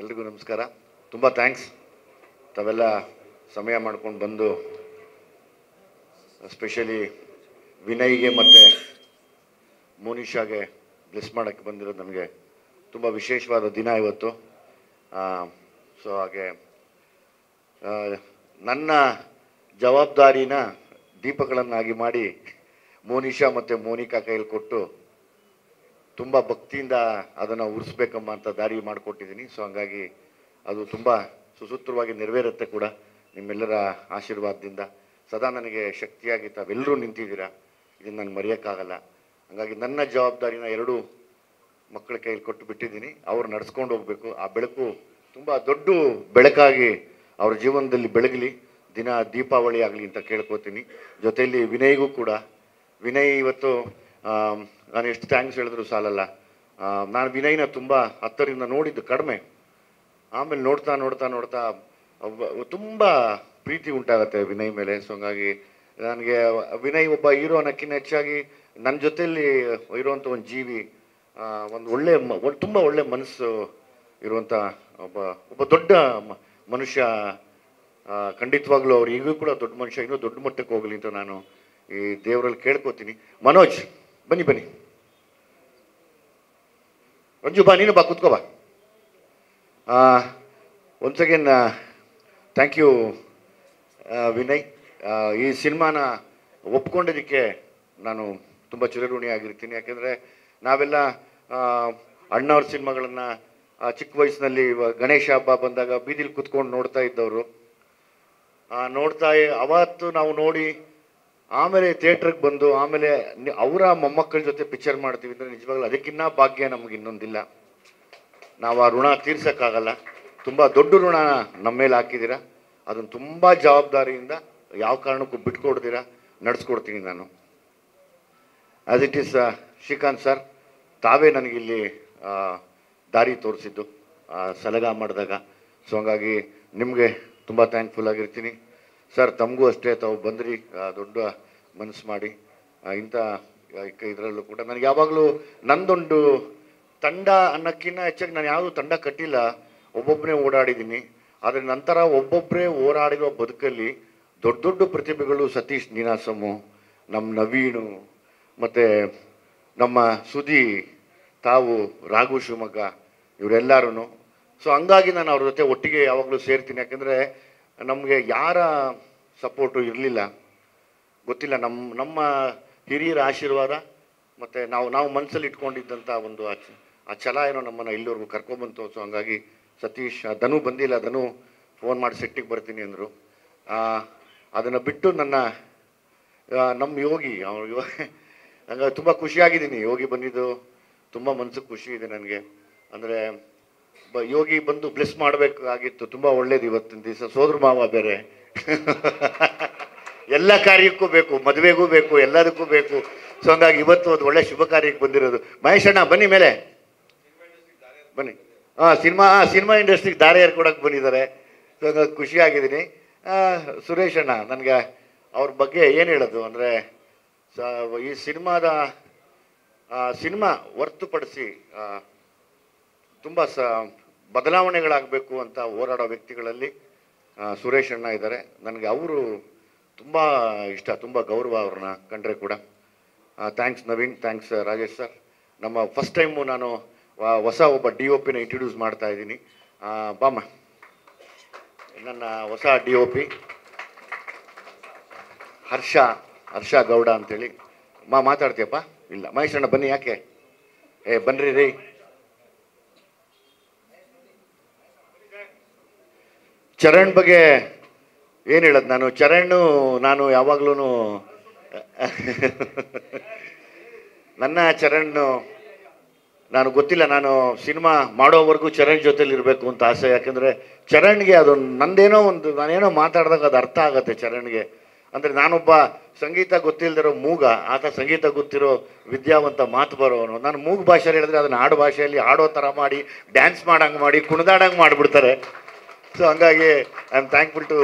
ಎಲ್ರಿಗೂ ನಮಸ್ಕಾರ. ತುಂಬ ಥ್ಯಾಂಕ್ಸ್ ತಾವೆಲ್ಲ ಸಮಯ ಮಾಡ್ಕೊಂಡು ಬಂದು, ಎಸ್ಪೆಷಲಿ ವಿನಯ್ಗೆ ಮತ್ತು ಮೋನಿಷಾಗೆ ಬ್ಲೆಸ್ ಮಾಡೋಕ್ಕೆ ಬಂದಿರೋದು ನನಗೆ ತುಂಬ ವಿಶೇಷವಾದ ದಿನ ಇವತ್ತು. ಸೊ ಹಾಗೆ ನನ್ನ ಜವಾಬ್ದಾರಿನ ದೀಪಗಳನ್ನಾಗಿ ಮಾಡಿ ಮೋನಿಷಾ ಮತ್ತು ಮೋನಿಕಾ ಕೈಯಲ್ಲಿ ಕೊಟ್ಟು ತುಂಬ ಭಕ್ತಿಯಿಂದ ಅದನ್ನು ಉರಿಸ್ಬೇಕಮ್ಮ ಅಂತ ದಾರಿ ಮಾಡಿಕೊಟ್ಟಿದ್ದೀನಿ. ಸೊ ಹಂಗಾಗಿ ಅದು ತುಂಬ ಸುಸೂತ್ರವಾಗಿ ನೆರವೇರುತ್ತೆ ಕೂಡ ನಿಮ್ಮೆಲ್ಲರ ಆಶೀರ್ವಾದದಿಂದ. ಸದಾ ನನಗೆ ಶಕ್ತಿಯಾಗಿ ತಾವೆಲ್ಲರೂ ನಿಂತಿದ್ದೀರಾ, ಇದನ್ನು ನಾನು ಮರೆಯೋಕ್ಕಾಗಲ್ಲ. ಹಾಗಾಗಿ ನನ್ನ ಜವಾಬ್ದಾರಿನ ಎರಡೂ ಮಕ್ಕಳ ಕೈಯಲ್ಲಿ ಕೊಟ್ಟು ಬಿಟ್ಟಿದ್ದೀನಿ. ಅವ್ರು ನಡೆಸ್ಕೊಂಡು ಹೋಗಬೇಕು. ಆ ಬೆಳಕು ತುಂಬ ದೊಡ್ಡ ಬೆಳಕಾಗಿ ಅವ್ರ ಜೀವನದಲ್ಲಿ ಬೆಳಗಲಿ, ದಿನ ದೀಪಾವಳಿ ಆಗಲಿ ಅಂತ ಕೇಳ್ಕೊತೀನಿ. ಜೊತೆಯಲ್ಲಿ ವಿನಯ್ಗೂ ಕೂಡ, ವಿನಯ್ ಇವತ್ತು ನಾನು ಎಷ್ಟು ಥ್ಯಾಂಕ್ಸ್ ಹೇಳಿದ್ರು ಸಾಲಲ್ಲ. ನಾನು ವಿನಯ್ನ ತುಂಬ ಹತ್ತರಿಂದ ನೋಡಿದ್ದು ಕಡಿಮೆ, ಆಮೇಲೆ ನೋಡ್ತಾ ನೋಡ್ತಾ ನೋಡ್ತಾ ತುಂಬ ಪ್ರೀತಿ ಉಂಟಾಗತ್ತೆ ವಿನಯ್ ಮೇಲೆ. ಸೊ ಹಂಗಾಗಿ ನನಗೆ ವಿನಯ್ ಒಬ್ಬ ಹೀರೋ ಅನ್ನೋಕ್ಕಿಂತ ಹೆಚ್ಚಾಗಿ ನನ್ನ ಜೊತೆಯಲ್ಲಿ ಇರುವಂಥ ಒಂದು ಜೀವಿ, ಒಂದು ಒಳ್ಳೆ ತುಂಬ ಒಳ್ಳೆ ಮನಸ್ಸು ಇರುವಂಥ ಒಬ್ಬ ದೊಡ್ಡ ಮನುಷ್ಯ. ಖಂಡಿತವಾಗ್ಲೂ ಅವ್ರು ಈಗೂ ಕೂಡ ದೊಡ್ಡ ಮನುಷ್ಯ, ಇನ್ನೂ ದೊಡ್ಡ ಮಟ್ಟಕ್ಕೆ ಹೋಗಲಿ ಅಂತ ನಾನು ಈ ದೇವರಲ್ಲಿ ಕೇಳ್ಕೊತೀನಿ. ಮನೋಜ್ ಬನ್ನಿ ಬನ್ನಿ, ರಂಜು ಬಾ, ನೀನು ಬಾ, ಕೂತ್ಕೋ ಬಾ. Once again thank you Vinay. ಈ ಸಿನಿಮಾನ ಒಪ್ಕೊಂಡಿದ್ದಕ್ಕೆ ನಾನು ತುಂಬ ಚಿರಋಣಿ ಆಗಿರ್ತೀನಿ. ಯಾಕೆಂದರೆ ನಾವೆಲ್ಲ ಅಣ್ಣವ್ರ ಸಿನಿಮಾಗಳನ್ನು ಚಿಕ್ಕ ವಯಸ್ಸಿನಲ್ಲಿ ಗಣೇಶ ಹಬ್ಬ ಬಂದಾಗ ಬೀದಿಲಿ ಕೂತ್ಕೊಂಡು ನೋಡ್ತಾ ಇದ್ದವರು. ಅವತ್ತು ನಾವು ನೋಡಿ ಆಮೇಲೆ ಥಿಯೇಟ್ರಿಗೆ ಬಂದು ಆಮೇಲೆ ಅವರ ಮೊಮ್ಮಕ್ಕಳ ಜೊತೆ ಪಿಕ್ಚರ್ ಮಾಡ್ತೀವಿ ಅಂದರೆ ನಿಜವಾಗ್ಲೂ ಅದಕ್ಕಿನ್ನ ಭಾಗ್ಯ ನಮಗೆ ಇನ್ನೊಂದಿಲ್ಲ. ನಾವು ಆ ಋಣ ತೀರ್ಸೋಕ್ಕಾಗಲ್ಲ. ತುಂಬ ದೊಡ್ಡ ಋಣ ನಮ್ಮ ಮೇಲೆ ಹಾಕಿದ್ದೀರಾ. ಅದನ್ನು ತುಂಬ ಜವಾಬ್ದಾರಿಯಿಂದ ಯಾವ ಕಾರಣಕ್ಕೂ ಬಿಟ್ಕೊಡ್ತೀರಾ ನಡೆಸ್ಕೊಡ್ತೀನಿ ನಾನು. As it is Srikanth sir, ತಾವೇ ನನಗಿಲ್ಲಿ ದಾರಿ ತೋರಿಸಿದ್ದು ಸಲಗ ಮಾಡಿದಾಗ. ಸೊ ಹಂಗಾಗಿ ನಿಮಗೆ ತುಂಬ ಥ್ಯಾಂಕ್ಫುಲ್ ಆಗಿರ್ತೀನಿ ಸರ್. ತಮಗೂ ಅಷ್ಟೇ, ತಾವು ಬಂದ್ರಿ ದೊಡ್ಡ ಮನಸ್ಸು ಮಾಡಿ ಇಂಥ ಇದರಲ್ಲೂ ಕೂಡ. ನನಗೆ ಯಾವಾಗಲೂ ನಂದೊಂದು ತಂಡ ಅನ್ನೋಕ್ಕಿಂತ ಹೆಚ್ಚಾಗಿ ನಾನು ಯಾವುದೂ ತಂಡ ಕಟ್ಟಿಲ್ಲ, ಒಬ್ಬೊಬ್ಬನೇ ಓಡಾಡಿದ್ದೀನಿ. ಆದರೆ ನಂತರ ಒಬ್ಬೊಬ್ಬರೇ ಓಡಾಡಿರೋ ಬದುಕಲ್ಲಿ ದೊಡ್ಡ ದೊಡ್ಡ ಪ್ರತಿಭೆಗಳು, ಸತೀಶ್ ನೀನಾಸಮು, ನಮ್ಮ ನವೀನು, ಮತ್ತು ನಮ್ಮ ಸುದಿ, ತಾವು, ರಾಘು ಶಿವಮೊಗ್ಗ, ಇವರೆಲ್ಲರೂ. ಸೊ ಹಂಗಾಗಿ ನಾನು ಅವ್ರ ಜೊತೆ ಒಟ್ಟಿಗೆ ಯಾವಾಗಲೂ ಸೇರ್ತೀನಿ. ಯಾಕೆಂದರೆ ನಮಗೆ ಯಾರ ಸಪೋರ್ಟು ಇರಲಿಲ್ಲ, ಗೊತ್ತಿಲ್ಲ. ನಮ್ಮ ಹಿರಿಯರ ಆಶೀರ್ವಾದ ಮತ್ತು ನಾವು ಮನಸ್ಸಲ್ಲಿ ಇಟ್ಕೊಂಡಿದ್ದಂಥ ಒಂದು ಆ ಛಲ ಏನೋ ನಮ್ಮನ್ನು ಇಲ್ಲಿವರೆಗೂ ಕರ್ಕೊಂಬಂತು. ಸೊ ಹಂಗಾಗಿ ಸತೀಶ್, ಧನು ಬಂದಿಲ್ಲ, ಧನು ಫೋನ್ ಮಾಡಿ ಸೆಟ್ಟಿಗೆ ಬರ್ತೀನಿ ಅಂದರು. ಅದನ್ನು ಬಿಟ್ಟು ನಮ್ಮ ಯೋಗಿ ಹಂಗಾಗಿ ತುಂಬ ಖುಷಿಯಾಗಿದ್ದೀನಿ. ಯೋಗಿ ಬಂದಿದ್ದು ತುಂಬ ಮನಸ್ಸಿಗೆ ಖುಷಿ ಇದೆ ನನಗೆ. ಅಂದರೆ ಯೋಗಿ ಬಂದು ಬ್ಲೆಸ್ ಮಾಡಬೇಕಾಗಿತ್ತು. ತುಂಬ ಒಳ್ಳೇದು ಇವತ್ತಿನ ದಿವಸ. ಸೋದರ ಮಾವ ಬೇರೆ ಎಲ್ಲ ಕಾರ್ಯಕ್ಕೂ ಬೇಕು, ಮದುವೆಗೂ ಬೇಕು, ಎಲ್ಲದಕ್ಕೂ ಬೇಕು. ಸೊ ಹಂಗಾಗಿ ಇವತ್ತು ಒಂದು ಒಳ್ಳೆ ಶುಭ ಕಾರ್ಯಕ್ಕೆ ಬಂದಿರೋದು. ಮಹೇಶ್ ಅಣ್ಣ ಬನ್ನಿ ಮೇಲೆ ಬನ್ನಿ. ಸಿನಿಮಾ ಇಂಡಸ್ಟ್ರಿಗೆ ದಾರಿ ಕೊಡೋಕ್ಕೆ ಬಂದಿದ್ದಾರೆ. ಸೊ ಹಂಗಾಗಿ ಖುಷಿಯಾಗಿದ್ದೀನಿ. ಸುರೇಶ್ ಅಣ್ಣ, ನನಗೆ ಅವ್ರ ಬಗ್ಗೆ ಏನು ಹೇಳೋದು ಅಂದರೆ, ಈ ಸಿನಿಮಾ ಹೊರತುಪಡಿಸಿ ತುಂಬ ಬದಲಾವಣೆಗಳಾಗಬೇಕು ಅಂತ ಹೋರಾಡೋ ವ್ಯಕ್ತಿಗಳಲ್ಲಿ ಸುರೇಶ್ ಅಣ್ಣ ಇದ್ದಾರೆ. ನನಗೆ ಅವರು ತುಂಬ ಇಷ್ಟ, ತುಂಬ ಗೌರವ ಅವ್ರನ್ನ ಕಂಡ್ರೆ ಕೂಡ. Thanks Naveen, thanks Rajesh sir. ನಮ್ಮ ಫಸ್ಟ್ ಟೈಮು ನಾನು ಹೊಸ ಒಬ್ಬ DOP ಇಂಟ್ರೊಡ್ಯೂಸ್ ಮಾಡ್ತಾ ಇದ್ದೀನಿ. ಬಾಮ್ಮ, ನನ್ನ ಹೊಸ DOP ಹರ್ಷ ಗೌಡ ಅಂತೇಳಿ. ಮಾತಾಡ್ತೀಯಪ್ಪ? ಇಲ್ಲ, ಮಹೇಶ್ ಅಣ್ಣ ಬನ್ನಿ. ಯಾಕೆ ಬನ್ರಿ ರೀ. ಚರಣ್ ಬಗ್ಗೆ ಏನು ಹೇಳೋದು ನಾನು? ನಾನು ಯಾವಾಗಲೂ ನನ್ನ ಚರಣ್ ನಾನು ಗೊತ್ತಿಲ್ಲ, ನಾನು ಸಿನಿಮಾ ಮಾಡೋವರೆಗೂ ಚರಣ್ ಜೊತೆಲಿ ಇರಬೇಕು ಅಂತ ಆಸೆ. ಯಾಕೆಂದರೆ ಚರಣ್ಗೆ ಅದು ನಾನೇನೋ ಮಾತಾಡಿದಾಗ ಅದು ಅರ್ಥ ಆಗುತ್ತೆ ಚರಣ್ಗೆ. ಅಂದರೆ ನಾನೊಬ್ಬ ಸಂಗೀತ ಗೊತ್ತಿಲ್ಲದಿರೋ ಮೂಗ, ಆತ ಸಂಗೀತ ಗೊತ್ತಿರೋ ವಿದ್ಯಾವಂತ, ಮಾತು ಬರೋನು. ನಾನು ಮೂಗು ಭಾಷೆಯಲ್ಲಿ ಹೇಳಿದ್ರೆ ಅದನ್ನು ಆಡು ಭಾಷೆಯಲ್ಲಿ ಆಡೋ ಥರ ಮಾಡಿ, ಡ್ಯಾನ್ಸ್ ಮಾಡಂಗೆ ಮಾಡಿ, ಕುಣಿದಾಡಂಗೆ ಮಾಡಿಬಿಡ್ತಾರೆ. ಸೊ ಹಂಗಾಗಿ I am thankful to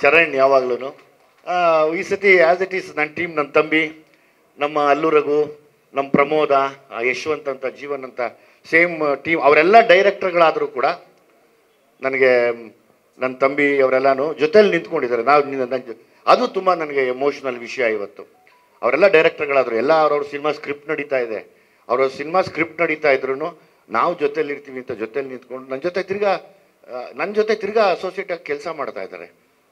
Charan ಯಾವಾಗಲೂ. ಈ ಸತಿ ಆ್ಯಸ್ ಇಟ್ ಈಸ್ ನನ್ನ ಟೀಮ್, ನನ್ನ ತಂಬಿ, ನಮ್ಮ ಅಲ್ಲು ರಘು, ನಮ್ಮ ಪ್ರಮೋದ, ಯಶವಂತ್ ಅಂತ, ಜೀವನ್ ಅಂತ, ಸೇಮ್ ಟೀಮ್. ಅವರೆಲ್ಲ ಡೈರೆಕ್ಟರ್ಗಳಾದರೂ ಕೂಡ ನನಗೆ ನನ್ನ ತಂಬಿ ಅವರೆಲ್ಲನೂ ಜೊತೆಲಿ ನಿಂತ್ಕೊಂಡಿದ್ದಾರೆ. ಅದು ತುಂಬ ನನಗೆ ಎಮೋಷ್ನಲ್ ವಿಷಯ ಇವತ್ತು. ಅವರೆಲ್ಲ ಡೈರೆಕ್ಟರ್ಗಳಾದರು, ಎಲ್ಲ ಅವ್ರವ್ರ ಸಿನಿಮಾ ಸ್ಕ್ರಿಪ್ಟ್ ನಡೀತಾ ಇದೆ, ಅವ್ರವ್ರ ಸಿನಿಮಾ ಸ್ಕ್ರಿಪ್ಟ್ ನಡೀತಾ ಇದ್ರು ನಾವು ಜೊತೆಲಿ ಇರ್ತೀವಿ ಅಂತ ಜೊತೆಲಿ ನಿಂತ್ಕೊಂಡು ನನ್ನ ಜೊತೆ ತಿರ್ಗಾ ಅಸೋಸಿಯೇಟಾಗಿ ಕೆಲಸ ಮಾಡ್ತಾ ಇದ್ದಾರೆ.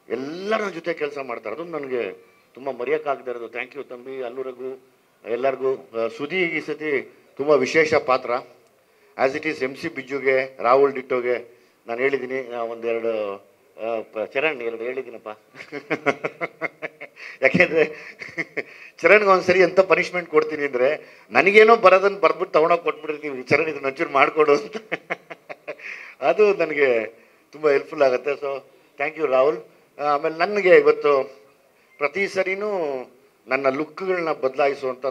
ಎಲ್ಲರ ನನ್ನ ಜೊತೆ ಕೆಲಸ ಮಾಡ್ತಾರೆ. ಅದು ನನಗೆ ತುಂಬ ಮರೆಯೋಕ್ಕಾಗದೇ ಇರೋದು. ಥ್ಯಾಂಕ್ ಯು ತಂಬಿ, ಅಲ್ಲೂರಿಗೂ, ಎಲ್ಲರಿಗೂ. ಸುದಿ ಈ ಸತಿ ತುಂಬ ವಿಶೇಷ ಪಾತ್ರ. ಆ್ಯಸ್ ಇಟ್ ಈಸ್ MC ಬಿಜ್ಜುಗೆ, ರಾಹುಲ್ ಡಿಟ್ಟೋಗೆ ನಾನು ಹೇಳಿದ್ದೀನಿ. ಒಂದೆರಡು ಚರಣ್ 2 ಹೇಳಿದ್ದೀನಪ್ಪ. ಯಾಕೆಂದರೆ ಚರಣ್ಗೆ ಒಂದ್ಸರಿ ಎಂಥ ಪನಿಷ್ಮೆಂಟ್ ಕೊಡ್ತೀನಿ ಅಂದರೆ, ನನಗೇನೋ ಬರೋದನ್ನು ಬರ್ಬಿಟ್ಟು ತೊಗೊಂಡೋಗಿ ಕೊಟ್ಬಿಟ್ಟಿರ್ತೀವಿ, ಚರಣ್ ಇದನ್ನು ಒಂಚೂರು ಮಾಡಿಕೊಡು ಅಂತ. ಅದು ನನಗೆ ತುಂಬ ಹೆಲ್ಪ್ಫುಲ್ ಆಗುತ್ತೆ. So thank you Rahul. ಆಮೇಲೆ ನನಗೆ ಇವತ್ತು ಪ್ರತಿ ಸರಿನೂ ನನ್ನ ಲುಕ್ಗಳನ್ನ ಬದಲಾಯಿಸುವಂಥ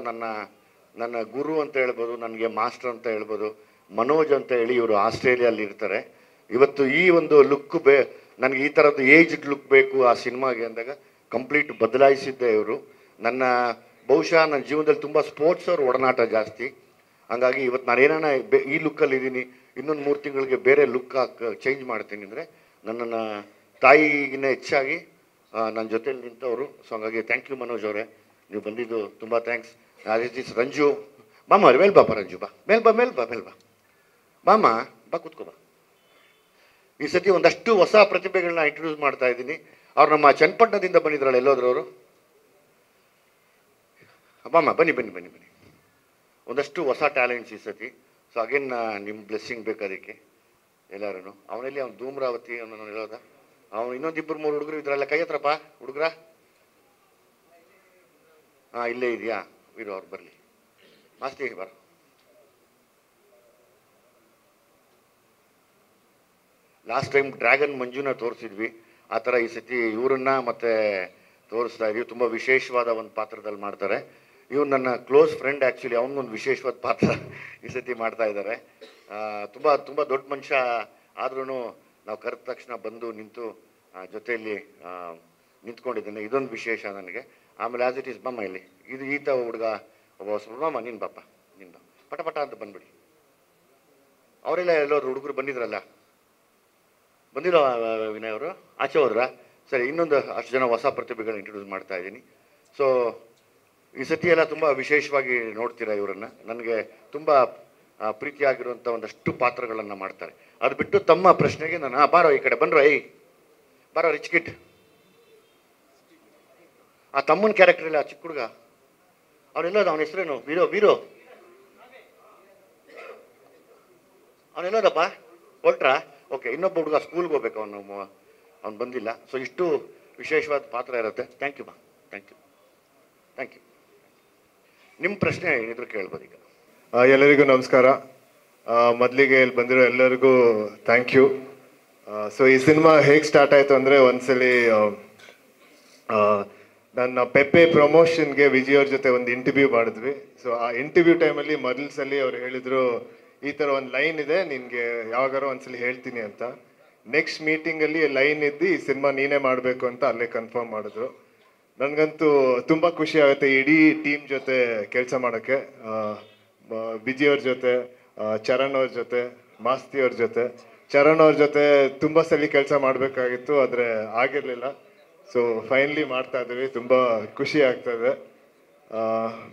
ನನ್ನ ಗುರು ಅಂತ ಹೇಳ್ಬೋದು, ನನಗೆ ಮಾಸ್ಟರ್ ಅಂತ ಹೇಳ್ಬೋದು, ಮನೋಜ್ ಅಂತ ಹೇಳಿ ಇವರು ಆಸ್ಟ್ರೇಲಿಯಲ್ಲಿ ಇರ್ತಾರೆ. ಇವತ್ತು ಈ ಒಂದು ಲುಕ್ ನನಗೆ ಈ ಥರದ್ದು ಏಜ್ಡ್ ಲುಕ್ ಬೇಕು ಆ ಸಿನಿಮಾಗೆ ಅಂದಾಗ ಕಂಪ್ಲೀಟ್ ಬದಲಾಯಿಸಿದ್ದೆ ಇವರು. ಬಹುಶಃ ನನ್ನ ಜೀವನದಲ್ಲಿ ತುಂಬ ಸ್ಪೋರ್ಟ್ಸ್ ಅವ್ರ ಒಡನಾಟ ಜಾಸ್ತಿ. ಹಂಗಾಗಿ ಇವತ್ತು ನಾನೇನ ಈ ಲುಕ್ಕಲ್ಲಿ ಇದ್ದೀನಿ, ಇನ್ನೊಂದು 3 ತಿಂಗಳಿಗೆ ಬೇರೆ ಲುಕ್ ಚೇಂಜ್ ಮಾಡ್ತೀನಿ ಅಂದರೆ ನನ್ನನ್ನು ತಾಯಿಗಿನ್ನ ಹೆಚ್ಚಾಗಿ ನನ್ನ ಜೊತೆಲಿ ನಿಂತವರು. ಸೊ ಹಂಗಾಗಿ ಥ್ಯಾಂಕ್ ಯು ಮನೋಜ್ ಅವರೇ, ನೀವು ಬಂದಿದ್ದು ತುಂಬ ಥ್ಯಾಂಕ್ಸ್. ಇಸ್ ರಂಜು ಮಾಮ, ಮೇಲ್ ಬಾಪ ರಂಜು, ಬಾ ಮೇಲ್ ಬಾ ಮಾಮ, ಬಾ ಕೂತ್ಕೋ ಬಾ. ಈ ಸತಿ ಒಂದಷ್ಟು ಹೊಸ ಪ್ರತಿಭೆಗಳನ್ನ ಇಂಟ್ರೊಡ್ಯೂಸ್ ಮಾಡ್ತಾ ಇದ್ದೀನಿ. ಅವ್ರು ನಮ್ಮ ಚನ್ನಪಟ್ಟಣದಿಂದ ಬಂದಿದ್ರಲ್ಲ, ಎಲ್ಲೋದ್ರು ಅವರು? ಮಾಮ ಬನ್ನಿ. ಒಂದಷ್ಟು ಹೊಸ ಟ್ಯಾಲೆಂಟ್ಸ್ ಈ ಸತಿ. ಸೊ ಅಗೇನ್ ನಿಮ್ಮ ಬ್ಲೆಸ್ಸಿಂಗ್ ಬೇಕು ಅದಕ್ಕೆ ಎಲ್ಲರೂ. ಅವನಲ್ಲಿ ಅವ್ನು ಧೂಮ್ರಾವತಿ ಅವನು ಹೇಳೋದ, ಅವನು ಇನ್ನೊಂದಿಬ್ಬರು 3 ಹುಡುಗರು ಇದ್ರಲ್ಲ, ಕೈ ಹತ್ರಪ್ಪ ಹುಡುಗ್ರ. ಹಾಂ ಇಲ್ಲೇ ಇದೆಯಾ, ಇರು ಅವ್ರು ಬರಲಿ. ಮಾಸ್ತಿ ಬರ. ಲಾಸ್ಟ್ ಟೈಮ್ ಡ್ರ್ಯಾಗನ್ ಮಂಜುನ ತೋರಿಸಿದ್ವಿ, ಆ ಥರ ಈ ಸತಿ ಇವರನ್ನ ಮತ್ತೆ ತೋರಿಸ್ತಾ ಇದೀವಿ. ತುಂಬ ವಿಶೇಷವಾದ ಒಂದು ಪಾತ್ರದಲ್ಲಿ ಮಾಡ್ತಾರೆ. ಇವ್ರು ನನ್ನ ಕ್ಲೋಸ್ ಫ್ರೆಂಡ್ ಆ್ಯಕ್ಚುಲಿ, ಅವನಿಗೊಂದು ವಿಶೇಷವಾದ ಪಾತ್ರ ಈ ಸತಿ ಮಾಡ್ತಾ ಇದ್ದಾರೆ. ತುಂಬ ದೊಡ್ಡ ಮನುಷ್ಯ ಆದ್ರೂ ನಾವು ಕರೆದ ತಕ್ಷಣ ಬಂದು ನಿಂತು ಜೊತೆಯಲ್ಲಿ ನಿಂತ್ಕೊಂಡಿದ್ದೇನೆ. ಇದೊಂದು ವಿಶೇಷ ನನಗೆ. ಆಮೇಲೆ ಆ್ಯಸ್ ಇಟ್ ಈಸ್ ಬಮ್ಮ ಇಲ್ಲಿ ಇದು ಈತ ಹುಡುಗ ಒಬ್ಬ ಬಮ್ಮ, ನೀನು ಬಾಪ, ನೀನು ಬಾ, ಪಟ ಅಂತ ಬಂದ್ಬಿಡಿ. ಅವರೆಲ್ಲ ಎಲ್ಲರೂ ಹುಡುಗರು ಬಂದಿದ್ರಲ್ಲ, ಬಂದಿರೋ ವಿನಯ್ ಅವರು ಆಚೆ ಹೋದ್ರ? ಸರಿ, ಇನ್ನೊಂದು ಅಷ್ಟು ಜನ ಹೊಸ ಪ್ರತಿಭೆಗಳನ್ನ ಇಂಟ್ರೊಡ್ಯೂಸ್ ಮಾಡ್ತಾ ಇದ್ದೀನಿ. ಸೊ ಈ ಸತಿ ಎಲ್ಲ ತುಂಬ ವಿಶೇಷವಾಗಿ ನೋಡ್ತೀರಾ ಇವರನ್ನು. ನನಗೆ ತುಂಬ ಪ್ರೀತಿಯಾಗಿರುವಂಥ ಒಂದಷ್ಟು ಪಾತ್ರಗಳನ್ನು ಮಾಡ್ತಾರೆ. ಅದು ಬಿಟ್ಟು ತಮ್ಮ ಪ್ರಶ್ನೆಗೆ ನಾನು ಬಾರೋ ಈ ಕಡೆ ಬಂದ್ರು, ಬಾರೋ ರಿಚ್ ಕಿಟ್. ಆ ತಮ್ಮನ ಕ್ಯಾರೆಕ್ಟರ್ ಇಲ್ಲ, ಆ ಚಿಕ್ಕ ಹುಡುಗ ಅವನೆಲ್ಲೋದ, ಅವನ ಹೆಸರೇನು? ವೀರೋ ಅವನೆಲ್ಲೋದಪ್ಪ, ಹೊಲ್ಟ್ರಾ? ಓಕೆ, ಇನ್ನೊಬ್ಬ ಹುಡುಗ ಸ್ಕೂಲ್ಗೆ ಹೋಗ್ಬೇಕು, ಅವ್ನು ಬಂದಿಲ್ಲ. ಸೊ ಇಷ್ಟು ವಿಶೇಷವಾದ ಪಾತ್ರ ಇರುತ್ತೆ. Thank you thank you. ನಿಮ್ಮ ಪ್ರಶ್ನೆ ಏನಿದ್ರು ಕೇಳ್ಬೋದು ಈಗ. ಎಲ್ಲರಿಗೂ ನಮಸ್ಕಾರ. ಮೊದಲಿಗೆ ಇಲ್ಲಿ ಬಂದಿರೋ ಎಲ್ಲರಿಗೂ ಥ್ಯಾಂಕ್ ಯು. ಸೊ ಈ ಸಿನಿಮಾ ಹೇಗೆ ಸ್ಟಾರ್ಟ್ ಆಯಿತು ಅಂದರೆ, ಒಂದ್ಸಲಿ ನನ್ನ ಪೆಪ್ಪೆ ಪ್ರಮೋಷನ್ಗೆ ವಿಜಯ್ ಅವ್ರ ಜೊತೆ ಒಂದು ಇಂಟರ್ವ್ಯೂ ಮಾಡಿದ್ವಿ. ಸೊ ಆ ಇಂಟರ್ವ್ಯೂ ಟೈಮಲ್ಲಿ ಮೊದಲ ಸಲ ಅವ್ರು ಹೇಳಿದರು, ಈ ಥರ ಒಂದು ಲೈನ್ ಇದೆ, ನಿನಗೆ ಯಾವಾಗಾರೋ ಒಂದ್ಸಲಿ ಹೇಳ್ತೀನಿ ಅಂತ. ನೆಕ್ಸ್ಟ್ ಮೀಟಿಂಗಲ್ಲಿ ಲೈನ್ ಇದ್ದು ಈ ಸಿನಿಮಾ ನೀನೇ ಮಾಡಬೇಕು ಅಂತ ಅಲ್ಲೇ ಕನ್ಫರ್ಮ್ ಮಾಡಿದ್ರು. ನನಗಂತೂ ತುಂಬ ಖುಷಿ ಆಗುತ್ತೆ ಇಡೀ ಟೀಮ್ ಜೊತೆ ಕೆಲಸ ಮಾಡೋಕ್ಕೆ. ವಿಜಯ್ ಅವ್ರ ಜೊತೆ, ಚರಣ್ ಅವ್ರ ಜೊತೆ, ಮಾಸ್ತಿ ಅವ್ರ ಜೊತೆ. ಚರಣ್ ಅವ್ರ ಜೊತೆ ತುಂಬ ಸಲ ಕೆಲಸ ಮಾಡಬೇಕಾಗಿತ್ತು, ಆದರೆ ಆಗಿರಲಿಲ್ಲ. ಸೊ ಫೈನಲಿ ಮಾಡ್ತಾ ಇದ್ದೀವಿ, ತುಂಬ ಖುಷಿ ಆಗ್ತದೆ.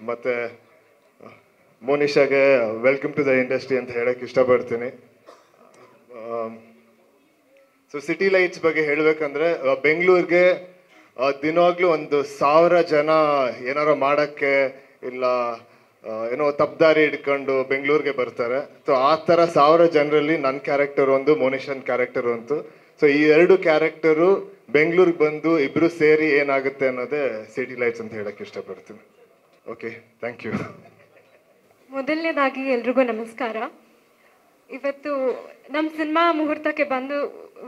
ಮತ್ತು ಮೋನಿಷಾಗೆ ವೆಲ್ಕಮ್ ಟು ದ ಇಂಡಸ್ಟ್ರಿ ಅಂತ ಹೇಳಕ್ಕೆ ಇಷ್ಟಪಡ್ತೀನಿ. ಸೊ ಸಿಟಿ ಲೈಟ್ಸ್ ಬಗ್ಗೆ ಹೇಳಬೇಕಂದ್ರೆ, ಬೆಂಗಳೂರಿಗೆ ದಿನವಾಗ್ಲೂ 1,000 ಜನ ಏನಾರು ಮಾಡೋಕ್ಕೆ ಇಲ್ಲ ಏನೋ ತಪ್ಪದಾರಿ ಹಿಡ್ಕೊಂಡು ಬೆಂಗಳೂರಿಗೆ ಬರ್ತಾರೆ. ಸೊ ಆ ಥರ 1000 ಜನರಲ್ಲಿ ನನ್ನ ಕ್ಯಾರೆಕ್ಟರ್ ಒಂದು, ಮೋನಿಷನ್ ಕ್ಯಾರೆಕ್ಟರ್ ಒಂದು. ಸೊ ಈ 2 ಕ್ಯಾರೆಕ್ಟರು ಬೆಂಗಳೂರಿಗೆ ಬಂದು ಇಬ್ಬರು ಸೇರಿ ಏನಾಗುತ್ತೆ ಅನ್ನೋದೇ ಸಿಟಿ ಲೈಟ್ಸ್ ಅಂತ ಹೇಳಕ್ಕೆ ಇಷ್ಟಪಡ್ತೀನಿ. Okay, thank you. ಮೊದಲನೇದಾಗಿ ಎಲ್ರಿಗೂ ನಮಸ್ಕಾರ. ಇವತ್ತು ನಮ್ಮ ಸಿನಿಮಾ ಮುಹೂರ್ತಕ್ಕೆ ಬಂದು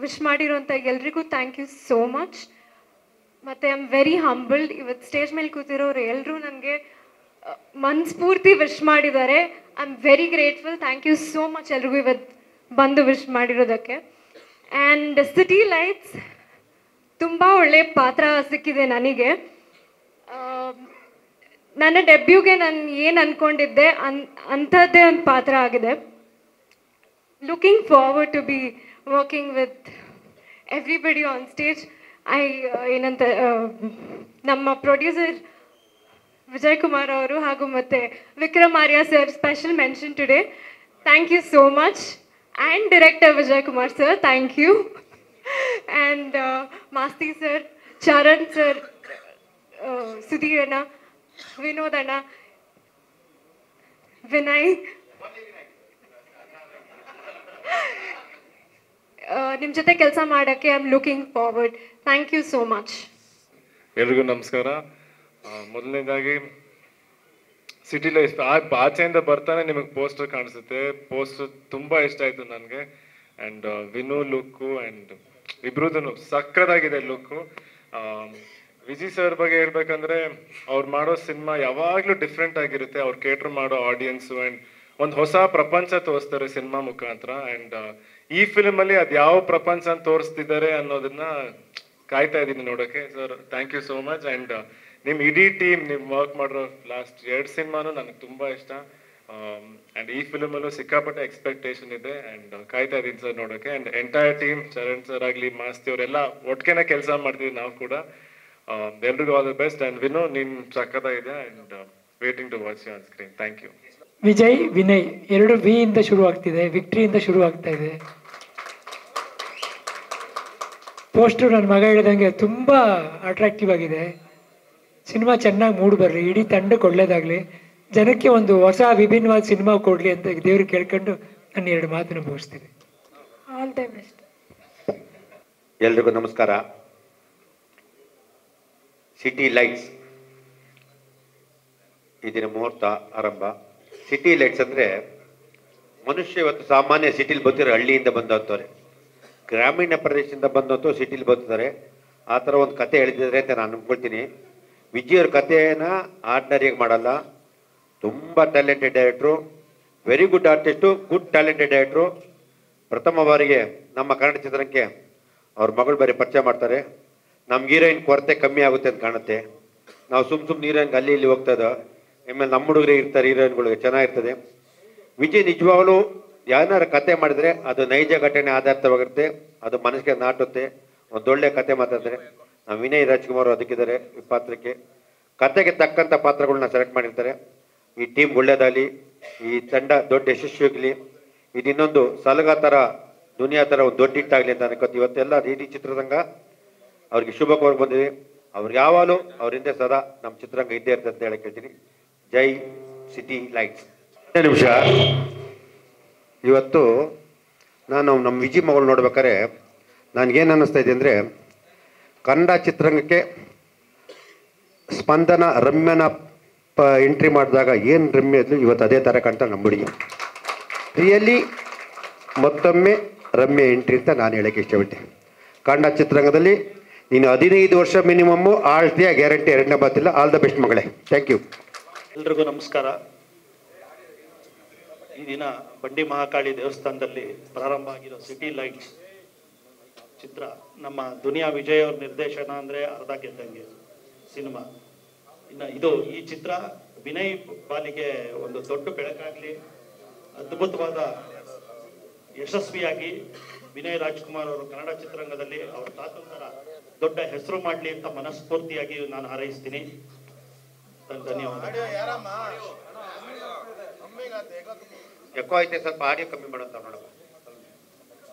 ವಿಶ್ ಮಾಡಿರೋಂಥ ಎಲ್ರಿಗೂ ಥ್ಯಾಂಕ್ ಯು ಸೋ ಮಚ್. ಮತ್ತು ಐ ಆಮ್ ವೆರಿ ಹಂಬಲ್ಡ್. ಇವತ್ತು ಸ್ಟೇಜ್ ಮೇಲೆ ಕೂತಿರೋರು ಎಲ್ಲರೂ ನನಗೆ ಮನಸ್ಫೂರ್ತಿ ವಿಶ್ ಮಾಡಿದ್ದಾರೆ. I am very grateful. Thank you so much ಎಲ್ರಿಗೂ ಇವತ್ತು ಬಂದು ವಿಶ್ ಮಾಡಿರೋದಕ್ಕೆ. ಆ್ಯಂಡ್ ಸಿಟಿ ಲೈಟ್ಸ್ ತುಂಬ ಒಳ್ಳೆಯ ಪಾತ್ರ ಸಿಕ್ಕಿದೆ ನನಗೆ. ನನ್ನ ಡೆಬ್ಯೂಗೆ ನಾನು ಏನು ಅಂದ್ಕೊಂಡಿದ್ದೆ ಅಂಥದ್ದೇ ಒಂದು ಪಾತ್ರ ಆಗಿದೆ. Looking forward to be working with everybody on stage. ಏನಂತ ನಮ್ಮ ಪ್ರೊಡ್ಯೂಸರ್ ವಿಜಯ್ ಕುಮಾರ್ ಅವರು ಹಾಗೂ ಮತ್ತು Vikram Arya sir special mention today. Thank you so much. And director Vijay Kumar sir, thank you. And Masti sir, Charan sir, Sudhir ಅಣ್ಣ, ವಿನೋದ್ ಅಣ್ಣ, ವಿನಯ್, ನಿಮ್ಮ ಜೊತೆ ಕೆಲಸ ಮಾಡೋಕ್ಕೆ I am looking forward. Thank you so much. ಎಲ್ರಿಗೂ ನಮಸ್ಕಾರ. ಮೊದಲನೇದಾಗಿ ಸಿಟಿ ಲೈಫ್ ಆಚೆಯಿಂದ ಬರ್ತಾನೆ ನಿಮಗೆ ಪೋಸ್ಟರ್ ಕಾಣಿಸುತ್ತೆ. ಪೋಸ್ಟರ್ ತುಂಬ ಇಷ್ಟ ಆಯಿತು ನನಗೆ. ಆ್ಯಂಡ್ ವಿನು ಲುಕ್ಕು ಆ್ಯಂಡ್ ಇಬ್ರದ್ದು ಸಕ್ಕತ್ತಾಗಿದೆ ಲುಕ್ಕು. ವಿಜಯ್ ಸರ್ ಬಗ್ಗೆ ಹೇಳ್ಬೇಕಂದ್ರೆ ಅವ್ರು ಮಾಡೋ ಸಿನಿಮಾ ಯಾವಾಗಲೂ ಡಿಫ್ರೆಂಟ್ ಆಗಿರುತ್ತೆ. ಅವ್ರು ಕೇಟ್ರ್ ಮಾಡೋ ಆಡಿಯನ್ಸು ಆ್ಯಂಡ್ ಒಂದು ಹೊಸ ಪ್ರಪಂಚ ತೋರಿಸ್ತಾರೆ ಸಿನಿಮಾ ಮುಖಾಂತರ. ಆ್ಯಂಡ್ ಈ ಫಿಲ್ಮಲ್ಲಿ ಅದು ಯಾವ ಪ್ರಪಂಚ ತೋರಿಸ್ತಿದ್ದಾರೆ ಅನ್ನೋದನ್ನ ಕಾಯ್ತಾ ಇದ್ದೀನಿ ನೋಡೋಕ್ಕೆ. Sir thank you so much. And ನಿಮ್ಮ ಇಡೀ ಟೀಮ್ ನೀವು ವರ್ಕ್ ಮಾಡಿರೋ ಲಾಸ್ಟ್ 2 ಸಿನಿಮಾನು ನನಗೆ ತುಂಬ ಇಷ್ಟ. ಆ್ಯಂಡ್ ಈ ಫಿಲ್ಮಲ್ಲೂ ಸಿಕ್ಕಾಪಟ್ಟೆ ಎಕ್ಸ್ಪೆಕ್ಟೇಷನ್ ಇದೆ. ಆ್ಯಂಡ್ ಕಾಯ್ತಾ ಇದ್ದೀನಿ ಸರ್ ನೋಡೋಕ್ಕೆ. And entire team, Charan sir ಆಗಲಿ, ಮಾಸ್ತಿ ಅವರೆಲ್ಲ ಒಟ್ಟಿಗೆ ಕೆಲಸ ಮಾಡ್ತೀವಿ ನಾವು ಕೂಡ. ಎಲ್ರಿಗೂ all the best. And Vinu, ನೀನು ಸಕ್ಕತ್ತಾಗಿದೆ. And waiting to watch you on screen. Thank you. Vijay, Vinay ಎರಡು ವಿ ಇಂದ ಶುರು ಆಗ್ತಿದೆ, ವಿಕ್ಟ್ರಿಯಿಂದ ಶುರು ಆಗ್ತಾ ಇದೆ. ಪೋಸ್ಟರ್ ನನ್ನ ಮಗ ಹೇಳಿದಂಗೆ ತುಂಬ ಅಟ್ರಾಕ್ಟಿವ್ ಆಗಿದೆ. ಸಿನಿಮಾ ಚೆನ್ನಾಗಿ ಮೂಡಿ ಬರಲಿ, ಇಡೀ ತಂಡಕ್ಕೆ ಒಳ್ಳೇದಾಗಲಿ, ಜನಕ್ಕೆ ಒಂದು ಹೊಸ ವಿಭಿನ್ನವಾದ ಸಿನಿಮಾ ಕೊಡಲಿ ಅಂತ ದೇವ್ರಿಗೆ ಕೇಳ್ಕೊಂಡು ನಾನು 2 ಮಾತನ್ನು ಮುಗಿಸ್ತೀನಿ. All the best. ಎಲ್ರಿಗೂ ನಮಸ್ಕಾರ. ಸಿಟಿ ಲೈಟ್ಸ್ ಇದರ ಮುಹೂರ್ತ ಆರಂಭ. ಸಿಟಿ ಲೈಟ್ಸ್ ಅಂದರೆ ಮನುಷ್ಯ ಇವತ್ತು ಸಾಮಾನ್ಯ ಸಿಟಿಲಿ ಬರ್ತಾರೆ, ಹಳ್ಳಿಯಿಂದ ಬಂದವ್ರೆ, ಗ್ರಾಮೀಣ ಪ್ರದೇಶದಿಂದ ಬಂದಂತೂ ಸಿಟಿಲಿ ಬರ್ತಾರೆ. ಆ ಥರ ಒಂದು ಕತೆ ಹೇಳಿದ್ದಾರೆ ಅಂತ ನಾನು ಅಂದ್ಕೊಳ್ತೀನಿ. ವಿಜಯ್ ಅವ್ರ ಕಥೆನ ಆರ್ಡಿನರಿಯಾಗಿ ಮಾಡಲ್ಲ. ತುಂಬ talented director, very good artist, good talented director. ಪ್ರಥಮ ಬಾರಿಗೆ ನಮ್ಮ ಕನ್ನಡ ಚಿತ್ರಕ್ಕೆ ಅವ್ರ ಮಗಳು ಬೇರೆ ಪರಿಚಯ ಮಾಡ್ತಾರೆ. ನಮ್ಗೆ ಹೀರೋಯಿನ್ ಕೊರತೆ ಕಮ್ಮಿ ಆಗುತ್ತೆ ಅಂತ ಕಾಣುತ್ತೆ. ನಾವು ಸುಮ್ಮನೆ ಹೀರೋಯಿನ್ಗೆ ಅಲ್ಲಿ ಇಲ್ಲಿ ಹೋಗ್ತಾ ಇದ್ದೋ. ಆಮೇಲೆ ನಮ್ಮ ಹುಡುಗರಿಗೆ ಇರ್ತಾರೆ ಹೀರೋಯಿನ್ಗಳಿಗೆ, ಚೆನ್ನಾಗಿರ್ತದೆ. ವಿಜಯ್ ನಿಜವಾಗ್ಲೂ ಯಾರನ್ನಾರು ಕತೆ ಮಾಡಿದರೆ ಅದು ನೈಜ ಘಟನೆ ಆಧಾರಿತವಾಗಿರುತ್ತೆ, ಅದು ಮನಸ್ಸಿಗೆ ನಾಟುತ್ತೆ. ಒಂದೊಳ್ಳೆ ಕತೆ ಮಾತಾಡ್ತಾರೆ. ನಾವು ವಿನಯ್ ರಾಜ್ಕುಮಾರ್ ಅದಕ್ಕಿದ್ದಾರೆ ಈ ಪಾತ್ರಕ್ಕೆ. ಕತೆಗೆ ತಕ್ಕಂಥ ಪಾತ್ರಗಳನ್ನ ಸೆಲೆಕ್ಟ್ ಮಾಡಿರ್ತಾರೆ. ಈ ಟೀಮ್ ಒಳ್ಳೇದಾಗಲಿ, ಈ ತಂಡ ದೊಡ್ಡ ಯಶಸ್ವಿಯಾಗಲಿ, ಇದು ಇನ್ನೊಂದು ಸಲಗಾ ಥರ ದುನಿಯಾ ಥರ ಒಂದು ದೊಡ್ಡ ಹಿಟ್ಟಾಗಲಿ ಅಂತ ಅನ್ಕೋತೀವಿ. ಇವತ್ತೆಲ್ಲ ಇಡೀ ಚಿತ್ರರಂಗ ಅವ್ರಿಗೆ ಶುಭ ಕೋರಿ ಬಂದಿದೆ. ಅವ್ರಿಗೆ ಯಾವಾಗಲೂ ಅವರಿಂದ ಸದಾ ನಮ್ಮ ಚಿತ್ರರಂಗ ಇದ್ದೇ ಇರ್ತದೆ ಅಂತ ಹೇಳಕ್ಕೆ ಹೇಳ್ತೀನಿ. ಜೈ ಸಿಟಿ ಲೈಟ್ಸ್. ನಿಮಿಷ. ಇವತ್ತು ನಾನು ನಮ್ಮ ವಿಜಯ್ ಮಗಳು ನೋಡ್ಬೇಕಾದ್ರೆ ನನಗೇನು ಅನ್ನಿಸ್ತಾ ಇದೆ ಅಂದರೆ, ಕನ್ನಡ ಚಿತ್ರರಂಗಕ್ಕೆ ಸ್ಪಂದನ ರಮ್ಯನ ಎಂಟ್ರಿ ಮಾಡಿದಾಗ ಏನು ರಮ್ಯ ಇದ್ಲು, ಇವತ್ತು ಅದೇ ಥರ ಕಾಣ್ತಾ ನಮ್ಮ ಹುಡುಗಿ. ರಿಯಲಿ ಮತ್ತೊಮ್ಮೆ ರಮ್ಯ ಎಂಟ್ರಿ ಅಂತ ನಾನು ಹೇಳೋಕ್ಕೆ ಇಷ್ಟಪಟ್ಟೆ. ಕನ್ನಡ ಚಿತ್ರರಂಗದಲ್ಲಿ ನೀನು 15 ವರ್ಷ ಮಿನಿಮಮ್ಮು ಆಳ್ತೀಯ, ಗ್ಯಾರಂಟಿ, ಎರಡನೇ ಮಾತಿಲ್ಲ. ಆಲ್ ದ ಬೆಸ್ಟ್ ಮಗಳೇ. Thank you. ಎಲ್ರಿಗೂ ನಮಸ್ಕಾರ. ಈ ದಿನ ಬಂಡಿ ಮಹಾಕಾಳಿ ದೇವಸ್ಥಾನದಲ್ಲಿ ಪ್ರಾರಂಭ ಆಗಿರೋ ಸಿಟಿ ಲೈಟ್ಸ್ ಚಿತ್ರ ನಮ್ಮ ದುನಿಯಾ ವಿಜಯ್ ಅವ್ರ ನಿರ್ದೇಶನ ಅಂದರೆ ಅರ್ಧ ಗೆದ್ದಂಗೆ ಸಿನಿಮಾ. ಇನ್ನು ಈ ಚಿತ್ರ ವಿನಯ್ ಪಾಲಿಗೆ ಒಂದು ದೊಡ್ಡ ಬೆಳಕಾಗಲಿ, ಅದ್ಭುತವಾದ ಯಶಸ್ವಿಯಾಗಿ ವಿನಯ್ ರಾಜ್ಕುಮಾರ್ ಅವರು ಕನ್ನಡ ಚಿತ್ರರಂಗದಲ್ಲಿ ಅವ್ರ ತಾತಂತರ ದೊಡ್ಡ ಹೆಸರು ಮಾಡಲಿ ಅಂತ ಮನಸ್ಫೂರ್ತಿಯಾಗಿ ನಾನು ಹಾರೈಸ್ತೀನಿ. ಧನ್ಯವಾದ. ಎಕೋ ಐತೆ, ಸ್ವಲ್ಪ ಆಡಿಯೋ ಕಮ್ಮಿ ಮಾಡೋಂತ ನೋಡಪ್ಪ.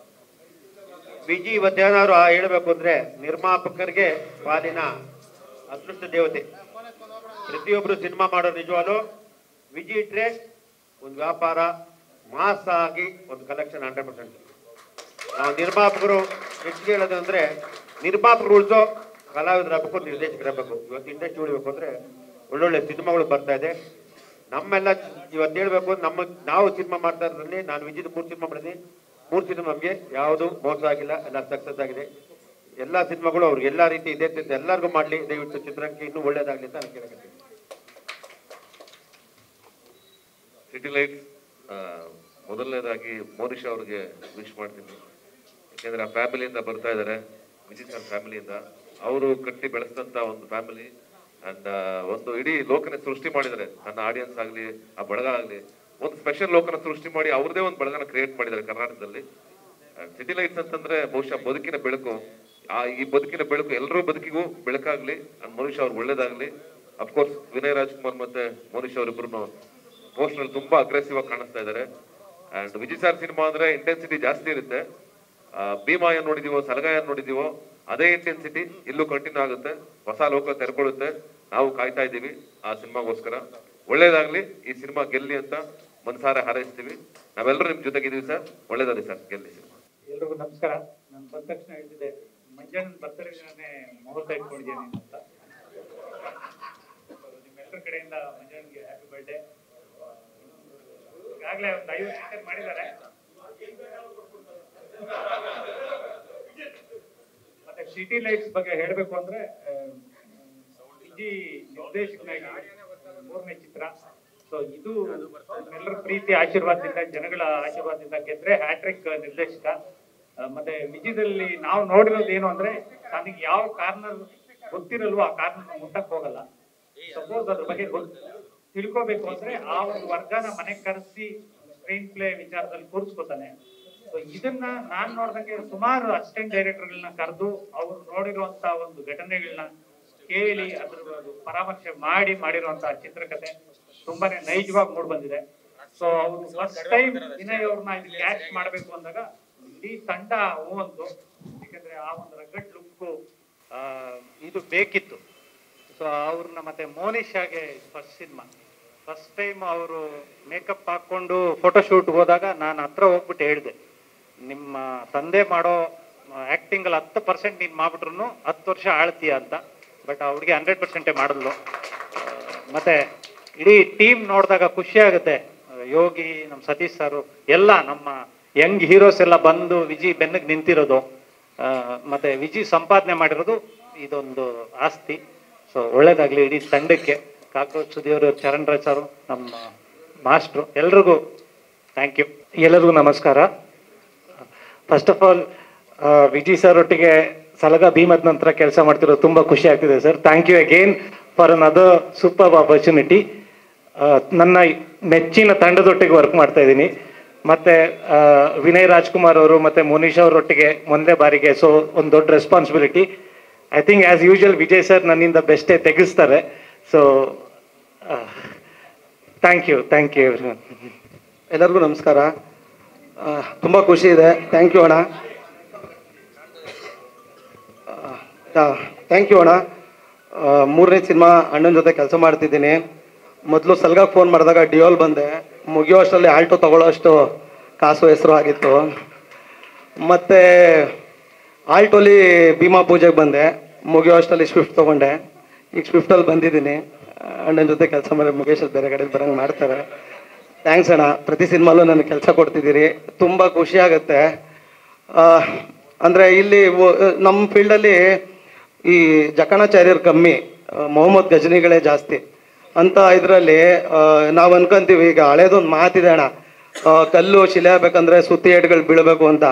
ವಿಜಿ ಇವತ್ತೇನಾದ್ರು ಹೇಳಬೇಕು ಅಂದ್ರೆ, ನಿರ್ಮಾಪಕರಿಗೆ ಪಾಲಿನ ಅದೃಷ್ಟ ದೇವತೆ. ಪ್ರತಿಯೊಬ್ರು ಸಿನಿಮಾ ಮಾಡೋರು ನಿಜವಾಗ್ಲೂ ವಿಜಿ ಇಟ್ರೆ ಒಂದು ವ್ಯಾಪಾರ, ಮಾಸ ಆಗಿ ಒಂದು ಕಲೆಕ್ಷನ್ 100%. ನಾವು ನಿರ್ಮಾಪಕರು ಹೆಚ್ಚಿಗೆ ಹೇಳೋದು ಅಂದ್ರೆ, ನಿರ್ಮಾಪಕರು ಉಳಿಸೋ ಕಲಾವಿದರಾಗಬೇಕು, ನಿರ್ದೇಶಕರಾಗಬೇಕು. ಇವತ್ತು ಇಂಡಸ್ಟ್ರಿ ಉಳಿಬೇಕು ಅಂದ್ರೆ ಒಳ್ಳೊಳ್ಳೆ ಸಿನಿಮಾಗಳು ಬರ್ತಾ ಇದೆ. ನಮ್ಮೆಲ್ಲ ಇವತ್ತು ಹೇಳ್ಬೇಕು, ನಾವು ಸಿನಿಮಾ ಮಾಡ್ತಾ ಇರೋದ್ರಲ್ಲಿ ನಾನು ವಿಜಯದ 3 ಸಿನಿಮಾ ಮಾಡಿದ್ದೀನಿ. 3 ಸಿನಿಮಾ ನಮಗೆ ಯಾವುದು ಮೋಸ ಆಗಿಲ್ಲ, ಎಲ್ಲ ಸಕ್ಸಸ್ ಆಗಿದೆ. ಎಲ್ಲ ಸಿನಿಮಾಗಳು ಅವ್ರಿಗೆ ಎಲ್ಲ ರೀತಿ ಇದೆ ಅಂತ ಎಲ್ಲರಿಗೂ ಮಾಡಲಿ. ದಯವಿಟ್ಟು ಚಿತ್ರಕ್ಕೆ ಇನ್ನೂ ಒಳ್ಳೇದಾಗಲಿ ಅಂತ ನಾನು ಕೇಳಕತ್ತೀನಿ. ಸಿಟಿ ಲೈಟ್ ಮೊದಲನೇದಾಗಿ ಮೋನಿಶಾ ಅವ್ರಿಗೆ ವಿಶ್ ಮಾಡ್ತೀನಿ. ಯಾಕೆಂದ್ರೆ ಆ ಫ್ಯಾಮಿಲಿಯಿಂದ ಬರ್ತಾ ಇದ್ದಾರೆ, ವಿಜಯ್ ಸರ್ ಫ್ಯಾಮಿಲಿಯಿಂದ. ಅವರು ಕಟ್ಟಿ ಬೆಳೆಸಿದಂಥ ಒಂದು ಫ್ಯಾಮಿಲಿ ಅಂಡ್ ಒಂದು ಇಡೀ ಲೋಕನ ಸೃಷ್ಟಿ ಮಾಡಿದ್ದಾರೆ. ನನ್ನ ಆಡಿಯನ್ಸ್ ಆಗಲಿ, ಆ ಬಳಗ ಆಗಲಿ, ಒಂದು ಸ್ಪೆಷಲ್ ಲೋಕನ ಸೃಷ್ಟಿ ಮಾಡಿ ಅವ್ರದೇ ಒಂದು ಬಳಗನ ಕ್ರಿಯೇಟ್ ಮಾಡಿದ್ದಾರೆ ಕರ್ನಾಟಕದಲ್ಲಿ. ಸಿಟಿ ಲೈಟ್ಸ್ ಅಂತಂದ್ರೆ ಬಹುಶಃ ಬದುಕಿನ ಬೆಳಕು. ಈ ಬದುಕಿನ ಬೆಳಕು ಎಲ್ಲರೂ ಬದುಕಿಗೂ ಬೆಳಕಾಗ್ಲಿ, ಮನುಷ್ಯ ಅವ್ರಿಗೆ ಒಳ್ಳೇದಾಗ್ಲಿ. ಅಫ್ಕೋರ್ಸ್ ವಿನಯ್ ರಾಜ್ಕುಮಾರ್ ಮತ್ತೆ ಮನುಷ್ಯ ಅವರಿಬ್ರು ಪೋಸ್ಟ್ ನಲ್ಲಿ ತುಂಬಾ ಅಗ್ರೆಸಿವ್ ಆಗಿ ಕಾಣಿಸ್ತಾ ಇದ್ದಾರೆ. ಅಂಡ್ ವಿಜಯ್ ಸರ್ ಸಿನಿಮಾ ಅಂದ್ರೆ ಇಂಟೆನ್ಸಿಟಿ ಜಾಸ್ತಿ ಇರುತ್ತೆ. ಭೀಮಾ ಏನ್ ನೋಡಿದೀವೋ, ಸಲಗ ಏನ್ ನೋಡಿದೀವೋ ಅದೇ ಇಂಟೆನ್ಸಿಟಿ ಇಲ್ಲೂ ಕಂಟಿನ್ಯೂ ಆಗುತ್ತೆ. ಹೊಸ ಲೋಕ ತೆರ್ಕೊಳ್ಳುತ್ತೆ. ನಾವು ಕಾಯ್ತಾ ಇದ್ದೀವಿ ಆ ಸಿನಿಮಾಗೋಸ್ಕರ. ಒಳ್ಳೇದಾಗ್ಲಿ, ಈ ಸಿನಿಮಾ ಗೆಲ್ಲಿ ಅಂತ ಮನಸಾರೆ ಹಾರೈಸ್ತೀವಿ. ನಾವೆಲ್ಲರೂ ನಿಮ್ ಜೊತೆಗಿದ್ದೀವಿ ಸರ್. ಒಳ್ಳೇದಾಗಲಿ ಸರ್, ಗೆಲ್ಲಿ ಸಿನಿಮಾ. ಎಲ್ರಿಗೂ ನಮಸ್ಕಾರ. ನಾನು ಬಂದ ತಕ್ಷಣ ಹೇಳ್ತಿದ್ದೆ ಮಂಜಣ್ಣನ ಬರ್ತಡೇಗೆ ಮುಹೂರ್ತ ಇಟ್ಕೊಂಡಿದ್ದೀನಿ ಅಂತ. ನಿಮ್ಮೆಲ್ಲರ ಕಡೆಯಿಂದ ಮಂಜಣ್ಣನಿಗೆ ಹ್ಯಾಪಿ ಬರ್ಡೇ. ಈಗಾಗಲೇ ಒಂದು 50 ಸ್ಟಿಕರ್ ಮಾಡಿದ್ದಾರೆ. ಮತ್ತೆ ಸಿಟಿ ಲೈಟ್ಸ್ ಬಗ್ಗೆ ಹೇಳಬೇಕು ಅಂದ್ರೆ ವಿಜಿ ನಿರ್ದೇಶಕನಾಗಿ 3ನೇ ಚಿತ್ರ. ಸೊ ಇದು ಎಲ್ಲರ ಪ್ರೀತಿ ಆಶೀರ್ವಾದದಿಂದ, ಜನಗಳ ಆಶೀರ್ವಾದದಿಂದ ಗೆದ್ರೆ ಹ್ಯಾಟ್ರಿಕ್ ನಿರ್ದೇಶಕ. ಮತ್ತೆ ವಿಜಯದಲ್ಲಿ ನಾವು ನೋಡಿರೋದು ಏನು ಅಂದ್ರೆ, ನನಗೆ ಯಾವ ಕಾರ್ನರ್ ಗೊತ್ತಿರಲ್ವೋ ಆ ಕಾರ್ನರ್ ಮುಟ್ಟಕ್ ಹೋಗಲ್ಲ. ಸಪೋಸ್ ಅದ್ರ ಬಗ್ಗೆ ತಿಳ್ಕೋಬೇಕು ಅಂದ್ರೆ ಆ ಒಂದು ವರ್ಗನ ಮನೆಗೆ ಕರೆಸಿ ಸ್ಕ್ರೀನ್ ಪ್ಲೇ ವಿಚಾರದಲ್ಲಿ ಕೂರಿಸ್ಕೊತಾನೆ. ಸೊ ಇದನ್ನ ನಾನ್ ನೋಡ್ದಂಗೆ ಸುಮಾರು ಅಸಿಸ್ಟೆಂಟ್ ಡೈರೆಕ್ಟರ್ಗಳನ್ನ ಕರೆದು ಅವ್ರು ನೋಡಿರುವಂತ ಒಂದು ಘಟನೆಗಳನ್ನ ಕೇಳಿ ಅದ್ರ ಪರಾಮರ್ಶೆ ಮಾಡಿರುವಂತಹ ಚಿತ್ರಕಥೆ ತುಂಬಾನೇ ನೈಜವಾಗಿ ಮೂಡ್ ಬಂದಿದೆ. ಸೊ ಅವ್ರು ಫಸ್ಟ್ ಟೈಮ್ ವಿನಯ್ ಅವ್ರನ್ನ ಇದು ಕ್ಯಾಚ್ ಮಾಡ್ಬೇಕು ಅಂದಾಗ ಇಡೀ ತಂಡ ಹೂವಂತು. ಯಾಕಂದ್ರೆ ಆ ಒಂದು ರಗಡ್ ಲುಕ್ ಇದು ಬೇಕಿತ್ತು. ಸೊ ಅವ್ರನ್ನ ಮತ್ತೆ ಮೋನಿಶಾಗೆ ಫಸ್ಟ್ ಟೈಮ್ ಅವರು ಮೇಕಪ್ ಹಾಕೊಂಡು ಫೋಟೋಶೂಟ್ ಹೋದಾಗ ನಾನು ಹತ್ರ ಹೋಗ್ಬಿಟ್ಟು ಹೇಳಿದೆ, ನಿಮ್ಮ ತಂದೆ ಮಾಡೋ ಆಕ್ಟಿಂಗ್ ಅಲ್ಲಿ 10% ನೀನ್ ಮಾಡ್ಬಿಟ್ರು 10 ವರ್ಷ ಆಳ್ತೀಯ ಅಂತ. ಬಟ್ ಅವ್ರಿಗೆ 100% ಮಾಡಲು. ಮತ್ತೆ ಇಡೀ ಟೀಮ್ ನೋಡಿದಾಗ ಖುಷಿ ಆಗುತ್ತೆ. ಯೋಗಿ, ನಮ್ಮ ಸತೀಶ್ ಸಾರು ಎಲ್ಲ ನಮ್ಮ ಯಂಗ್ ಹೀರೋಸ್ ಎಲ್ಲ ಬಂದು ವಿಜಿ ಬೆನ್ನಗೆ ನಿಂತಿರೋದು, ಮತ್ತೆ ವಿಜಿ ಸಂಪಾದನೆ ಮಾಡಿರೋದು ಇದೊಂದು ಆಸ್ತಿ. ಸೊ ಒಳ್ಳೇದಾಗ್ಲಿ ಇಡೀ ತಂಡಕ್ಕೆ. ಕಾಕ್ರೋಚ್ ಸುದಿಯವರು, ಚರಣ್ ರಾಜ್ ಸಾರು, ನಮ್ಮ ಮಾಸ್ಟ್ರು, ಎಲ್ರಿಗೂ ಥ್ಯಾಂಕ್ ಯು. ಎಲ್ಲರಿಗೂ ನಮಸ್ಕಾರ. First of all Vijay sir ಒಟ್ಟಿಗೆ ಸಲಗ ಭೀಮದ ನಂತರ ಕೆಲಸ ಮಾಡ್ತಿರೋದು ತುಂಬ ಖುಷಿ ಆಗ್ತಿದೆ ಸರ್. Thank you again for another super opportunity. ನನ್ನ ನೆಚ್ಚಿನ ತಂಡದೊಟ್ಟಿಗೆ ವರ್ಕ್ ಮಾಡ್ತಾ ಇದ್ದೀನಿ. ಮತ್ತೆ ವಿನಯ್ ರಾಜ್ಕುಮಾರ್ ಅವರು ಮತ್ತೆ ಮೋನಿಶಾ ಅವರೊಟ್ಟಿಗೆ ಮೊದಲನೇ ಬಾರಿಗೆ. ಸೊ ಒಂದು ದೊಡ್ಡ responsibility. I think as usual Vijay sir ನನ್ನಿಂದ ಬೆಸ್ಟೇ ತೆಗೆಸ್ತಾರೆ. So thank you everyone. ಎಲ್ಲರಿಗೂ ನಮಸ್ಕಾರ. ತುಂಬ ಖುಷಿ ಇದೆ. ಥ್ಯಾಂಕ್ ಯು ಅಣ್ಣ. ಥ್ಯಾಂಕ್ ಯು ಅಣ್ಣ. 3ನೇ ಸಿನಿಮಾ ಅಣ್ಣನ ಜೊತೆ ಕೆಲಸ ಮಾಡ್ತಿದ್ದೀನಿ. ಮೊದಲು ಸಲ್ಗಾಗ್ ಫೋನ್ ಮಾಡಿದಾಗ ಡಿಯೋಲ್ ಬಂದೆ. ಮುಗಿಯೋ ಅಷ್ಟರಲ್ಲಿ ಆಲ್ಟೋ ತಗೊಳ್ಳೋ ಅಷ್ಟು ಕಾಸು ಹೆಸರು ಆಗಿತ್ತು. ಮತ್ತು ಆಲ್ಟೋಲಿ ಭೀಮಾ ಪೂಜೆಗೆ ಬಂದೆ. ಮುಗಿಯೋ ಅಷ್ಟರಲ್ಲಿ ಸ್ವಿಫ್ಟ್ ತೊಗೊಂಡೆ. ಈಗ ಸ್ವಿಫ್ಟಲ್ಲಿ ಬಂದಿದ್ದೀನಿ. ಅಣ್ಣನ ಜೊತೆ ಕೆಲಸ ಮಾಡಿ ಮುಗೇಶ್ ಬೇರೆ ಕಡೆ ಬರೋಂಗೆ ಮಾಡ್ತಾರೆ. ಥ್ಯಾಂಕ್ಸ್ ಅಣ್ಣ. ಪ್ರತಿ ಸಿನಿಮಾಲೂ ನನಗೆ ಕೆಲಸ ಕೊಡ್ತಿದ್ದೀರಿ. ತುಂಬ ಖುಷಿ ಆಗುತ್ತೆ. ಅಂದರೆ ಇಲ್ಲಿ ನಮ್ಮ ಫೀಲ್ಡಲ್ಲಿ ಈ ಜಕಣಾಚಾರ್ಯರು ಕಮ್ಮಿ, ಮೊಹಮ್ಮದ್ ಗಜನಿಗಳೇ ಜಾಸ್ತಿ ಅಂತ ಇದರಲ್ಲಿ ನಾವು ಅನ್ಕೊಂತೀವಿ. ಈಗ ಹಳೇದೊಂದು ಮಾತಿದೆ ಅಣ್ಣ, ಕಲ್ಲು ಶಿಲೆ ಆಗ್ಬೇಕಂದ್ರೆ ಸುತ್ತಿ ಏಟ್ಗಳು ಬೀಳಬೇಕು ಅಂತ.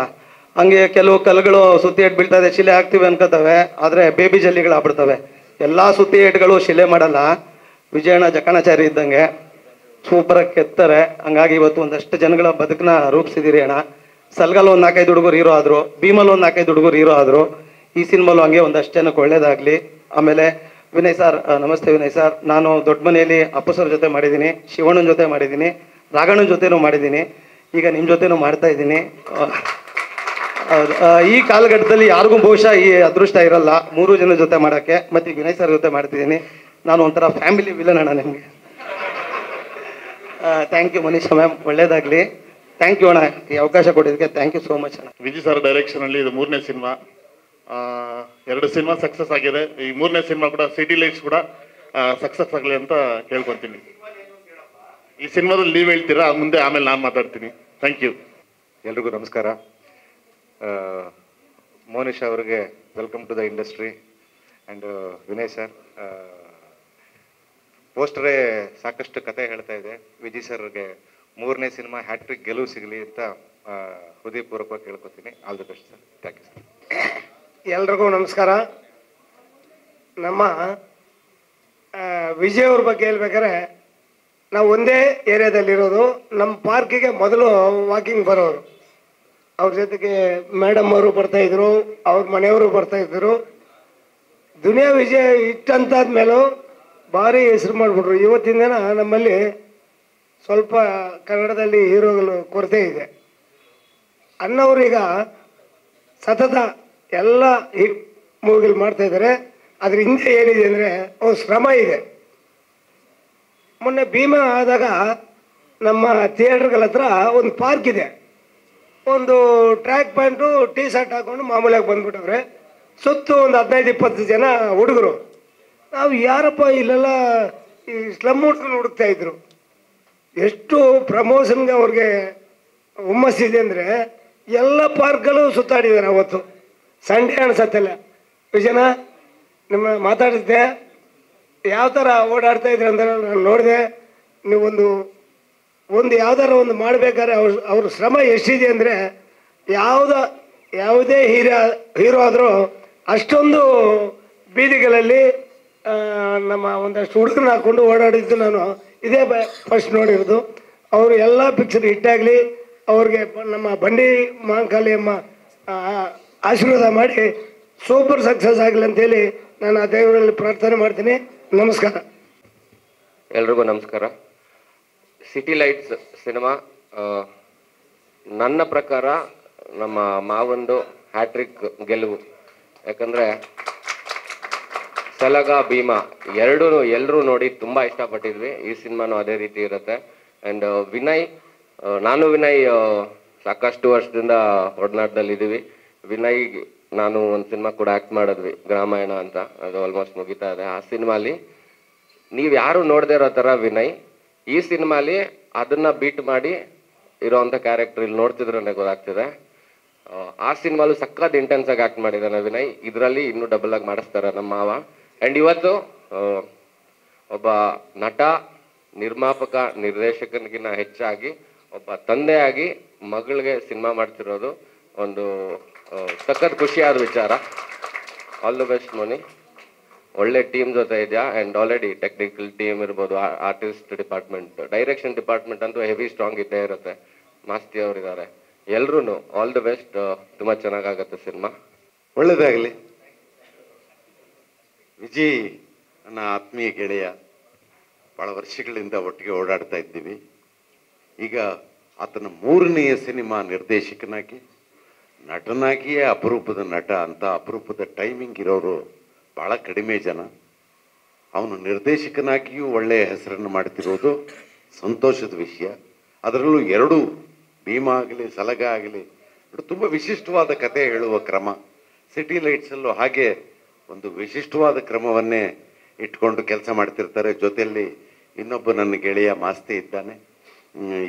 ಹಂಗೆ ಕೆಲವು ಕಲ್ಲುಗಳು ಸುತ್ತಿ ಏಟ್ ಬೀಳ್ತಾ ಇದೆ, ಶಿಲೆ ಹಾಕ್ತಿವಿ ಅನ್ಕೋತವೆ, ಆದರೆ ಬೇಬಿ ಜಲ್ಲಿಗಳು ಆಗ್ಬಿಡ್ತವೆ. ಎಲ್ಲ ಸುತ್ತಿ ಏಟ್ಗಳು ಶಿಲೆ ಮಾಡಲ್ಲ. ವಿಜಯಣ್ಣ ಜಕಣಾಚಾರಿ ಇದ್ದಂಗೆ ಸೂಪರಾಗಿ ಕೆತ್ತಾರೆ. ಹಂಗಾಗಿ ಇವತ್ತು ಒಂದಷ್ಟು ಜನಗಳ ಬದುಕನ್ನ ರೂಪಿಸಿದಿರಿ ಅಣ್ಣ. ಸಲ್ಗಲ್ ಒಂದು 4-5 ಹುಡುಗರು ಹೀರೋ ಆದರು, ಭೀಮಲ್ ಒಂದು 4-5 ಹುಡುಗರು ಹೀರೋ ಆದರು. ಈ ಸಿನಿಮಾಲು ಹಂಗೆ ಒಂದಷ್ಟು ಜನಕ್ಕೆ ಒಳ್ಳೇದಾಗಲಿ. ಆಮೇಲೆ ವಿನಯ್ ಸರ್, ನಮಸ್ತೆ ವಿನಯ್ ಸರ್. ನಾನು ದೊಡ್ಡ ಮನೆಯಲ್ಲಿ ಅಪ್ಪು ಸರ್ ಜೊತೆ ಮಾಡಿದ್ದೀನಿ, ಶಿವಣ್ಣನ ಜೊತೆ ಮಾಡಿದ್ದೀನಿ, ರಾಘಣ್ಣನ ಜೊತೆನೂ ಮಾಡಿದ್ದೀನಿ, ಈಗ ನಿಮ್ಮ ಜೊತೆನೂ ಮಾಡ್ತಾ ಇದ್ದೀನಿ. ಈ ಕಾಲಘಟ್ಟದಲ್ಲಿ ಯಾರಿಗೂ ಬಹುಶಃ ಈ ಅದೃಷ್ಟ ಇರಲ್ಲ 3 ಜನ ಜೊತೆ ಮಾಡೋಕ್ಕೆ. ಮತ್ತು ಈಗ ವಿನಯ್ ಸರ್ ಜೊತೆ ಮಾಡ್ತಿದ್ದೀನಿ. ನಾನು ಒಂಥರ ಫ್ಯಾಮಿಲಿ ವಿಲನ್ ಅಣ್ಣ ನಿಮಗೆ. ಥ್ಯಾಂಕ್ ಯು ಮನೀಷಾ ಮ್ಯಾಮ್, ಒಳ್ಳೇದಾಗಲಿ. ಥ್ಯಾಂಕ್ ಯು ಅಣ್ಣ, ಈ ಅವಕಾಶ ಕೊಟ್ಟಿದ್ದಕ್ಕೆ ಥ್ಯಾಂಕ್ ಯು ಸೋ ಮಚ್ ಅಣ್ಣ. ವಿಜಯ್ ಸರ್ ಡೈರೆಕ್ಷನಲ್ಲಿ ಇದು 3ನೇ ಸಿನಿಮಾ. 2 ಸಿನಿಮಾ ಸಕ್ಸಸ್ ಆಗಿದೆ. ಈ 3ನೇ ಸಿನಿಮಾ ಕೂಡ ಸಿಟಿ ಲೈಟ್ಸ್ ಕೂಡ ಸಕ್ಸಸ್ ಆಗಲಿ ಅಂತ ಕೇಳ್ಕೊತೀನಿ. ಈ ಸಿನಿಮಾದಲ್ಲಿ ನೀವು ಹೇಳ್ತೀರಾ, ಮುಂದೆ ಆಮೇಲೆ ನಾನು ಮಾತಾಡ್ತೀನಿ. Thank you. ಎಲ್ರಿಗೂ ನಮಸ್ಕಾರ. ಮೋನಿಶಾ ಅವರಿಗೆ welcome to the industry. And Vinay sir, ಪೋಸ್ಟರೇ ಸಾಕಷ್ಟು ಕತೆ ಹೇಳ್ತಾ ಇದೆ. ವಿಜಯ್ ಸರ್ಗೆ 3ನೇ ಸಿನಿಮಾ ಹ್ಯಾಟ್ರಿಕ್ ಗೆಲುವು ಸಿಗಲಿ ಅಂತ ಹೃದಯಪೂರ್ವಕವಾಗಿ ಕೇಳ್ಕೊತೀನಿ. All the best sir. Thank you sir. ಎಲ್ರಿಗೂ ನಮಸ್ಕಾರ. ನಮ್ಮ ವಿಜಯ್ ಅವ್ರ ಬಗ್ಗೆ ಹೇಳ್ಬೇಕಾದ್ರೆ, ನಾವು ಒಂದೇ ಏರಿಯಾದಲ್ಲಿರೋದು. ನಮ್ಮ ಪಾರ್ಕಿಗೆ ಮೊದಲು ವಾಕಿಂಗ್ ಬರೋರು. ಅವ್ರ ಜೊತೆಗೆ ಮೇಡಮ್ ಅವರು ಬರ್ತಾಯಿದ್ರು, ಅವ್ರ ಮನೆಯವರು ಬರ್ತಾಯಿದ್ರು. ದುನಿಯಾ ವಿಜಯ ಇಟ್ಟಂತಾದ್ಮೇಲೂ ಭಾರಿ ಹೆಸರು ಮಾಡಿಬಿಟ್ರು. ಇವತ್ತಿನ ದಿನ ನಮ್ಮಲ್ಲಿ ಸ್ವಲ್ಪ ಕನ್ನಡದಲ್ಲಿ ಹೀರೋಗಳು ಕೊರತೆ ಇದೆ. ಅಣ್ಣವ್ರೀಗ ಸತತ ಎಲ್ಲ ಹಿಟ್ ಮೂವಿಗಳು ಮಾಡ್ತಾಯಿದ್ದಾರೆ. ಅದ್ರ ಹಿಂದೆ ಏನಿದೆ ಅಂದರೆ ಒಂದು ಶ್ರಮ ಇದೆ. ಮೊನ್ನೆ ಭೀಮಾ ಆದಾಗ ನಮ್ಮ ಥಿಯೇಟ್ರ್ಗಳ ಹತ್ರ ಒಂದು ಪಾರ್ಕ್ ಇದೆ. ಒಂದು ಟ್ರ್ಯಾಕ್ ಪ್ಯಾಂಟು ಟೀ ಶರ್ಟ್ ಹಾಕ್ಕೊಂಡು ಮಾಮೂಲಿಯಾಗಿ ಬಂದ್ಬಿಟ್ಟವ್ರೆ. ಸುತ್ತು ಒಂದು 15-20 ಜನ ಹುಡುಗರು. ನಾವು ಯಾರಪ್ಪ ಇಲ್ಲೆಲ್ಲ ಈ ಸ್ಲಮ್ ಹುಡುಗರು ಹುಡುಕ್ತಾ ಇದ್ರು. ಎಷ್ಟು ಪ್ರಮೋಷನ್ಗೆ ಅವ್ರಿಗೆ ಹುಮ್ಮಸ್ಸಿದೆ ಅಂದರೆ ಎಲ್ಲ ಪಾರ್ಕ್ಗಳು ಸುತ್ತಾಡಿದ್ದಾರೆ. ಅವತ್ತು ಸಂಡೇ ಅನ್ಸತ್ತಲ್ಲ ವಿಜಯನ ನಿಮ್ಮ ಮಾತಾಡಿದ್ದೆ, ಯಾವ ಥರ ಓಡಾಡ್ತಾ ಇದ್ರೆ ಅಂತ ನಾನು ನೋಡಿದೆ. ನೀವೊಂದು ಯಾವ್ದಾರ ಒಂದು ಮಾಡಬೇಕಾದ್ರೆ ಅವ್ರ ಶ್ರಮ ಎಷ್ಟಿದೆ ಅಂದರೆ ಯಾವುದೇ ಹೀರೋ ಆದರೂ ಅಷ್ಟೊಂದು ಬೀದಿಗಳಲ್ಲಿ ನಮ್ಮ ಒಂದಷ್ಟು ಹುಡುಗರನ್ನ ಹಾಕ್ಕೊಂಡು ಓಡಾಡಿದ್ದು ನಾನು ಇದೇ ಫಸ್ಟ್ ನೋಡಿರೋದು. ಅವರು ಎಲ್ಲ ಪಿಕ್ಚರ್ ಹಿಟ್ಟಾಗಲಿ, ಅವ್ರಿಗೆ ನಮ್ಮ ಬಂಡಿ ಮಹಾಕಾಳಿ ಅಮ್ಮ ಆಶೀರ್ವಾದ ಮಾಡಿ ಸೂಪರ್ ಸಕ್ಸಸ್ ಆಗಲಿ ಅಂತೇಳಿ ನಾನು ಆ ದೇವರಲ್ಲಿ ಪ್ರಾರ್ಥನೆ ಮಾಡ್ತೀನಿ. ನಮಸ್ಕಾರ. ಎಲ್ರಿಗೂ ನಮಸ್ಕಾರ. ಸಿಟಿ ಲೈಟ್ಸ್ ಸಿನಿಮಾ ನನ್ನ ಪ್ರಕಾರ ನಮ್ಮ ಮಾವಂದು ಹ್ಯಾಟ್ರಿಕ್ ಗೆಲುವು. ಯಾಕಂದರೆ ಸಲಗ ಭೀಮಾ ಎಲ್ಲರೂ ನೋಡಿ ತುಂಬ ಇಷ್ಟಪಟ್ಟಿದ್ವಿ. ಈ ಸಿನಿಮಾನು ಅದೇ ರೀತಿ ಇರುತ್ತೆ. ಆ್ಯಂಡ್ ವಿನಯ್, ನಾನು ವಿನಯ್ ಸಾಕಷ್ಟು ವರ್ಷದಿಂದ ಒಡನಾಟದಲ್ಲಿದ್ದೀವಿ. ವಿನಯ್ ನಾನು ಒಂದು ಸಿನಿಮಾ ಕೂಡ ಆ್ಯಕ್ಟ್ ಮಾಡಿದ್ವಿ, ಗ್ರಾಮಾಯಣ ಅಂತ. ಅದು ಆಲ್ಮೋಸ್ಟ್ ಮುಗಿತಾ ಇದೆ. ಆ ಸಿನಿಮಾಲಿ ನೀವು ಯಾರು ನೋಡದೇ ಇರೋ ಥರ ವಿನಯ್ ಈ ಸಿನಿಮಾಲಿ ಅದನ್ನು ಬೀಟ್ ಮಾಡಿ ಇರೋವಂಥ ಕ್ಯಾರೆಕ್ಟರ್ ಇಲ್ಲಿ ನೋಡ್ತಿದ್ರೆ ಗೊತ್ತಾಗ್ತಿದೆ. ಆ ಸಿನಿಮಾಲು ಸಕ್ಕತ್ ಇಂಟೆನ್ಸಾಗಿ ಆ್ಯಕ್ಟ್ ಮಾಡಿದ್ದಾನೆ ವಿನಯ್. ಇದರಲ್ಲಿ ಇನ್ನೂ ಡಬಲ್ ಆಗಿ ಮಾಡಿಸ್ತಾರೆ ನಮ್ಮ ಮಾವ. ಆ್ಯಂಡ್ ಇವತ್ತು ಒಬ್ಬ ನಟ, ನಿರ್ಮಾಪಕ, ನಿರ್ದೇಶಕನಿಗಿನ್ನ ಹೆಚ್ಚಾಗಿ ಒಬ್ಬ ತಂದೆಯಾಗಿ ಮಗಳಿಗೆ ಸಿನಿಮಾ ಮಾಡ್ತಿರೋದು ಒಂದು ಸಖತ್ ಖುಷಿಯಾದ ವಿಚಾರ. All the best Moni. ಒಳ್ಳೆ ಟೀಮ್ ಜೊತೆ ಇದೆಯಾ. ಆ್ಯಂಡ್ ಆಲ್ರೆಡಿ ಟೆಕ್ನಿಕಲ್ ಟೀಮ್ ಇರ್ಬೋದು, ಆರ್ಟಿಸ್ಟ್ ಡಿಪಾರ್ಟ್ಮೆಂಟ್, ಡೈರೆಕ್ಷನ್ ಡಿಪಾರ್ಟ್ಮೆಂಟ್ ಅಂತೂ ಹೆವಿ ಸ್ಟ್ರಾಂಗ್ ಇದ್ದೇ ಇರುತ್ತೆ. ಮಾಸ್ತಿ ಅವರಿದ್ದಾರೆ. ಎಲ್ರೂ ಆಲ್ ದಿ ಬೆಸ್ಟ್. ತುಂಬ ಚೆನ್ನಾಗಾಗತ್ತೆ ಸಿನಿಮಾ. ಒಳ್ಳೆಯದಾಗಲಿ. ವಿಜಯ್ ನನ್ನ ಆತ್ಮೀಯ ಗೆಳೆಯ, ಭಾಳ ವರ್ಷಗಳಿಂದ ಒಟ್ಟಿಗೆ ಓಡಾಡ್ತಾ ಇದ್ದೀವಿ. ಈಗ ಆತನ 3ನೆಯ ಸಿನಿಮಾ ನಿರ್ದೇಶಕನಾಗಿ, ನಟನಾಗಿಯೇ ಅಪರೂಪದ ನಟ. ಅಂತ ಅಪರೂಪದ ಟೈಮಿಂಗ್ ಇರೋರು ಭಾಳ ಕಡಿಮೆ ಜನ. ಅವನು ನಿರ್ದೇಶಕನಾಗಿಯೂ ಒಳ್ಳೆಯ ಹೆಸರನ್ನು ಮಾಡ್ತಿರೋದು ಸಂತೋಷದ ವಿಷಯ. ಅದರಲ್ಲೂ 2 ಭೀಮಾ ಆಗಲಿ ಸಲಗ ಆಗಲಿ ತುಂಬ ವಿಶಿಷ್ಟವಾದ ಕತೆ ಹೇಳುವ ಕ್ರಮ. ಸಿಟಿ ಲೈಟ್ಸಲ್ಲೂ ಹಾಗೆ ಒಂದು ವಿಶಿಷ್ಟವಾದ ಕ್ರಮವನ್ನೇ ಇಟ್ಕೊಂಡು ಕೆಲಸ ಮಾಡ್ತಿರ್ತಾರೆ. ಜೊತೆಯಲ್ಲಿ ಇನ್ನೊಬ್ಬ ನನ್ನ ಗೆಳೆಯ ಮಾಸ್ತಿ ಇದ್ದಾನೆ.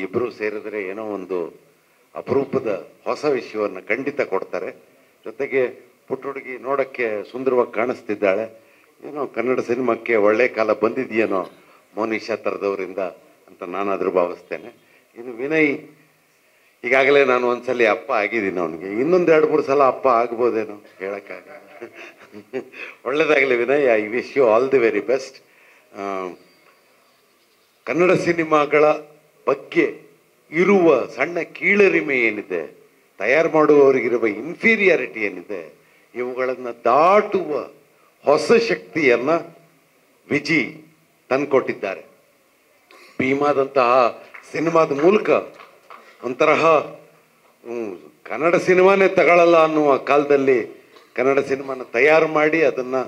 ಇಬ್ಬರು ಸೇರಿದ್ರೆ ಏನೋ ಒಂದು ಅಪರೂಪದ ಹೊಸ ವಿಷಯವನ್ನು ಖಂಡಿತ ಕೊಡ್ತಾರೆ. ಜೊತೆಗೆ ಪುಟ್ಟ ಹುಡುಗಿ ನೋಡೋಕ್ಕೆ ಸುಂದರವಾಗಿ ಕಾಣಿಸ್ತಿದ್ದಾಳೆ. ಏನೋ ಕನ್ನಡ ಸಿನಿಮಾಕ್ಕೆ ಒಳ್ಳೆ ಕಾಲ ಬಂದಿದೆಯೇನೋ ಮೋನಿಶಾ ಥರದವರಿಂದ ಅಂತ ನಾನಾದರೂ ಭಾವಿಸ್ತೇನೆ. ಇನ್ನು ವಿನಯ್, ಈಗಾಗಲೇ ನಾನು ಒಂದ್ಸಲಿ ಅಪ್ಪ ಆಗಿದ್ದೀನಿ ಅವನಿಗೆ. ಇನ್ನೊಂದು 2-3 ಸಲ ಅಪ್ಪ ಆಗ್ಬೋದೇನೋ, ಹೇಳೋಕ್ಕಾಗಲ್ಲ. ಒಳ್ಳೆಯದಾಗಲಿ Vinay. I wish you all the very best. Kannada ಸಿನಿಮಾಗಳ ಬಗ್ಗೆ ಇರುವ ಸಣ್ಣ ಕೀಳರಿಮೆ ಏನಿದೆ, ತಯಾರು ಮಾಡುವವರಿಗಿರುವ ಇನ್ಫೀರಿಯಾರಿಟಿ ಏನಿದೆ, ಇವುಗಳನ್ನು ದಾಟುವ ಹೊಸ ಶಕ್ತಿಯನ್ನು ವಿಜಿ ತಂದುಕೊಟ್ಟಿದ್ದಾರೆ. ಭೀಮಾದಂತಹ ಸಿನಿಮಾದ ಮೂಲಕ ಒಂತರಹ ಕನ್ನಡ ಸಿನಿಮಾನೇ ತಗೊಳ್ಳಲ್ಲ ಅನ್ನುವ ಕಾಲದಲ್ಲಿ ಕನ್ನಡ ಸಿನಿಮಾನ ತಯಾರು ಮಾಡಿ ಅದನ್ನು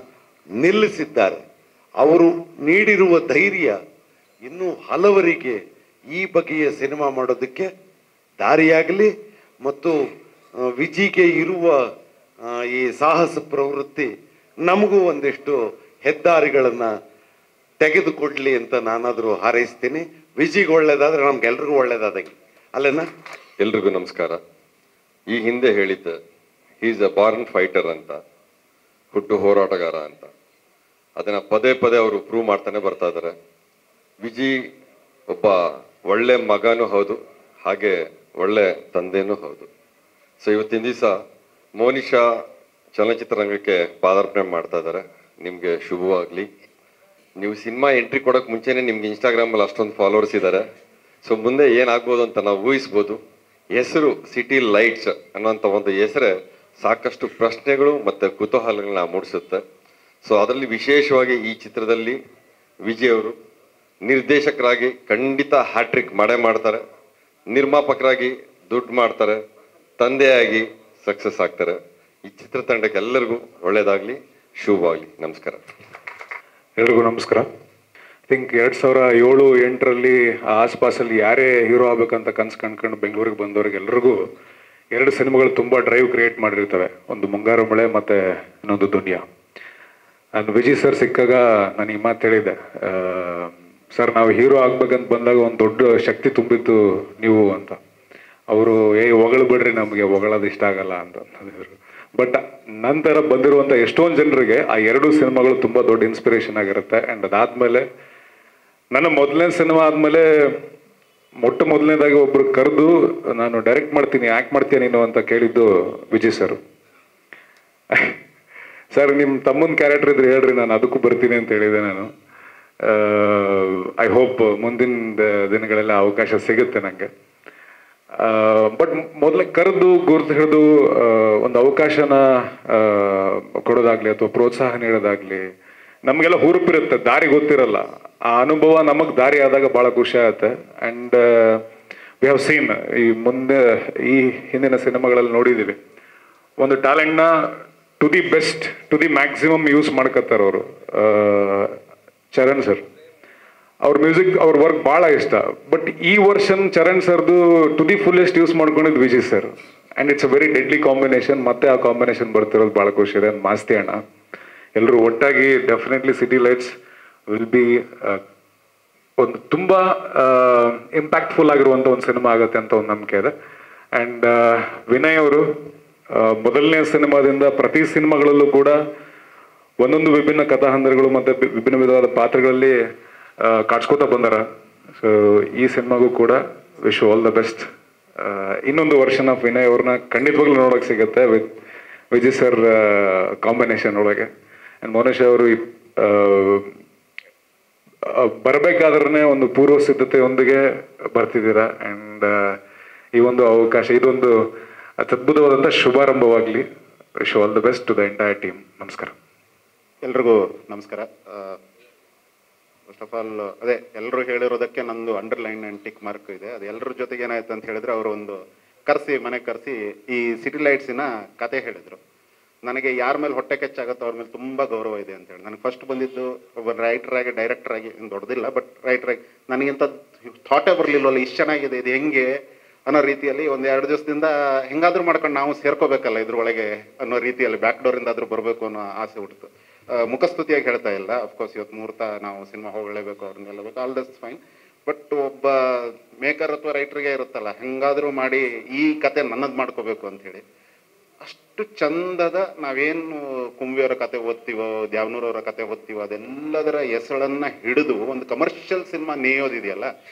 ನಿಲ್ಲಿಸಿದ್ದಾರೆ. ಅವರು ನೀಡಿರುವ ಧೈರ್ಯ ಇನ್ನೂ ಹಲವರಿಗೆ ಈ ಬಗೆಯ ಸಿನಿಮಾ ಮಾಡೋದಕ್ಕೆ ದಾರಿಯಾಗಲಿ. ಮತ್ತು ವಿಜಿಗೆ ಇರುವ ಈ ಸಾಹಸ ಪ್ರವೃತ್ತಿ ನಮಗೂ ಒಂದಿಷ್ಟು ಹೆದ್ದಾರಿಗಳನ್ನು ತೆಗೆದುಕೊಡ್ಲಿ ಅಂತ ನಾನಾದರೂ ಹಾರೈಸ್ತೀನಿ. ವಿಜಿಗೆ ಒಳ್ಳೇದಾದ್ರೆ ನಮ್ಗೆಲ್ರಿಗೂ ಒಳ್ಳೇದಾದಂಗೆ ಅಲ್ಲೇನಾ? ಎಲ್ರಿಗೂ ನಮಸ್ಕಾರ. ಈ ಹಿಂದೆ ಹೇಳಿದ್ದ ಈಸ್ ಅ ಬಾರ್ನ್ ಫೈಟರ್ ಅಂತ, ಹುಟ್ಟು ಹೋರಾಟಗಾರ ಅಂತ. ಅದನ್ನ ಪದೇ ಪದೇ ಅವರು ಪ್ರೂವ್ ಮಾಡ್ತಾನೆ ಬರ್ತಾ ಇದ್ದಾರೆ. ವಿಜಿ ಒಬ್ಬ ಒಳ್ಳೆ ಮಗನೂ ಹೌದು, ಹಾಗೆ ಒಳ್ಳೆ ತಂದೆನೂ ಹೌದು. ಸೊ ಇವತ್ತಿನ ದಿವಸ ಮೋನಿಶಾ ಚಲನಚಿತ್ರರಂಗಕ್ಕೆ ಪಾದಾರ್ಪಣೆ ಮಾಡ್ತಾ ಇದ್ದಾರೆ. ನಿಮಗೆ ಶುಭವಾಗಲಿ. ನೀವು ಸಿನಿಮಾ ಎಂಟ್ರಿ ಕೊಡೋಕೆ ಮುಂಚೆನೇ ನಿಮ್ಗೆ ಇನ್ಸ್ಟಾಗ್ರಾಮಲ್ಲಿ ಅಷ್ಟೊಂದು ಫಾಲೋವರ್ಸ್ ಇದ್ದಾರೆ. ಸೊ ಮುಂದೆ ಏನಾಗ್ಬೋದು ಅಂತ ನಾವು ಊಹಿಸ್ಬೋದು. ಹೆಸರು ಸಿಟಿ ಲೈಟ್ಸ್ ಅನ್ನೋಂಥ ಒಂದು ಹೆಸರೇ ಸಾಕಷ್ಟು ಪ್ರಶ್ನೆಗಳು ಮತ್ತು ಕುತೂಹಲಗಳನ್ನ ಮೂಡಿಸುತ್ತೆ. ಸೊ ಅದರಲ್ಲಿ ವಿಶೇಷವಾಗಿ ಈ ಚಿತ್ರದಲ್ಲಿ ವಿಜಯ್ ಅವರು ನಿರ್ದೇಶಕರಾಗಿ ಖಂಡಿತ ಹ್ಯಾಟ್ರಿಕ್ ಮಾಡೇ ಮಾಡ್ತಾರೆ, ನಿರ್ಮಾಪಕರಾಗಿ ದುಡ್ಡು ಮಾಡ್ತಾರೆ, ತಂದೆಯಾಗಿ ಸಕ್ಸಸ್ ಆಗ್ತಾರೆ. ಈ ಚಿತ್ರತಂಡಕ್ಕೆ ಎಲ್ಲರಿಗೂ ಒಳ್ಳೆಯದಾಗಲಿ, ಶುಭವಾಗಲಿ. ನಮಸ್ಕಾರ. ಎಲ್ರಿಗೂ ನಮಸ್ಕಾರ. ಥಿಂಕ್ 2007-8ರಲ್ಲಿ ಆಸ್ಪಾಸಲ್ಲಿ ಯಾರೇ ಹೀರೋ ಆಗ್ಬೇಕಂತ ಕನ್ಸು ಕಂಡ್ಕೊಂಡು ಬೆಂಗಳೂರಿಗೆ ಬಂದವ್ರಿಗೆ ಎಲ್ರಿಗೂ 2 ಸಿನಿಮಾಗಳು ತುಂಬ ಡ್ರೈವ್ ಕ್ರಿಯೇಟ್ ಮಾಡಿರ್ತವೆ. ಒಂದು ಮುಂಗಾರು ಮಳೆ ಮತ್ತು ಇನ್ನೊಂದು ದುನಿಯಾ. ನಾನು ವಿಜಯ್ ಸರ್ ಸಿಕ್ಕಾಗ ನಾನು ಈ ಮಾತು ಹೇಳಿದ್ದೆ, ಸರ್ ನಾವು ಹೀರೋ ಆಗ್ಬೇಕಂತ ಬಂದಾಗ ಒಂದು ದೊಡ್ಡ ಶಕ್ತಿ ತುಂಬಿತ್ತು ನೀವು ಅಂತ. ಅವರು ಹೊಗಳ್ಬಿಡ್ರಿ, ನಮಗೆ ಹೊಗಳೋದು ಇಷ್ಟ ಆಗಲ್ಲ ಅಂತ ಅಂದಿದ್ರು. ಬಟ್ ನಂತರ ಬಂದಿರುವಂಥ ಎಷ್ಟೊಂದು ಜನರಿಗೆ ಆ 2 ಸಿನಿಮಾಗಳು ತುಂಬ ದೊಡ್ಡ ಇನ್ಸ್ಪಿರೇಷನ್ ಆಗಿರುತ್ತೆ. ಆ್ಯಂಡ್ ಅದಾದಮೇಲೆ ನನ್ನ ಮೊದಲನೇ ಸಿನಿಮಾ ಆದಮೇಲೆ ಮೊದಲನೇದಾಗಿ ಒಬ್ರು ಕರೆದು ನಾನು ಡೈರೆಕ್ಟ್ ಮಾಡ್ತೀನಿ, ಆ್ಯಕ್ಟ್ ಮಾಡ್ತೀಯ ನೀನು ಅಂತ ಕೇಳಿದ್ದು ವಿಜಯ್ ಸರ್. ಸರ್ ನಿಮ್ಮ ತಮ್ಮನ ಕ್ಯಾರೆಕ್ಟರ್ ಇದ್ರೆ ಹೇಳ್ರಿ, ನಾನು ಅದಕ್ಕೂ ಬರ್ತೀನಿ ಅಂತ ಹೇಳಿದೆ ನಾನು. ಐ ಹೋಪ್ ಮುಂದಿನ ದಿನಗಳೆಲ್ಲ ಅವಕಾಶ ಸಿಗುತ್ತೆ ನನಗೆ. ಬಟ್ ಮೊದಲೇ ಕರೆದು ಗುರುತು ಹಿಡಿದು ಒಂದು ಅವಕಾಶನ ಕೊಡೋದಾಗ್ಲಿ ಅಥವಾ ಪ್ರೋತ್ಸಾಹ ನೀಡೋದಾಗ್ಲಿ, ನಮಗೆಲ್ಲ ಹುರುಪಿರುತ್ತೆ, ದಾರಿ ಗೊತ್ತಿರಲ್ಲ. ಆ ಅನುಭವ ನಮಗೆ ದಾರಿ ಆದಾಗ ಭಾಳ ಖುಷಿ ಆಗುತ್ತೆ. ಆ್ಯಂಡ್ ವಿ ಹ್ಯಾವ್ ಸೀನ್ ಈ ಹಿಂದಿನ ಸಿನಿಮಾಗಳಲ್ಲಿ ನೋಡಿದ್ದೀವಿ, ಒಂದು ಟ್ಯಾಲೆಂಟ್ನ to the best, to the maximum use ಮಾಡ್ಕೊತಾರೆ ಅವರು. ಚರಣ್ ಸರ್ ಅವ್ರ ಮ್ಯೂಸಿಕ್, ಅವ್ರ ವರ್ಕ್ ಭಾಳ ಇಷ್ಟ. ಬಟ್ ಈ ವರ್ಷನ್ ಚರಣ್ ಸರ್ದು ಟು ದಿ ಫುಲ್ಲೆಸ್ಟ್ ಯೂಸ್ ಮಾಡ್ಕೊಂಡಿದ್ದು Vijay sir. And it's a very deadly combination. ಮತ್ತೆ ಆ ಕಾಂಬಿನೇಷನ್ ಬರ್ತಿರೋದು ಭಾಳ ಖುಷಿ ಇದೆ. ಮಾಸ್ತಿ ಅಣ್ಣ ಎಲ್ಲರೂ ಒಟ್ಟಾಗಿ definitely city lights will be ಒಂದು ತುಂಬ ಇಂಪ್ಯಾಕ್ಟ್ಫುಲ್ ಆಗಿರುವಂಥ ಒಂದು ಸಿನಿಮಾ ಆಗುತ್ತೆ ಅಂತ ಒಂದು ನಂಬಿಕೆ ಇದೆ. ಆ್ಯಂಡ್ ವಿನಯ್ ಅವರು ಮೊದಲನೇ ಸಿನಿಮಾದಿಂದ ಪ್ರತಿ ಸಿನಿಮಾಗಳಲ್ಲೂ ಕೂಡ ಒಂದೊಂದು ವಿಭಿನ್ನ ಕಥಾಹಂದರಗಳು ಮತ್ತು ವಿಭಿನ್ನ ವಿಧವಾದ ಪಾತ್ರಗಳಲ್ಲಿ ಕಾಡ್ಸ್ಕೊತಾ ಬಂದಾರ. ಸೊ ಈ ಸಿನಿಮಾಗೂ ಕೂಡ ವಿಶ್ ಆಲ್ ದ ಬೆಸ್ಟ್. ಇನ್ನೊಂದು ವರ್ಷನ್ ಆಫ್ ವಿನಯ್ ಅವ್ರನ್ನ ಖಂಡಿತವಾಗ್ಲೂ ನೋಡೋಕೆ ಸಿಗುತ್ತೆ ವಿತ್ ವಿಜಯ್ ಸರ್ ಕಾಂಬಿನೇಷನ್ ಒಳಗೆ. ಆ್ಯಂಡ್ ಮೋನೇಶ್ ಅವರು ಬರಬೇಕಾದ್ರೆ ಒಂದು ಪೂರ್ವ ಸಿದ್ಧತೆಯೊಂದಿಗೆ ಬರ್ತಿದ್ದೀರಾ. ಆ್ಯಂಡ್ ಈ ಒಂದು ಅವಕಾಶ, ಇದೊಂದು ಅದ್ಭುತವಾದಂಥ ಶುಭಾರಂಭವಾಗಲಿ. Wish all the best to the entire team. ನಮಸ್ಕಾರ. ಎಲ್ರಿಗೂ ನಮಸ್ಕಾರ. ಫಸ್ಟ್ ಆಫ್ ಆಲ್ ಅದೇ ಎಲ್ಲರೂ ಹೇಳಿರೋದಕ್ಕೆ ನಂದು ಅಂಡರ್ಲೈನ್ ಆ್ಯಂಡ್ ಟಿಕ್ ಮಾರ್ಕ್ ಇದೆ. ಅದು ಎಲ್ಲರ ಜೊತೆಗೆ ಏನಾಯ್ತು ಅಂತ ಹೇಳಿದ್ರೆ, ಅವರು ಒಂದು ಮನೆಗೆ ಕರೆಸಿ ಈ ಸಿಟಿ ಲೈಟ್ಸಿನ ಕತೆ ಹೇಳಿದರು. ನನಗೆ ಯಾರ ಮೇಲೆ ಹೊಟ್ಟೆ ಕೆಚ್ಚಾಗುತ್ತೋ ಅವ್ರ ಮೇಲೆ ತುಂಬ ಗೌರವ ಇದೆ ಅಂತೇಳಿ. ನನಗೆ ಫಸ್ಟ್ ಬಂದಿದ್ದು ಒಬ್ಬ ರೈಟರಾಗಿ, ಡೈರೆಕ್ಟರಾಗಿ, ದೊಡ್ಡದಿಲ್ಲ ಬಟ್ ರೈಟರಾಗಿ ನನಗಿಂತ ಥಾಟೇ ಬರಲಿಲ್ಲವಲ್ಲ, ಇಷ್ಟು ಚೆನ್ನಾಗಿದೆ ಇದು ಹೆಂಗೆ ಅನ್ನೋ ರೀತಿಯಲ್ಲಿ ಒಂದು 2 ದಿವಸದಿಂದ ಹೆಂಗಾದ್ರೂ ಮಾಡ್ಕೊಂಡು ನಾವು ಸೇರ್ಕೋಬೇಕಲ್ಲ ಇದ್ರೊಳಗೆ ಅನ್ನೋ ರೀತಿಯಲ್ಲಿ ಬ್ಯಾಕ್ ಡೋರಿಂದ ಆದರೂ ಬರಬೇಕು ಅನ್ನೋ ಆಸೆ ಹುಟ್ಟಿತು. ಮುಖಸ್ತುತಿಯಾಗಿ ಹೇಳ್ತಾ ಇಲ್ಲ, ಅಫ್ಕೋರ್ಸ್ ಇವತ್ತು ಮುಹೂರ್ತ ನಾವು ಸಿನಿಮಾ ಹೋಗಲೇಬೇಕು, ಅವ್ರನ್ನ ಗೆಲ್ಲಬೇಕು, ಆಲ್ ದಟ್ಸ್ ಫೈನ್. ಬಟ್ ಒಬ್ಬ ಮೇಕರ್ ಅಥವಾ ರೈಟ್ರಿಗೆ ಇರುತ್ತಲ್ಲ, ಹೆಂಗಾದರೂ ಮಾಡಿ ಈ ಕತೆ ನನ್ನದು ಮಾಡ್ಕೋಬೇಕು ಅಂಥೇಳಿ ಅಷ್ಟು ಚಂದದ ನಾವೇನು ಕುಂಬಿಯವರ ಕತೆ ಓದ್ತೀವೋ, ದ್ಯಾವನೂರವರ ಕತೆ ಓದ್ತೀವೋ, ಅದೆಲ್ಲದರ ಹೆಸಳನ್ನು ಹಿಡಿದು ಒಂದು ಕಮರ್ಷಿಯಲ್ ಸಿನಿಮಾ ನೇಯೋದಿದೆಯಲ್ಲ,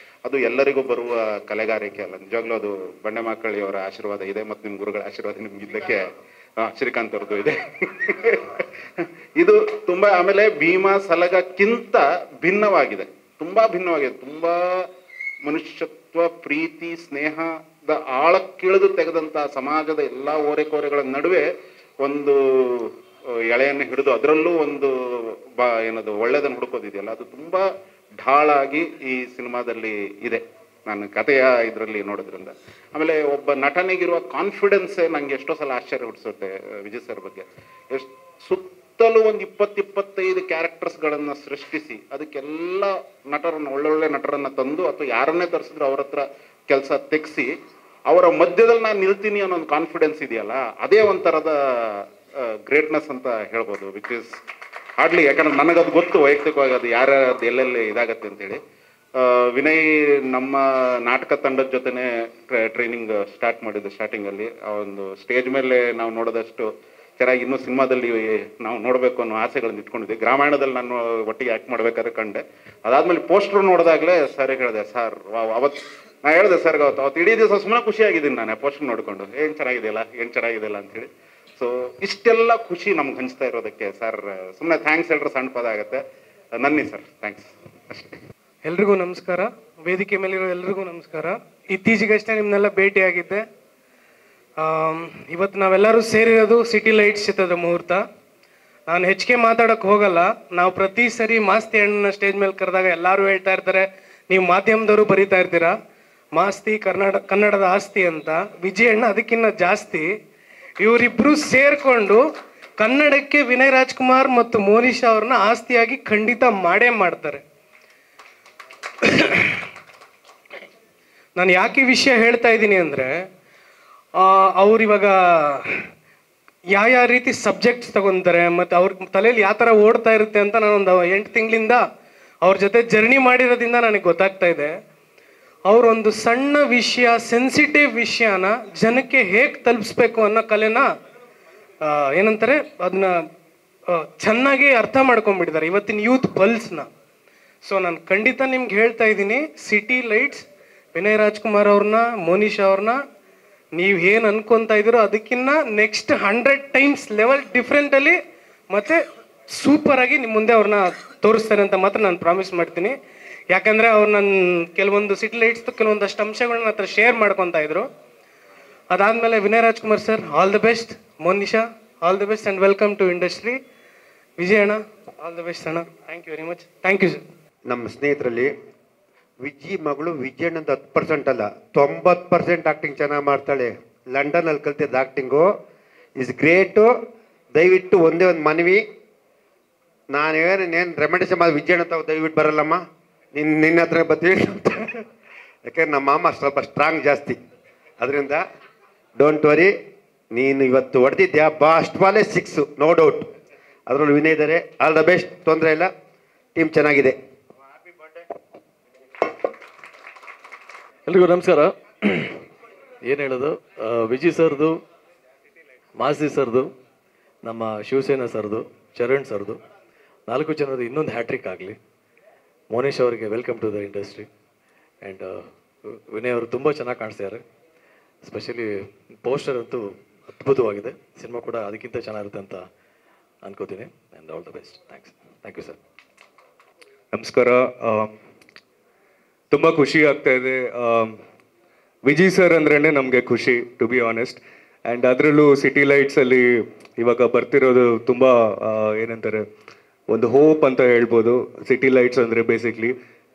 ಅದು ಎಲ್ಲರಿಗೂ ಬರುವ ಕಲೆಗಾರಿಕೆ ಅಲ್ಲ. ನಿಜವಾಗ್ಲೂ ಅದು ಬಂಡೆಮಾಕಳ್ಳಿಯವರ ಆಶೀರ್ವಾದ ಇದೆ ಮತ್ತು ನಿಮ್ಮ ಗುರುಗಳ ಆಶೀರ್ವಾದ ನಿಮ್ಗಿದ್ದಕ್ಕೆ ಶ್ರೀಕಾಂತ್ ಅವ್ರದ್ದು ಇದೆ. ಇದು ತುಂಬ, ಆಮೇಲೆ ಭೀಮಾ ಸಲಗಕ್ಕಿಂತ ಭಿನ್ನವಾಗಿದೆ, ತುಂಬ ಭಿನ್ನವಾಗಿದೆ. ತುಂಬ ಮನುಷ್ಯತ್ವ, ಪ್ರೀತಿ, ಸ್ನೇಹದ ಆಳಕ್ಕಿಳಿದು ತೆಗೆದಂಥ ಸಮಾಜದ ಎಲ್ಲ ಓರೆಕೋರೆಗಳ ನಡುವೆ ಒಂದು ಎಳೆಯನ್ನು ಹಿಡಿದು ಅದರಲ್ಲೂ ಒಂದು ಏನದು ಒಳ್ಳೆಯದನ್ನು ಹುಡುಕೋದಿದೆಯಲ್ಲ, ಅದು ತುಂಬ ಢಾಳಾಗಿ ಈ ಸಿನಿಮಾದಲ್ಲಿ ಇದೆ ನಾನು ಕಥೆಯ ಇದರಲ್ಲಿ ನೋಡೋದ್ರಿಂದ. ಆಮೇಲೆ ಒಬ್ಬ ನಟನಿಗಿರುವ ಕಾನ್ಫಿಡೆನ್ಸೇ ನನಗೆ ಎಷ್ಟೋ ಸಲ ಆಶ್ಚರ್ಯ ಹುಟ್ಟಿಸುತ್ತೆ ವಿಜಯ್ ಸರ್ ಬಗ್ಗೆ. ಸುತ್ತಲೂ ಒಂದು 20-25 ಕ್ಯಾರೆಕ್ಟರ್ಸ್ಗಳನ್ನು ಸೃಷ್ಟಿಸಿ ಅದಕ್ಕೆಲ್ಲ ನಟರನ್ನು, ಒಳ್ಳೊಳ್ಳೆ ನಟರನ್ನು ತಂದು ಅಥವಾ ಯಾರನ್ನೇ ತರಿಸಿದ್ರು ಅವ್ರ ಹತ್ರ ಕೆಲಸ ತೆಗೆಸಿ ಅವರ ಮಧ್ಯದಲ್ಲಿ ನಾನು ನಿಲ್ತೀನಿ ಅನ್ನೋ ಒಂದು ಕಾನ್ಫಿಡೆನ್ಸ್ ಇದೆಯಲ್ಲ, ಅದೇ ಒಂಥರದ ಗ್ರೇಟ್ನೆಸ್ ಅಂತ ಹೇಳ್ಬೋದು. ವಿಚ್ ಇಸ್ ಹಾರ್ಡ್ಲಿ, ಯಾಕಂದ್ರೆ ನನಗದು ಗೊತ್ತು ವೈಯಕ್ತಿಕವಾಗಿ ಅದು ಯಾರ್ಯಾರದ್ದು ಎಲ್ಲೆಲ್ಲಿ ಇದಾಗತ್ತೆ ಅಂತೇಳಿ. ವಿನಯ್ ನಮ್ಮ ನಾಟಕ ತಂಡದ ಜೊತೆನೇ ಟ್ರೈನಿಂಗ್ ಸ್ಟಾರ್ಟ್ ಮಾಡಿದ್ದು ಸ್ಟಾರ್ಟಿಂಗಲ್ಲಿ. ಆ ಒಂದು ಸ್ಟೇಜ್ ಮೇಲೆ ನಾವು ನೋಡೋದಷ್ಟು ಚೆನ್ನಾಗಿ ಇನ್ನೂ ಸಿನಿಮಾದಲ್ಲಿ ನಾವು ನೋಡಬೇಕು ಅನ್ನೋ ಆಸೆಗಳನ್ನು ಇಟ್ಕೊಂಡಿದ್ವಿ. ಗ್ರಾಮಾಯಣದಲ್ಲಿ ನಾನು ಒಟ್ಟಿಗೆ ಆ್ಯಕ್ಟ್ ಮಾಡ್ಬೇಕಾದ್ರೆ ಕಂಡೆ. ಅದಾದಮೇಲೆ ಪೋಸ್ಟ್ರು ನೋಡಿದಾಗಲೇ ಸರ್ ಹೇಳಿದೆ, ಸರ್ ಅವತ್ತು ನಾನು ಹೇಳಿದೆ ಸರ್, ಅವತ್ತು ಇಡೀ ದಿವಸ ಸುಮ್ಮನೆ ಖುಷಿಯಾಗಿದ್ದೀನಿ ನಾನು ಪೋಸ್ಟ್ರ್ ನೋಡಿಕೊಂಡು, ಏನು ಚೆನ್ನಾಗಿದೆಯಲ್ಲ ಅಂಥೇಳಿ. ಸೊ ಇಷ್ಟೆಲ್ಲ ಖುಷಿ ನಮ್ಗೆ ಹಂಚ್ತಾ ಇರೋದಕ್ಕೆ ಸರ್ ಸುಮ್ಮನೆ ಥ್ಯಾಂಕ್ಸ್ ಹೇಳ್ರೆ ಸಣ್ಣ ಪದ ಆಗುತ್ತೆ. ನನ್ನಿ ಸರ್, ಥ್ಯಾಂಕ್ಸ್ ಅಷ್ಟೇ. ಎಲ್ರಿಗೂ ನಮಸ್ಕಾರ. ವೇದಿಕೆ ಮೇಲಿರೋ ಎಲ್ರಿಗೂ ನಮಸ್ಕಾರ. ಇತ್ತೀಚೆಗಷ್ಟೇ ನಿಮ್ಮನ್ನೆಲ್ಲ ಭೇಟಿಯಾಗಿದ್ದೆ. ಇವತ್ತು ನಾವೆಲ್ಲರೂ ಸೇರಿರೋದು ಸಿಟಿ ಲೈಟ್ಸ್ ಚಿತ್ರದ ಮುಹೂರ್ತ. ನಾನು ಹೆಚ್ಚಿಗೆ ಮಾತಾಡೋಕ್ಕೆ ಹೋಗಲ್ಲ. ನಾವು ಪ್ರತಿ ಸರಿ ಮಾಸ್ತಿ ಅಣ್ಣನ ಸ್ಟೇಜ್ ಮೇಲೆ ಕರೆದಾಗ ಎಲ್ಲರೂ ಹೇಳ್ತಾ ಇರ್ತಾರೆ, ನೀವು ಮಾಧ್ಯಮದವರು ಬರೀತಾ ಇರ್ತೀರಾ ಮಾಸ್ತಿ ಕನ್ನಡದ ಆಸ್ತಿ ಅಂತ. ವಿಜಯ್ ಅಣ್ಣ ಅದಕ್ಕಿಂತ ಜಾಸ್ತಿ. ಇವರಿಬ್ಬರು ಸೇರಿಕೊಂಡು ಕನ್ನಡಕ್ಕೆ ವಿನಯ್ ರಾಜ್ಕುಮಾರ್ ಮತ್ತು ಮೋನಿಶಾ ಅವ್ರನ್ನ ಆಸ್ತಿಯಾಗಿ ಖಂಡಿತ ಮಾಡೇ ಮಾಡ್ತಾರೆ. ನಾನು ಯಾಕೆ ಈ ವಿಷಯ ಹೇಳ್ತಾ ಇದ್ದೀನಿ ಅಂದರೆ, ಅವ್ರು ಇವಾಗ ಯಾವ ರೀತಿ ಸಬ್ಜೆಕ್ಟ್ಸ್ ತಗೊತಾರೆ ಮತ್ತು ಅವ್ರ ತಲೆಯಲ್ಲಿ ಯಾವ ಥರ ಓಡ್ತಾ ಇರುತ್ತೆ ಅಂತ ನಾನೊಂದು 8 ತಿಂಗಳಿಂದ ಅವ್ರ ಜೊತೆ ಜರ್ನಿ ಮಾಡಿರೋದ್ರಿಂದ ನನಗೆ ಗೊತ್ತಾಗ್ತಾ ಇದೆ. ಅವರೊಂದು ಸಣ್ಣ ವಿಷಯ, ಸೆನ್ಸಿಟಿವ್ ವಿಷಯನ ಜನಕ್ಕೆ ಹೇಗೆ ತಲುಪಿಸ್ಬೇಕು ಅನ್ನೋ ಕಲೆನ ಏನಂತಾರೆ ಅದನ್ನ ಚೆನ್ನಾಗಿ ಅರ್ಥ ಮಾಡ್ಕೊಂಡ್ಬಿಟ್ಟಿದ್ದಾರೆ ಇವತ್ತಿನ ಯೂತ್ ಪಲ್ಸ್ನ. ಸೊ ನಾನು ಖಂಡಿತ ನಿಮ್ಗೆ ಹೇಳ್ತಾ ಇದ್ದೀನಿ, ಸಿಟಿ ಲೈಟ್ಸ್ ವಿನಯ್ ರಾಜ್ಕುಮಾರ್ ಅವ್ರನ್ನ, ಮೋನಿಶಾ ಅವ್ರನ್ನ ನೀವು ಏನು ಅನ್ಕೊತಾ ಇದ್ದೀರೋ ಅದಕ್ಕಿಂತ ನೆಕ್ಸ್ಟ್ 100 ಟೈಮ್ಸ್ ಲೆವೆಲ್ ಡಿಫ್ರೆಂಟಲ್ಲಿ ಮತ್ತು ಸೂಪರಾಗಿ ನಿಮ್ಮ ಮುಂದೆ ಅವ್ರನ್ನ ತೋರಿಸ್ತಾರೆ ಅಂತ ಮಾತ್ರ ನಾನು ಪ್ರಾಮಿಸ್ ಮಾಡ್ತೀನಿ. ಯಾಕಂದರೆ ಅವ್ರು ನನ್ನ ಕೆಲವೊಂದು ಸಿಟಿ ಲೈಟ್ಸ್ದು ಕೆಲವೊಂದಷ್ಟು ಅಂಶಗಳನ್ನ ಹತ್ರ ಶೇರ್ ಮಾಡ್ಕೊತಾ ಇದ್ರು. ಅದಾದಮೇಲೆ Vinay Rajkumar sir, all the best. Monisha, all the best and welcome to industry. Vijay ಅಣ್ಣ, ಆಲ್ ದ ಬೆಸ್ಟ್ ಅಣ್ಣ. Thank you very much. Thank you sir. ನಮ್ಮ ಸ್ನೇಹಿತರಲ್ಲಿ ವಿಜಿ ಮಗಳು ವಿಜಯಣ್ಣಂದು 10% ಅಲ್ಲ 90% ಆ್ಯಕ್ಟಿಂಗ್ ಚೆನ್ನಾಗಿ ಮಾಡ್ತಾಳೆ. ಲಂಡನಲ್ಲಿ ಕಲ್ತಿದ್ದ ಆ್ಯಕ್ಟಿಂಗು ಇಸ್ ಗ್ರೇಟು. ದಯವಿಟ್ಟು ಒಂದೇ ಒಂದು ಮನವಿ, ನಾನೇನು ರೆಮಿಡೇಷನ್ ಮಾಡಿ ವಿಜಯಣ್ಣ ತಾವು ದಯವಿಟ್ಟು ಬರಲ್ಲಮ್ಮ, ನಿನ್ನ ಹತ್ರ ಬರ್ತೀವಿ ಯಾಕೆಂದ್ರೆ ನಮ್ಮ ಮಾಮ ಸ್ವಲ್ಪ ಸ್ಟ್ರಾಂಗ್ ಜಾಸ್ತಿ. ಅದರಿಂದ ಡೋಂಟ್ ವರಿ, ನೀನು ಇವತ್ತು ಹೊಡೆದಿದ್ಯಾ ಫಸ್ಟ್ ಬಾಲೇ 6, ನೋ ಡೌಟ್. ಅದರಲ್ಲೂ ವಿನಯ್ ಇದ್ದಾರೆ, ಆಲ್ ದ ಬೆಸ್ಟ್. ತೊಂದರೆ ಇಲ್ಲ, ಟೀಮ್ ಚೆನ್ನಾಗಿದೆ. ಎಲ್ರಿಗೂ ನಮಸ್ಕಾರ. ಏನು ಹೇಳೋದು, ವಿಜಯ್ ಸರ್ದು, ಮಾಸಿ ಸರ್ದು, ನಮ್ಮ ಶಿವಸೇನಾ ಸರ್ದು, ಚರಣ್ ಸರ್ದು 4 ಜನರದು ಇನ್ನೊಂದು ಹ್ಯಾಟ್ರಿಕ್ ಆಗಲಿ. ಮೋನಿಶ್ ಅವರಿಗೆ welcome to the industry. And Vinay ಅವರು ತುಂಬ ಚೆನ್ನಾಗಿ ಕಾಣಿಸ್ತಾರೆ. ಸ್ಪೆಷಲಿ ಪೋಸ್ಟರ್ ಅಂತೂ ಅದ್ಭುತವಾಗಿದೆ. ಸಿನಿಮಾ ಕೂಡ ಅದಕ್ಕಿಂತ ಚೆನ್ನಾಗಿರುತ್ತೆ ಅಂತ ಅನ್ಕೋತೀನಿ. And all the best. Thank you sir. ನಮಸ್ಕಾರ. ತುಂಬ ಖುಷಿ ಆಗ್ತಾ ಇದೆ. ವಿಜಯ್ ಸರ್ ಅಂದ್ರೇ ನಮಗೆ ಖುಷಿ, ಟು ಬಿ ಆನೆಸ್ಟ್. ಆ್ಯಂಡ್ ಅದರಲ್ಲೂ ಸಿಟಿ ಲೈಟ್ಸಲ್ಲಿ ಇವಾಗ ಬರ್ತಿರೋದು ತುಂಬ ಏನಂತಾರೆ ಒಂದು ಹೋಪ್ ಅಂತ ಹೇಳ್ಬೋದು ಸಿಟಿ ಲೈಟ್ಸ್ ಅಂದರೆ basically.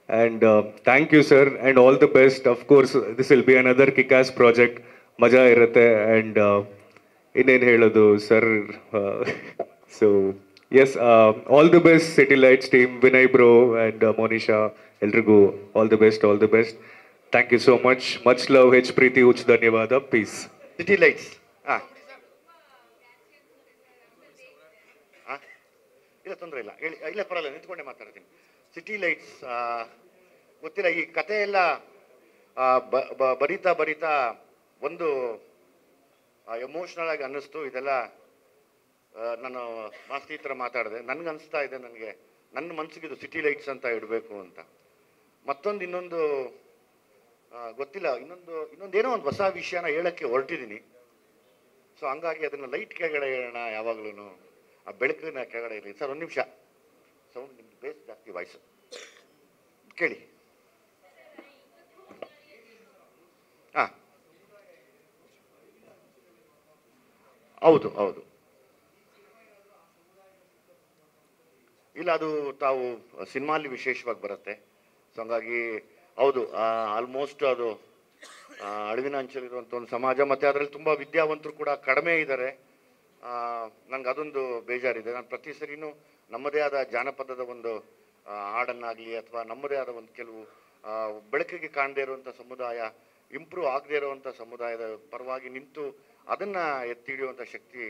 And thank you sir and all the best. Of course this will be another kickass project, ಮಜಾ ಇರುತ್ತೆ. ಆ್ಯಂಡ್ ಇನ್ನೇನು ಹೇಳೋದು sir, so yes, all the best city lights team, Vinay bro and Monisha, ಎಲ್ರಿಗೂ all the best, all the best. Thank you so much. Much love, ಹೆಚ್ಚು ಪ್ರೀತಿ, ಹುಚ್ಚು ಧನ್ಯವಾದ. Piece. City lights. ಇಲ್ಲ ತೊಂದರೆ ಇಲ್ಲ, ಹೇಳಿ. ಇಲ್ಲ ಪರವಾಗಿಲ್ಲ, ನಿಂತ್ಕೊಂಡೆ ಮಾತಾಡ್ತೀನಿ. ಸಿಟಿ ಲೈಟ್ಸ್ ಗೊತ್ತಿಲ್ಲ, ಈ ಕತೆ ಎಲ್ಲ ಬರೀತಾ ಬರೀತಾ ಒಂದು ಎಮೋಷ್ನಲ್ ಆಗಿ ಅನ್ನಿಸ್ತು. ಇದೆಲ್ಲ ನಾನು ಮಾಸ್ತಿ ಥರ ಮಾತಾಡಿದೆ. ನನಗೆ ಅನಿಸ್ತಾ ಇದೆ, ನನಗೆ ನನ್ನ ಮನಸ್ಸಿಗೆ ಇದು ಸಿಟಿ ಲೈಟ್ಸ್ ಅಂತ ಇಡಬೇಕು ಅಂತ. ಇನ್ನೊಂದು ಗೊತ್ತಿಲ್ಲ, ಇನ್ನೊಂದೇನೋ ಒಂದು ಹೊಸ ವಿಷಯನ ಹೇಳೋಕ್ಕೆ ಹೊರಟಿದ್ದೀನಿ. ಸೊ ಹಂಗಾಗಿ ಅದನ್ನು ಲೈಟ್ ಕೆಳಗಡೆ ಹೇಳೋಣ, ಯಾವಾಗಲೂ ಆ ಬೆಳಕಿನ ಕೆಳಗಡೆ ಇರಲಿ. ಸರ್ ಒಂದು ನಿಮಿಷ, ಸೌಂಡ್ ನಿಮ್ಗೆ ಬೇಸ್ ಜಾಸ್ತಿ ವಾಯ್ಸು ಕೇಳಿ. ಹಾಂ, ಹೌದು ಹೌದು. ಇಲ್ಲ, ಅದು ತಾವು ಸಿನಿಮಾಲಿ ವಿಶೇಷವಾಗಿ ಬರುತ್ತೆ. ಸೊ ಹಂಗಾಗಿ ಹೌದು, ಆಲ್ಮೋಸ್ಟ್ ಅದು ಅಳಿವಿನ ಅಂಚಲಿರುವಂಥ ಒಂದು ಸಮಾಜ. ಮತ್ತು ಅದರಲ್ಲಿ ತುಂಬ ವಿದ್ಯಾವಂತರು ಕೂಡ ಕಡಿಮೆ ಇದ್ದಾರೆ. ನನಗೆ ಅದೊಂದು ಬೇಜಾರಿದೆ. ನಾನು ಪ್ರತಿ ಸರಿನೂ ನಮ್ಮದೇ ಆದ ಜಾನಪದದ ಒಂದು ಹಾಡನ್ನಾಗಲಿ ಅಥವಾ ನಮ್ಮದೇ ಆದ ಒಂದು ಕೆಲವು ಬೆಳಕಿಗೆ ಕಾಣದೇ ಇರುವಂಥ ಸಮುದಾಯ, ಇಂಪ್ರೂವ್ ಆಗದೇ ಇರುವಂಥ ಸಮುದಾಯದ ಪರವಾಗಿ ನಿಂತು ಅದನ್ನು ಎತ್ತಿ ಹಿಡಿಯುವಂಥ ಶಕ್ತಿ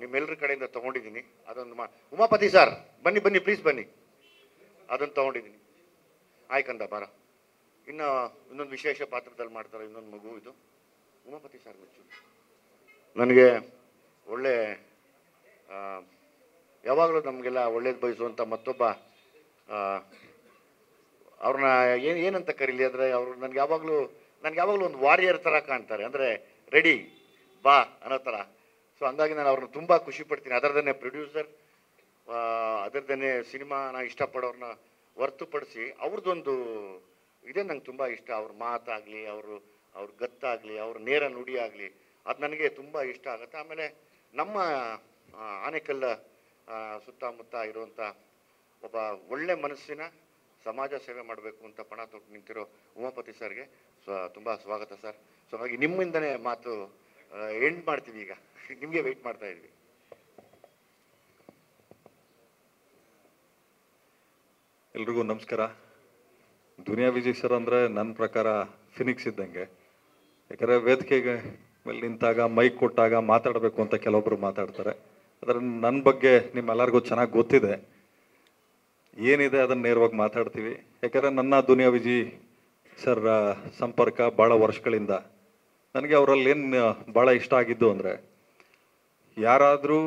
ನಿಮ್ಮೆಲ್ಲರ ಕಡೆಯಿಂದ ತೊಗೊಂಡಿದ್ದೀನಿ. ಅದೊಂದು ಉಮಾಪತಿ ಸರ್, ಬನ್ನಿ ಬನ್ನಿ ಪ್ಲೀಸ್ ಬನ್ನಿ, ಅದನ್ನು ತೊಗೊಂಡಿದ್ದೀನಿ. ಆಯ್ಕಂದ ಬಾರ. ಇನ್ನೊಂದು ವಿಶೇಷ ಪಾತ್ರದಲ್ಲಿ ಮಾಡ್ತಾರೆ ಇನ್ನೊಂದು ಮಗು. ಇದು ಉಮಾಪತಿ ಸರ್ ಮುಚ್ಚು. ನನಗೆ ಒಳ್ಳೆ ಯಾವಾಗಲೂ ನಮಗೆಲ್ಲ ಒಳ್ಳೇದು ಬಯಸುವಂಥ ಮತ್ತೊಬ್ಬ, ಅವ್ರನ್ನ ಏನಂತ ಕರೀಲಿ ಅಂದರೆ, ಅವರು ನನಗೆ ಯಾವಾಗಲೂ ಒಂದು ವಾರಿಯರ್ ಥರ ಕಾಣ್ತಾರೆ. ಅಂದರೆ ರೆಡಿ ಬಾ ಅನ್ನೋ ಥರ. ಸೊ ಹಂಗಾಗಿ ನಾನು ಅವ್ರನ್ನ ತುಂಬ ಖುಷಿ ಪಡ್ತೀನಿ. ಅದರದೇ ಪ್ರೊಡ್ಯೂಸರ್, ಅದರದೇ ಸಿನಿಮಾನ ಇಷ್ಟಪಡೋರನ್ನ ಹೊರತುಪಡಿಸಿ ಅವ್ರದ್ದೊಂದು ಇದೇ ನಂಗೆ ತುಂಬ ಇಷ್ಟ. ಅವ್ರ ಮಾತಾಗಲಿ, ಅವರು ಅವ್ರ ಗತ್ತಾಗಲಿ, ಅವ್ರ ನೇರ ನುಡಿ ಆಗಲಿ, ಅದು ನನಗೆ ತುಂಬ ಇಷ್ಟ ಆಗುತ್ತೆ. ಆಮೇಲೆ ನಮ್ಮ ಆನೇಕಲ್ಲ ಸುತ್ತಮುತ್ತ ಇರುವಂಥ ಒಬ್ಬ ಒಳ್ಳೆ ಮನಸ್ಸಿನ ಸಮಾಜ ಸೇವೆ ಮಾಡಬೇಕು ಅಂತ ಪಣ ತೊಟ್ಟು ನಿಂತಿರೋ ಉಮಾಪತಿ ಸರ್ಗೆ ತುಂಬ ಸ್ವಾಗತ ಸರ್. ಸೊ ಹಾಗಾಗಿ ನಿಮ್ಮಿಂದನೇ ಮಾತು ಎಂಡ್ ಮಾಡ್ತೀವಿ. ಈಗ ನಿಮಗೆ ವೆಯ್ಟ್ ಮಾಡ್ತಾ ಇದ್ವಿ. ಎಲ್ರಿಗೂ ನಮಸ್ಕಾರ. ದುನಿಯಾ ವಿಜಯ್ ಸರ್ ಅಂದರೆ ನನ್ನ ಪ್ರಕಾರ ಫಿನಿಕ್ಸ್ ಇದ್ದಂಗೆ. ಯಾಕಂದರೆ ವೇದಿಕೆಗೆ ಮೇಲೆ ನಿಂತಾಗ ಮೈಕ್ ಕೊಟ್ಟಾಗ ಮಾತಾಡಬೇಕು ಅಂತ ಕೆಲವೊಬ್ಬರು ಮಾತಾಡ್ತಾರೆ. ಅದರ ನನ್ನ ಬಗ್ಗೆ ನಿಮ್ಮೆಲ್ಲರಿಗೂ ಚೆನ್ನಾಗಿ ಗೊತ್ತಿದೆ, ಏನಿದೆ ಅದನ್ನು ನೇರವಾಗಿ ಮಾತಾಡ್ತೀವಿ. ಯಾಕಂದರೆ ನನ್ನ ದುನಿಯಾ ವಿಜಯ್ ಸರ್ ಸಂಪರ್ಕ ಭಾಳ ವರ್ಷಗಳಿಂದ. ನನಗೆ ಅವರಲ್ಲಿ ಏನು ಭಾಳ ಇಷ್ಟ ಆಗಿದ್ದು ಅಂದರೆ, ಯಾರಾದರೂ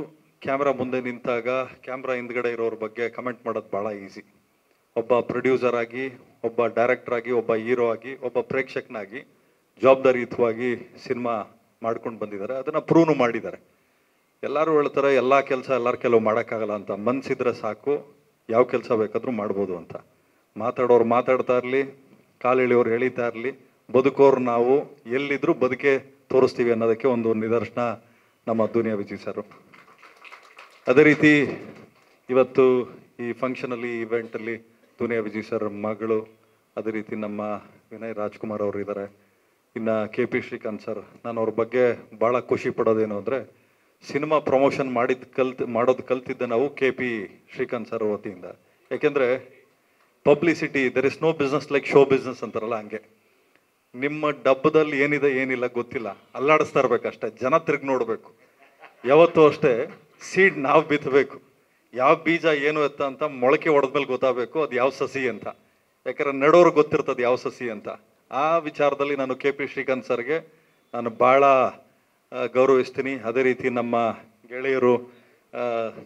ಕ್ಯಾಮ್ರಾ ಮುಂದೆ ನಿಂತಾಗ ಕ್ಯಾಮ್ರಾ ಹಿಂದ್ಗಡೆ ಇರೋರ ಬಗ್ಗೆ ಕಮೆಂಟ್ ಮಾಡೋದು ಭಾಳ ಈಸಿ. ಒಬ್ಬ ಪ್ರೊಡ್ಯೂಸರ್ ಆಗಿ, ಒಬ್ಬ ಡೈರೆಕ್ಟರ್ ಆಗಿ, ಒಬ್ಬ ಹೀರೋ ಆಗಿ, ಒಬ್ಬ ಪ್ರೇಕ್ಷಕನಾಗಿ ಜವಾಬ್ದಾರಿಯುತವಾಗಿ ಸಿನಿಮಾ ಮಾಡ್ಕೊಂಡು ಬಂದಿದ್ದಾರೆ. ಅದನ್ನು ಪ್ರೂವ್ನು ಮಾಡಿದ್ದಾರೆ. ಎಲ್ಲರೂ ಹೇಳ್ತಾರೆ ಎಲ್ಲ ಕೆಲಸ ಎಲ್ಲರ ಕೆಲವು ಮಾಡೋಕ್ಕಾಗಲ್ಲ ಅಂತ. ಮನಸ್ಸಿದ್ರೆ ಸಾಕು ಯಾವ ಕೆಲಸ ಬೇಕಾದರೂ ಮಾಡ್ಬೋದು ಅಂತ. ಮಾತಾಡೋರು ಮಾತಾಡ್ತಾ ಇರಲಿ, ಕಾಲು ಎಳೆಯೋರು ಎಳೀತಾ ಇರಲಿ, ಬದುಕೋರು ನಾವು ಎಲ್ಲಿದ್ದರೂ ಬದುಕೆ ತೋರಿಸ್ತೀವಿ ಅನ್ನೋದಕ್ಕೆ ಒಂದು ನಿದರ್ಶನ ನಮ್ಮ ದುನಿಯಾ ವಿಜಯ್ ಸರ್. ಅದೇ ರೀತಿ ಇವತ್ತು ಈ ಫಂಕ್ಷನಲ್ಲಿ, ಇವೆಂಟಲ್ಲಿ ದುನಿಯಾ ವಿಜಯ್ ಸರ್ ಮಗಳು, ಅದೇ ರೀತಿ ನಮ್ಮ ವಿನಯ್ ರಾಜ್ಕುಮಾರ್ ಅವರು ಇದ್ದಾರೆ, ಇನ್ನು KP ಶ್ರೀಕಾಂತ್ ಸರ್. ನಾನು ಅವ್ರ ಬಗ್ಗೆ ಭಾಳ ಖುಷಿ ಪಡೋದೇನು ಅಂದರೆ, ಸಿನಿಮಾ ಪ್ರಮೋಷನ್ ಮಾಡೋದು ಕಲ್ತಿದ್ದೆ ನಾವು KP ಶ್ರೀಕಾಂತ್ ಸರ್ ವತಿಯಿಂದ. ಯಾಕೆಂದರೆ publicity, there is no business like show business ಅಂತಾರಲ್ಲ, ಹಂಗೆ ನಿಮ್ಮ ಡಬ್ಬದಲ್ಲಿ ಏನಿದೆ ಏನಿಲ್ಲ ಗೊತ್ತಿಲ್ಲ, ಅಲ್ಲಾಡಿಸ್ತಾ ಇರ್ಬೇಕಷ್ಟೇ, ಜನ ತಿರುಗಿ ನೋಡಬೇಕು. ಯಾವತ್ತೂ ಅಷ್ಟೇ ಸೀಡ್ ನಾವು ಬಿತ್ತಬೇಕು, ಯಾವ ಬೀಜ ಏನು ಎತ್ತ ಅಂತ ಮೊಳಕೆ ಹೊಡೆದ್ಮೇಲೆ ಗೊತ್ತಾಗಬೇಕು ಅದು ಯಾವ ಸಸಿ ಅಂತ. ಯಾಕಂದ್ರೆ ನೆಡೋರು ಗೊತ್ತಿರ್ತದೆ ಯಾವ ಸಸಿ ಅಂತ. ಆ ವಿಚಾರದಲ್ಲಿ ನಾನು KP ಶ್ರೀಕಾಂತ್ ಸರ್ಗೆ ನಾನು ಭಾಳ ಗೌರವಿಸ್ತೀನಿ. ಅದೇ ರೀತಿ ನಮ್ಮ ಗೆಳೆಯರು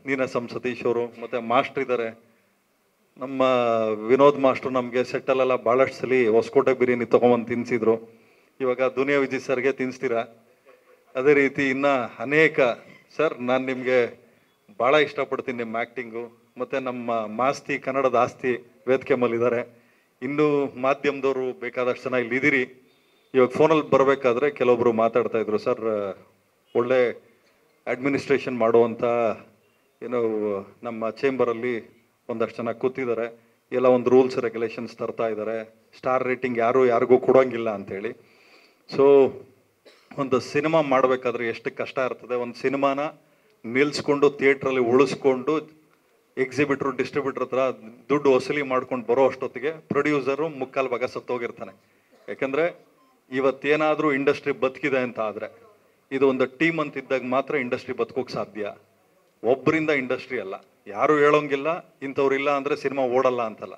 ನೀನಾಸಂ ಸತೀಶ್ ಅವರು, ಮತ್ತು ಮಾಸ್ಟ್ರ್ ಇದ್ದಾರೆ, ನಮ್ಮ ವಿನೋದ್ ಮಾಸ್ಟ್ರು ನಮಗೆ ಸೆಟ್ಟಲ್ಲೆಲ್ಲ ಭಾಳಷ್ಟು ಸಲ ಹೊಸಕೋಟೆ ಬಿರಿಯಾನಿ ತೊಗೊಂಬಂದು ತಿನ್ನಿಸಿದ್ರು. ಇವಾಗ ದುನಿಯಾ ವಿಜಯ್ ಸರ್ಗೆ ತಿನ್ನಿಸ್ತೀರಾ. ಅದೇ ರೀತಿ ಇನ್ನು ಅನೇಕ ಸರ್, ನಾನು ನಿಮಗೆ ಭಾಳ ಇಷ್ಟಪಡ್ತೀನಿ ನಿಮ್ಮ ಆ್ಯಕ್ಟಿಂಗು. ಮತ್ತು ನಮ್ಮ ಮಾಸ್ತಿ ಕನ್ನಡದ ಆಸ್ತಿ ವೇದಿಕೆ ಮೇಲಿದ್ದಾರೆ. ಇನ್ನೂ ಮಾಧ್ಯಮದವರು ಬೇಕಾದಷ್ಟು ಜನ ಇಲ್ಲಿ ಇದ್ದೀರಿ. ಇವಾಗ ಫೋನಲ್ಲಿ ಬರಬೇಕಾದ್ರೆ ಕೆಲವೊಬ್ಬರು ಮಾತಾಡ್ತಾಯಿದ್ರು, ಸರ್ ಒಳ್ಳೆ ಅಡ್ಮಿನಿಸ್ಟ್ರೇಷನ್ ಮಾಡುವಂಥ ಏನೋ ನಮ್ಮ ಚೇಂಬರಲ್ಲಿ ಒಂದಷ್ಟು ಜನ ಕೂತಿದ್ದಾರೆ, ಎಲ್ಲ ಒಂದು ರೂಲ್ಸ್ ರೆಗ್ಯುಲೇಷನ್ಸ್ ತರ್ತಾ ಇದ್ದಾರೆ, ಸ್ಟಾರ್ ರೇಟಿಂಗ್ ಯಾರಿಗೂ ಕೊಡೋಂಗಿಲ್ಲ ಅಂಥೇಳಿ. ಸೊ ಒಂದು ಸಿನಿಮಾ ಮಾಡಬೇಕಾದ್ರೆ ಎಷ್ಟು ಕಷ್ಟ ಇರ್ತದೆ. ಒಂದು ಸಿನಿಮಾನ ನಿಲ್ಲಿಸ್ಕೊಂಡು ಥಿಯೇಟ್ರಲ್ಲಿ ಉಳಿಸ್ಕೊಂಡು ಎಕ್ಸಿಬಿಟ್ರು ಡಿಸ್ಟ್ರಿಬ್ಯೂಟ್ರ್ ಹತ್ರ ದುಡ್ಡು ವಸೂಲಿ ಮಾಡ್ಕೊಂಡು ಬರೋ ಅಷ್ಟೊತ್ತಿಗೆ ಪ್ರೊಡ್ಯೂಸರು ಮುಕ್ಕಾಲು ಭಾಗ ಸತ್ತೋಗಿರ್ತಾನೆ. ಯಾಕಂದರೆ ಇವತ್ತೇನಾದರೂ ಇಂಡಸ್ಟ್ರಿ ಬದುಕಿದೆ ಅಂತ ಆದರೆ, ಇದು ಒಂದು ಟೀಮ್ ಅಂತ ಇದ್ದಾಗ ಮಾತ್ರ ಇಂಡಸ್ಟ್ರಿ ಬದುಕೋಕೆ ಸಾಧ್ಯ. ಒಬ್ಬರಿಂದ ಇಂಡಸ್ಟ್ರಿ ಅಲ್ಲ, ಯಾರು ಹೇಳೋಂಗಿಲ್ಲ ಇಂಥವ್ರಿಲ್ಲ ಅಂದರೆ ಸಿನಿಮಾ ಓಡಲ್ಲ ಅಂತಲ್ಲ.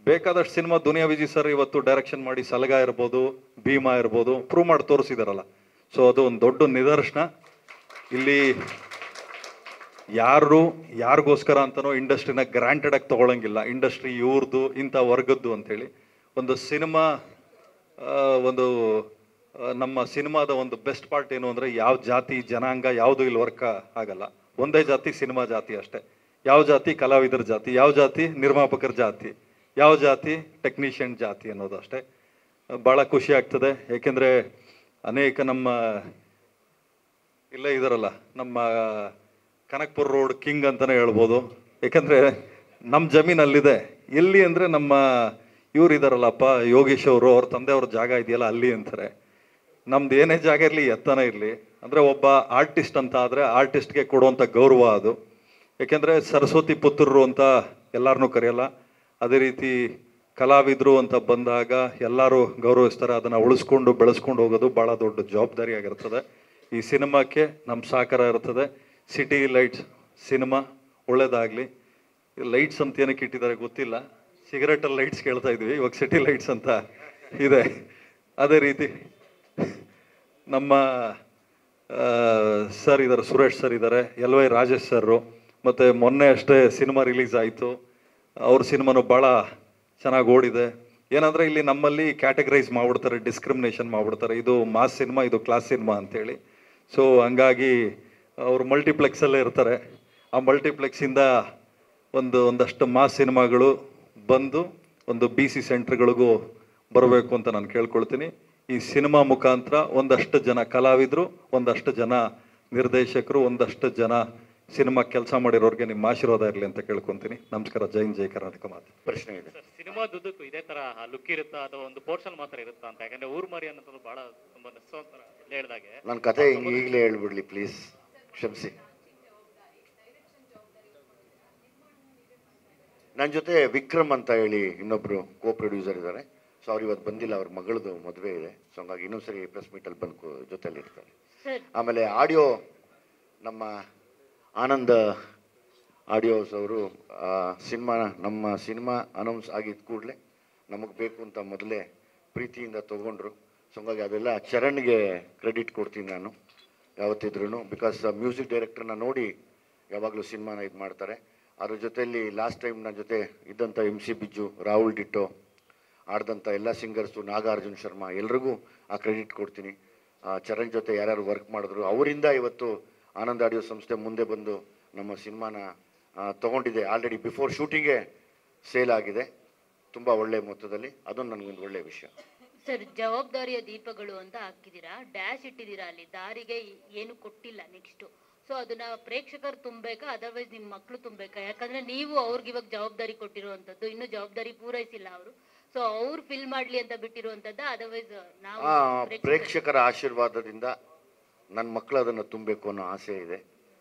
ಬೇಕಾದಷ್ಟು ಸಿನಿಮಾ ದುನಿಯಾ ವಿಜಯ್ ಸರ್ ಇವತ್ತು ಡೈರೆಕ್ಷನ್ ಮಾಡಿ ಸಲಗ ಇರ್ಬೋದು, ಭೀಮಾ ಇರ್ಬೋದು, ಪ್ರೂವ್ ಮಾಡಿ ತೋರಿಸಿದಾರಲ್ಲ. ಸೊ ಅದು ಒಂದು ದೊಡ್ಡ ನಿದರ್ಶನ. ಇಲ್ಲಿ ಯಾರಿಗೋಸ್ಕರ ಅಂತನೋ ಇಂಡಸ್ಟ್ರಿನ ಗ್ರಾಂಟೆಡ್ ಆಗಿ ತೊಗೊಳಂಗಿಲ್ಲ. ಇಂಡಸ್ಟ್ರಿ ಇವ್ರದ್ದು ಇಂಥ ವರ್ಗದ್ದು ಅಂಥೇಳಿ ಒಂದು ಸಿನಿಮಾ, ಒಂದು ನಮ್ಮ ಸಿನಿಮಾದ ಒಂದು ಬೆಸ್ಟ್ ಪಾರ್ಟ್ ಏನು ಅಂದರೆ, ಯಾವ ಜಾತಿ ಜನಾಂಗ ಯಾವುದು ಇಲ್ಲಿ ವರ್ಕ್ ಆಗಲ್ಲ. ಒಂದೇ ಜಾತಿ ಸಿನಿಮಾ ಜಾತಿ ಅಷ್ಟೇ. ಯಾವ ಜಾತಿ ಕಲಾವಿದರ ಜಾತಿ, ಯಾವ ಜಾತಿ ನಿರ್ಮಾಪಕರ ಜಾತಿ, ಯಾವ ಜಾತಿ ಟೆಕ್ನಿಷಿಯನ್ ಜಾತಿ ಅನ್ನೋದು ಅಷ್ಟೇ. ಭಾಳ ಖುಷಿ ಆಗ್ತದೆ. ಏಕೆಂದರೆ ಅನೇಕ ನಮ್ಮ ಇಲ್ಲೇ ಇದಾರಲ್ಲ, ನಮ್ಮ ಕನಕ್ಪುರ ರೋಡ್ ಕಿಂಗ್ ಅಂತಲೇ ಹೇಳ್ಬೋದು. ಏಕೆಂದರೆ ನಮ್ಮ ಜಮೀನಲ್ಲಿದೆ. ಎಲ್ಲಿ ಅಂದರೆ ನಮ್ಮ ಇವ್ರು ಇದ್ದಾರಲ್ಲಪ್ಪ ಯೋಗೀಶ್ ಅವರು, ಅವ್ರ ತಂದೆಯವ್ರ ಜಾಗ ಇದೆಯಲ್ಲ ಅಲ್ಲಿ ಅಂತಾರೆ. ನಮ್ದು ಏನೇ ಜಾಗ ಇರಲಿ ಎತ್ತನೇ ಇರಲಿ, ಅಂದರೆ ಒಬ್ಬ ಆರ್ಟಿಸ್ಟ್ ಅಂತ ಆದರೆ ಆರ್ಟಿಸ್ಟ್ಗೆ ಕೊಡುವಂಥ ಗೌರವ ಅದು. ಏಕೆಂದರೆ ಸರಸ್ವತಿ ಪುತ್ರರು ಅಂತ ಎಲ್ಲರನ್ನೂ ಕರೆಯಲ್ಲ. ಅದೇ ರೀತಿ ಕಲಾವಿದರು ಅಂತ ಬಂದಾಗ ಎಲ್ಲರೂ ಗೌರವಿಸ್ತಾರೆ. ಅದನ್ನು ಉಳಿಸ್ಕೊಂಡು ಬೆಳೆಸ್ಕೊಂಡು ಹೋಗೋದು ಭಾಳ ದೊಡ್ಡ ಜವಾಬ್ದಾರಿಯಾಗಿರ್ತದೆ. ಈ ಸಿನಿಮಾಕ್ಕೆ ನಮ್ಮ ಸಹಕಾರ ಇರ್ತದೆ. ಸಿಟಿ ಲೈಟ್ಸ್ ಸಿನಿಮಾ ಒಳ್ಳೇದಾಗಲಿ. ಲೈಟ್ಸ್ ಅಂತ ಏನಕ್ಕೆ ಇಟ್ಟಿದ್ದಾರೆ ಗೊತ್ತಿಲ್ಲ, ಸಿಗರೇಟಲ್ಲಿ ಲೈಟ್ಸ್ ಕೇಳ್ತಾ ಇದ್ವಿ, ಇವಾಗ ಸಿಟಿ ಲೈಟ್ಸ್ ಅಂತ ಇದೆ. ಅದೇ ರೀತಿ ನಮ್ಮ ಸರ್ ಇದ್ದಾರೆ, ಸುರೇಶ್ ಸರ್ ಇದ್ದಾರೆ, LY ರಾಜೇಶ್ ಸರ್, ಮತ್ತು ಮೊನ್ನೆ ಅಷ್ಟೇ ಸಿನಿಮಾ ರಿಲೀಸ್ ಆಯಿತು. ಅವ್ರ ಸಿನಿಮಾನು ಭಾಳ ಚೆನ್ನಾಗಿ ಓಡಿದೆ. ಏನಂದರೆ ಇಲ್ಲಿ ನಮ್ಮಲ್ಲಿ ಕ್ಯಾಟಗರೈಸ್ ಮಾಡಿಬಿಡ್ತಾರೆ, ಡಿಸ್ಕ್ರಿಮಿನೇಷನ್ ಮಾಡಿಬಿಡ್ತಾರೆ, ಇದು ಮಾಸ್ ಸಿನಿಮಾ, ಇದು ಕ್ಲಾಸ್ ಸಿನಿಮಾ ಅಂಥೇಳಿ. ಸೊ ಹಂಗಾಗಿ ಅವರು ಮಲ್ಟಿಪ್ಲೆಕ್ಸಲ್ಲೇ ಇರ್ತಾರೆ. ಆ ಮಲ್ಟಿಪ್ಲೆಕ್ಸಿಂದ ಒಂದಷ್ಟು ಮಾಸ್ ಸಿನಿಮಾಗಳು ಬಂದು ಒಂದು BC ಸೆಂಟ್ರ್ಗಳಿಗೂ ಬರಬೇಕು ಅಂತ ನಾನು ಕೇಳ್ಕೊಳ್ತೀನಿ. ಈ ಸಿನಿಮಾ ಮುಖಾಂತರ ಒಂದಷ್ಟು ಜನ ಕಲಾವಿದರು, ಒಂದಷ್ಟು ಜನ ನಿರ್ದೇಶಕರು, ಒಂದಷ್ಟು ಜನ ಸಿನಿಮಾ ಕೆಲಸ ಮಾಡಿರೋರಿಗೆ ನಿಮ್ಮ ಆಶೀರ್ವಾದ ಇರಲಿ ಅಂತ ಕೇಳ್ಕೊಂತೀನಿ. ನಮಸ್ಕಾರ. ಜೈ ಕರ್ನಾಟಕ ಮಾತು. ಪ್ರಶ್ನೆ ಇದೆ ಸಿನಿಮಾದುದ್ದಕ್ಕೂ ಇದೇ ತರ ಲುಕ್ ಇರುತ್ತಾ ಅಥವಾ ಒಂದು ಪೋರ್ಷನ್ ಮಾತ್ರ ಇರುತ್ತಾ ಅಂತ? ಯಾಕಂದ್ರೆ ಊರ್ ಮರಿ ಅನ್ನೋದು ಬಹಳ ತುಂಬಾ ನೆಸ್ಸೋಂತರ ಹೇಳಿದಾಗೆ ನನ್ನ ಕತೆ ಈಗಲೇ ಹೇಳ್ಬಿಡ್ಲಿ ಪ್ಲೀಸ್, ಕ್ಷಮಿಸಿ. ನನ್ನ ಜೊತೆ ವಿಕ್ರಮ್ ಅಂತ ಹೇಳಿ ಇನ್ನೊಬ್ರು ಕೋ ಪ್ರೊಡ್ಯೂಸರ್ ಇದ್ದಾರೆ. ಸೊ ಅವ್ರು ಇವತ್ತು ಬಂದಿಲ್ಲ, ಅವ್ರ ಮಗಳದು ಮದುವೆ ಇದೆ. ಸೊ ಹಂಗಾಗಿ ಇನ್ನೊಂದ್ಸರಿ ಪ್ರೆಸ್ ಮೀಟಲ್ಲಿ ಬಂದು ಜೊತೆಲಿ ಇರ್ತಾರೆ. ಆಮೇಲೆ ಆಡಿಯೋ ನಮ್ಮ ಆನಂದ್ ಆಡಿಯೋಸ್ ಅವರು ನಮ್ಮ ಸಿನಿಮಾ ಅನೌನ್ಸ್ ಆಗಿದ್ದ ಕೂಡಲೇ ನಮಗೆ ಬೇಕು ಅಂತ ಮೊದಲೇ ಪ್ರೀತಿಯಿಂದ ತೊಗೊಂಡ್ರು. ಸೊ ಹಂಗಾಗಿ ಅದೆಲ್ಲ ಚರಣ್ಗೆ ಕ್ರೆಡಿಟ್ ಕೊಡ್ತೀನಿ ನಾನು ಯಾವತ್ತಿದ್ರೂ. ಬಿಕಾಸ್ ಮ್ಯೂಸಿಕ್ ಡೈರೆಕ್ಟರ್ನ ನೋಡಿ ಯಾವಾಗಲೂ ಸಿನಿಮಾನ ಇದು ಮಾಡ್ತಾರೆ. ಅದ್ರ ಜೊತೆಯಲ್ಲಿ ಲಾಸ್ಟ್ ಟೈಮ್ ನನ್ನ ಜೊತೆ ಇದ್ದಂಥ MC ಬಿಜ್ಜು, ರಾಹುಲ್ ಡಿಟ್ಟೋ, ಆಡ್ದಂಥ ಎಲ್ಲ ಸಿಂಗರ್ಸು, ನಾಗಾರ್ಜುನ್ ಶರ್ಮಾ, ಎಲ್ರಿಗೂ ಆ ಕ್ರೆಡಿಟ್ ಕೊಡ್ತೀನಿ. ಚರಣ್ ಜೊತೆ ಯಾರ್ಯಾರು ವರ್ಕ್ ಮಾಡಿದ್ರು ಅವರಿಂದ ಇವತ್ತು ಆನಂದ್ ಆಡಿಯೋ ಸಂಸ್ಥೆ ಮುಂದೆ ಬಂದು ನಮ್ಮ ಸಿನಿಮಾನ ತೊಗೊಂಡಿದೆ. ಆಲ್ರೆಡಿ ಬಿಫೋರ್ ಶೂಟಿಂಗೇ ಸೇಲ್ ಆಗಿದೆ ತುಂಬ ಒಳ್ಳೆ ಮೊತ್ತದಲ್ಲಿ. ಅದೊಂದು ನನಗೊಂದು ಒಳ್ಳೆಯ ವಿಷಯ. ಸರ್, ಜವಾಬ್ದಾರಿಯ ದೀಪಗಳು ಅಂತ ಹಾಕಿದ್ದೀರಾ, ಡ್ಯಾಶ್ ಇಟ್ಟಿದ್ದೀರಾ, ಅಲ್ಲಿ ದಾರಿಗೆ ಏನು ಕೊಟ್ಟಿಲ್ಲ ನೆಕ್ಸ್ಟು. ಸೊ ಅದನ್ನ ಪ್ರೇಕ್ಷಕರು ತುಂಬಬೇಕಾ ಅದರ್ವೈಸ್ ನಿಮ್ಮ ಮಕ್ಕಳು ತುಂಬಬೇಕಾ? ಯಾಕಂದ್ರೆ ನೀವು ಅವ್ರಿಗೆ ಇವಾಗ ಜವಾಬ್ದಾರಿ ಕೊಟ್ಟಿರುವಂಥದ್ದು, ಇನ್ನೂ ಜವಾಬ್ದಾರಿ ಪೂರೈಸಿಲ್ಲ ಅವರು. ಸೊ ಅವ್ರು ಫಿಲ್ ಮಾಡ್ಲಿ ಅಂತ ಬಿಟ್ಟಿರುವಂಥದ್ದು, ಅದರ್ವೈಸ್ ನಾವು ಪ್ರೇಕ್ಷಕರ ಆಶೀರ್ವಾದದಿಂದ ನನ್ನ ಮಕ್ಕಳು ಅದನ್ನು ತುಂಬಬೇಕು ಅನ್ನೋ ಆಸೆ ಇದೆ.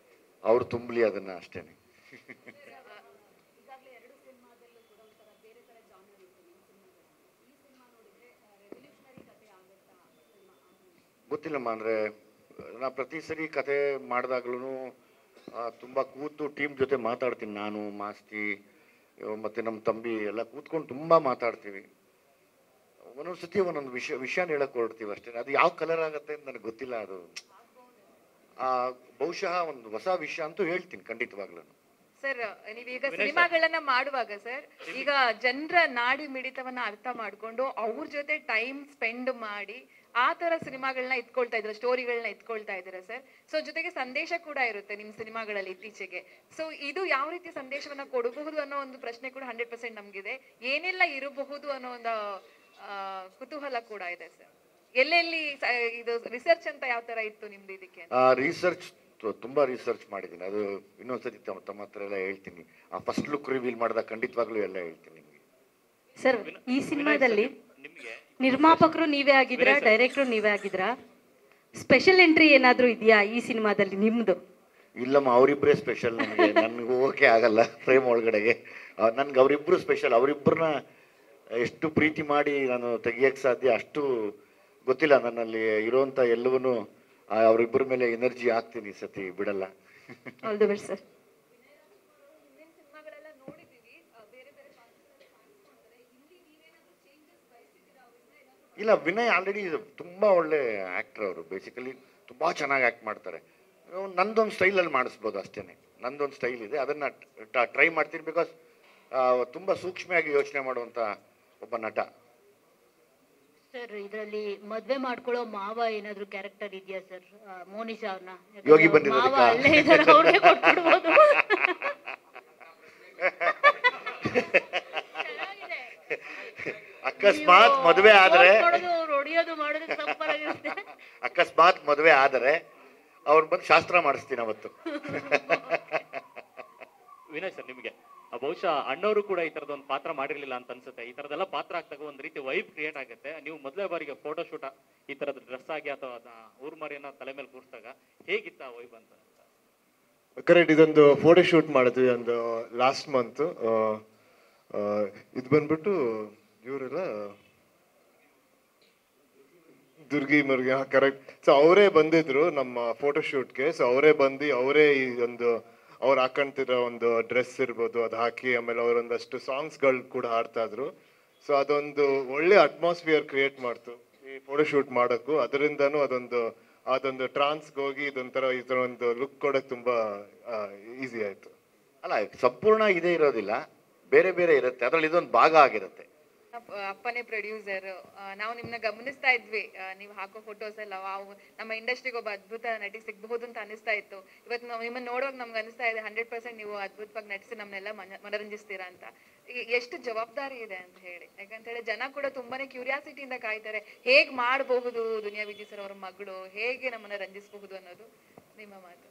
ಅವ್ರು ತುಂಬಲಿ ಅದನ್ನ ಅಷ್ಟೇನೆ. ಗೊತ್ತಿಲ್ಲಮ್ಮ, ಅಂದರೆ ನಾ ಪ್ರತಿ ಸರಿ ಕತೆ ಮಾಡಿದಾಗ್ಲೂ ತುಂಬ ಕೂತು ಟೀಮ್ ಜೊತೆ ಮಾತಾಡ್ತೀನಿ. ನಾನು, ಮಾಸ್ತಿ ಮತ್ತು ನಮ್ಮ ತಂಬಿ ಎಲ್ಲ ಕೂತ್ಕೊಂಡು ತುಂಬ ಮಾತಾಡ್ತೀವಿ. ಒಂದೊಂದು ಸತಿ ಒಂದೊಂದು ವಿಷಯನ ಹೇಳಕ್ಕೆ ಹೊರಡ್ತೀವಿ ಅಷ್ಟೇ. ಅದು ಯಾವ ಕಲರ್ ಆಗುತ್ತೆ ಅಂತ ನನಗೆ ಗೊತ್ತಿಲ್ಲ. ಅದು ಬಹುಶಃ ಒಂದು ಹೊಸ ವಿಷಯ ಅಂತೂ ಹೇಳ್ತೀನಿ ಖಂಡಿತವಾಗ್ಲೂ. ಸರ್, ನೀವೀಗ ಸಿನಿಮಾಗಳನ್ನ ಮಾಡುವಾಗ ಸರ್, ಈಗ ಜನರ ನಾಡಿ ಮಿಡಿತವನ್ನ ಅರ್ಥ ಮಾಡ್ಕೊಂಡು ಅವ್ರ ಜೊತೆ ಟೈಮ್ ಸ್ಪೆಂಡ್ ಮಾಡಿ ಆ ತರ ಸಿನಿಮಾಗಳನ್ನ ಇಟ್ಕೊಳ್ತಾ ಇದ್ರ, ಸ್ಟೋರಿಗಳನ್ನ ಇಟ್ಕೊಳ್ತಾ ಇದ್ದೀರಾ ಸರ್. ಸೊ ಜೊತೆಗೆ ಸಂದೇಶ ಕೂಡ ಇರುತ್ತೆ ನಿಮ್ಮ ಸಿನಿಮಾಗಳಲ್ಲಿ ಇತ್ತೀಚೆಗೆ. ಸೊ ಇದು ಯಾವ ರೀತಿ ಸಂದೇಶವನ್ನ ಕೊಡಬಹುದು ಅನ್ನೋ ಒಂದು ಪ್ರಶ್ನೆ ಕೂಡ 100% ನಮ್ಗಿದೆ. ಏನೆಲ್ಲ ಇರಬಹುದು ಅನ್ನೋ ಒಂದು ಕುತೂಹಲ ಕೂಡ ಇದೆ ಸರ್. ಎಲ್ಲೆಲ್ಲಿ ಇದು ರಿಸರ್ಚ್ ಅಂತ ಯಾವ ತರ ಇತ್ತು ನಿಮ್ದು ಇದಕ್ಕೆ? ರಿಸರ್ಚ್ ತುಂಬಾ ರಿಸರ್ಚ್ ಮಾಡಿದ್ದೀನಿ. ಅದು ಇನ್ನೊಂದ್ಸತಿ ತಮ್ಮ ಹತ್ರ ಎಲ್ಲ ಹೇಳ್ತೀನಿ. ಆ ಫಸ್ಟ್ ಲುಕ್ ರಿವೀಲ್ ಮಾಡಿದಾಗ ಖಂಡಿತವಾಗ್ಲೂ ಎಲ್ಲ ಹೇಳ್ತೀನಿ ನಿಮಗೆ. ಸರ್, ಈ ಸಿನಿಮಾದಲ್ಲಿ ನಿರ್ಮಾಪಕರು ನೀವೇ ಆಗಿದ್ರಾ, ಡೈರೆಕ್ಟರ್ ನೀವೇ ಆಗಿದ್ರಾ? ಸ್ಪೆಷಲ್ ಎಂಟ್ರಿ ಏನಾದರೂ ಇದೆಯಾ ಈ ಸಿನಿಮಾದಲ್ಲಿ ನಿಮ್ದು? ಇಲ್ಲಮ್ಮ, ಅವರಿಬ್ಬರೇ ಸ್ಪೆಷಲ್. ನನಗೆ ಹೋಗೋಕೆ ಆಗಲ್ಲ ಫ್ರೇಮ್ ಒಳಗಡೆಗೆ. ನನ್ಗೆ ಅವರಿಬ್ಬರು ಸ್ಪೆಷಲ್. ಅವರಿಬ್ಬರನ್ನ ಎಷ್ಟು ಪ್ರೀತಿ ಮಾಡಿ ನಾನು ತೆಗಿಯಕ್ಕೆ ಸಾಧ್ಯ ಅಷ್ಟು ಗೊತ್ತಿಲ್ಲ. ನನ್ನಲ್ಲಿ ಇರೋಂಥ ಎಲ್ಲವನ್ನೂ ಅವರಿಬ್ಬರ ಮೇಲೆ ಎನರ್ಜಿ ಹಾಕ್ತೀನಿ ಈ ಸತಿ, ಬಿಡಲ್ಲ. All the best sir. ಇಲ್ಲ, ವಿನಯ್ ಆಲ್ರೆಡಿ ತುಂಬ ಒಳ್ಳೆ ಆ್ಯಕ್ಟರ್. ಅವರು ಬೇಸಿಕಲಿ ತುಂಬ ಚೆನ್ನಾಗಿ ಆ್ಯಕ್ಟ್ ಮಾಡ್ತಾರೆ. ನಂದೊಂದು ಸ್ಟೈಲಲ್ಲಿ ಮಾಡಿಸ್ಬೋದು ಅಷ್ಟೇ. ನಂದೊಂದು ಸ್ಟೈಲ್ ಇದೆ, ಅದನ್ನು ಟ್ರೈ ಮಾಡ್ತೀನಿ. ಬಿಕಾಸ್ ತುಂಬ ಸೂಕ್ಷ್ಮವಾಗಿ ಯೋಚನೆ ಮಾಡುವಂಥ ಒಬ್ಬ ನಟ. ಸರ್, ಇದರಲ್ಲಿ ಮದ್ವೆ ಮಾಡ್ಕೊಳ್ಳೋ ಮಾವ ಏನಾದ್ರು ಕ್ಯಾರೆಕ್ಟರ್ ಇದೆಯಾ ಸರ್? ಮೋನಿಶಾ ಅವ್ರನ್ನ ಯೋಗಿ ಮಾವ ಅಲ್ಲೇ ಇದ್ದಾರೆ, ಅವ್ರಿಗೆ ಕೊಟ್ಬಿಡ್ಬೋದು. ಅಕಸ್ಮಾತ್ ಮದುವೆ ಆದರೆ ಅಕಸ್ಮಾತ್ ಮದುವೆ ಆದರೆ ಅವ್ರು ಬಂದು ಶಾಸ್ತ್ರ ಮಾಡಿಸ್ತೀನಿ ಅವತ್ತು. ವಿನಯ್ ಸರ್, ನಿಮಗೆ ಬಹುಶಃ ಅಣ್ಣವರು ಕೂಡ ಈ ತರದ ಒಂದು ಪಾತ್ರ ಮಾಡಿರ್ಲಿಲ್ಲ ಅಂತ ಅನ್ಸುತ್ತೆ. ಈ ತರದೆಲ್ಲ ಪಾತ್ರ ಆಗ್ತಾಗ ಒಂದ್ ರೀತಿ ವೈಬ್ ಕ್ರಿಯೇಟ್ ಆಗುತ್ತೆ. ನೀವು ಮೊದಲೇ ಬಾರಿಗೆ ಫೋಟೋ ಶೂಟ್ ಈ ತರದ ಡ್ರೆಸ್ ಆಗಿ ಅಥವಾ ಊರ್ಮರಿಯನ್ನ ತಲೆ ಮೇಲೆ ಕೂರಿಸಿದಾಗ ಹೇಗಿತ್ತ ವೈಬ್ ಅಂತ? ಕರೆಕ್ಟ್. ಇದೊಂದು ಫೋಟೋ ಶೂಟ್ ಮಾಡಿದ್ವಿ ಒಂದು ಲಾಸ್ಟ್ ಮಂತ್. ಇದು ಬಂದ್ಬಿಟ್ಟು ಇವರೆಲ್ಲ ದುರ್ಗಿ ಮುರ್ಗಿ, ಕರೆಕ್ಟ್. ಸೊ ಅವರೇ ಬಂದಿದ್ರು ನಮ್ಮ ಫೋಟೋ ಶೂಟ್ಗೆ. ಸೊ ಅವರೇ ಬಂದು ಅವರೇ ಈ ಒಂದು ಅವ್ರು ಹಾಕೊಂತಿರೋ ಒಂದು ಡ್ರೆಸ್ ಇರ್ಬೋದು ಅದು ಹಾಕಿ, ಆಮೇಲೆ ಅವರೊಂದಷ್ಟು ಸಾಂಗ್ಸ್ಗಳು ಕೂಡ ಹಾಡ್ತಾ ಇದ್ರು. ಸೊ ಅದೊಂದು ಒಳ್ಳೆ ಅಟ್ಮಾಸ್ಫಿಯರ್ ಕ್ರಿಯೇಟ್ ಮಾಡ್ತು ಈ ಫೋಟೋ ಶೂಟ್ ಮಾಡೋಕ್ಕೂ. ಅದರಿಂದನೂ ಅದೊಂದು ಟ್ರಾನ್ಸ್ಗೆ ಹೋಗಿ ಇದೊಂಥರ ಈ ಥರ ಒಂದು ಲುಕ್ ಕೊಡೋಕೆ ತುಂಬ ಈಸಿ ಆಯಿತು. ಅಲ್ಲ, ಸಂಪೂರ್ಣ ಇದೇ ಇರೋದಿಲ್ಲ, ಬೇರೆ ಬೇರೆ ಇರುತ್ತೆ. ಅದರಲ್ಲಿ ಇದೊಂದು ಭಾಗ ಆಗಿರುತ್ತೆ. ಅಪ್ಪನೇ ಪ್ರೊಡ್ಯೂಸರ್. ನಾವು ನಿಮ್ಮನ್ನ ಗಮನಿಸ್ತಾ ಇದ್ವಿ, ನೀವು ಹಾಕೋ ಫೋಟೋಸ್ ಎಲ್ಲ ವಾವ್, ನಮ್ಮ ಇಂಡಸ್ಟ್ರಿಗೆ ಒಬ್ಬ ಅದ್ಭುತ ನಟಿ ಸಿಗಬಹುದು ಅಂತ ಅನಿಸ್ತಾ ಇತ್ತು. ಇವತ್ತು ನಾವು ನಿಮ್ಮನ್ನ ನೋಡುವಾಗ ನಮ್ಗೆ ಅನಿಸ್ತಾ ಇದೆ 100% ನೀವು ಅದ್ಭುತವಾಗಿ ನಟಿಸಿ ನಮ್ಮನ್ನೆಲ್ಲ ಮನರಂಜಿಸ್ತೀರಾ ಅಂತ. ಎಷ್ಟು ಜವಾಬ್ದಾರಿ ಇದೆ ಅಂತ ಹೇಳಿ, ಯಾಕಂತ ಹೇಳಿ ಜನ ಕೂಡ ತುಂಬಾನೇ ಕ್ಯೂರಿಯಾಸಿಟಿಯಿಂದ ಕಾಯ್ತಾರೆ, ಹೇಗ್ ಮಾಡಬಹುದು ದುನಿಯಾ ವಿಜಿ ಸರ್ ಅವರ ಮಗಳು, ಹೇಗೆ ನಮ್ಮನ್ನ ರಂಜಿಸಬಹುದು ಅನ್ನೋದು ನಿಮ್ಮ ಮಾತು.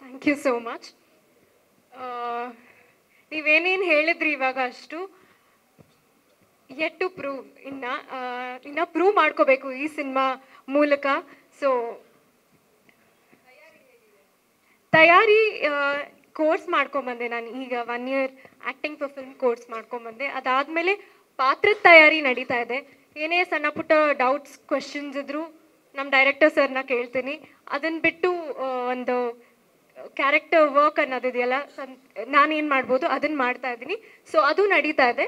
Thank you so much. ನೀವೇನೇನು ಹೇಳಿದ್ರಿ ಇವಾಗ ಅಷ್ಟು ಯೆಟ್ ಟು ಪ್ರೂವ್, ಇನ್ನ ಪ್ರೂವ್ ಮಾಡ್ಕೋಬೇಕು ಈ ಸಿನಿಮಾ ಮೂಲಕ. ಸೊ ತಯಾರಿ ಕೋರ್ಸ್ ಮಾಡ್ಕೊಂಬಂದೆ ನಾನು, ಈಗ 1 year acting for film course ಮಾಡ್ಕೊಂಬಂದೆ. ಅದಾದಮೇಲೆ ಪಾತ್ರದ ತಯಾರಿ ನಡೀತಾ ಇದೆ. ಏನೇ ಸಣ್ಣ ಪುಟ್ಟ ಡೌಟ್ಸ್ ಕ್ವೆಶನ್ಸ್ ಇದ್ದರೂ ನಮ್ಮ ಡೈರೆಕ್ಟರ್ ಸರ್ನ ಕೇಳ್ತೀನಿ. ಅದನ್ನು ಬಿಟ್ಟು ಒಂದು ಕ್ಯಾರೆಕ್ಟರ್ ವರ್ಕ್ ಅನ್ನೋದಿದೆಯಲ್ಲ, ನಾನೇನು ಮಾಡ್ಬೋದು ಅದನ್ನು ಮಾಡ್ತಾ ಇದ್ದೀನಿ. ಸೊ ಅದು ನಡೀತಾ ಇದೆ.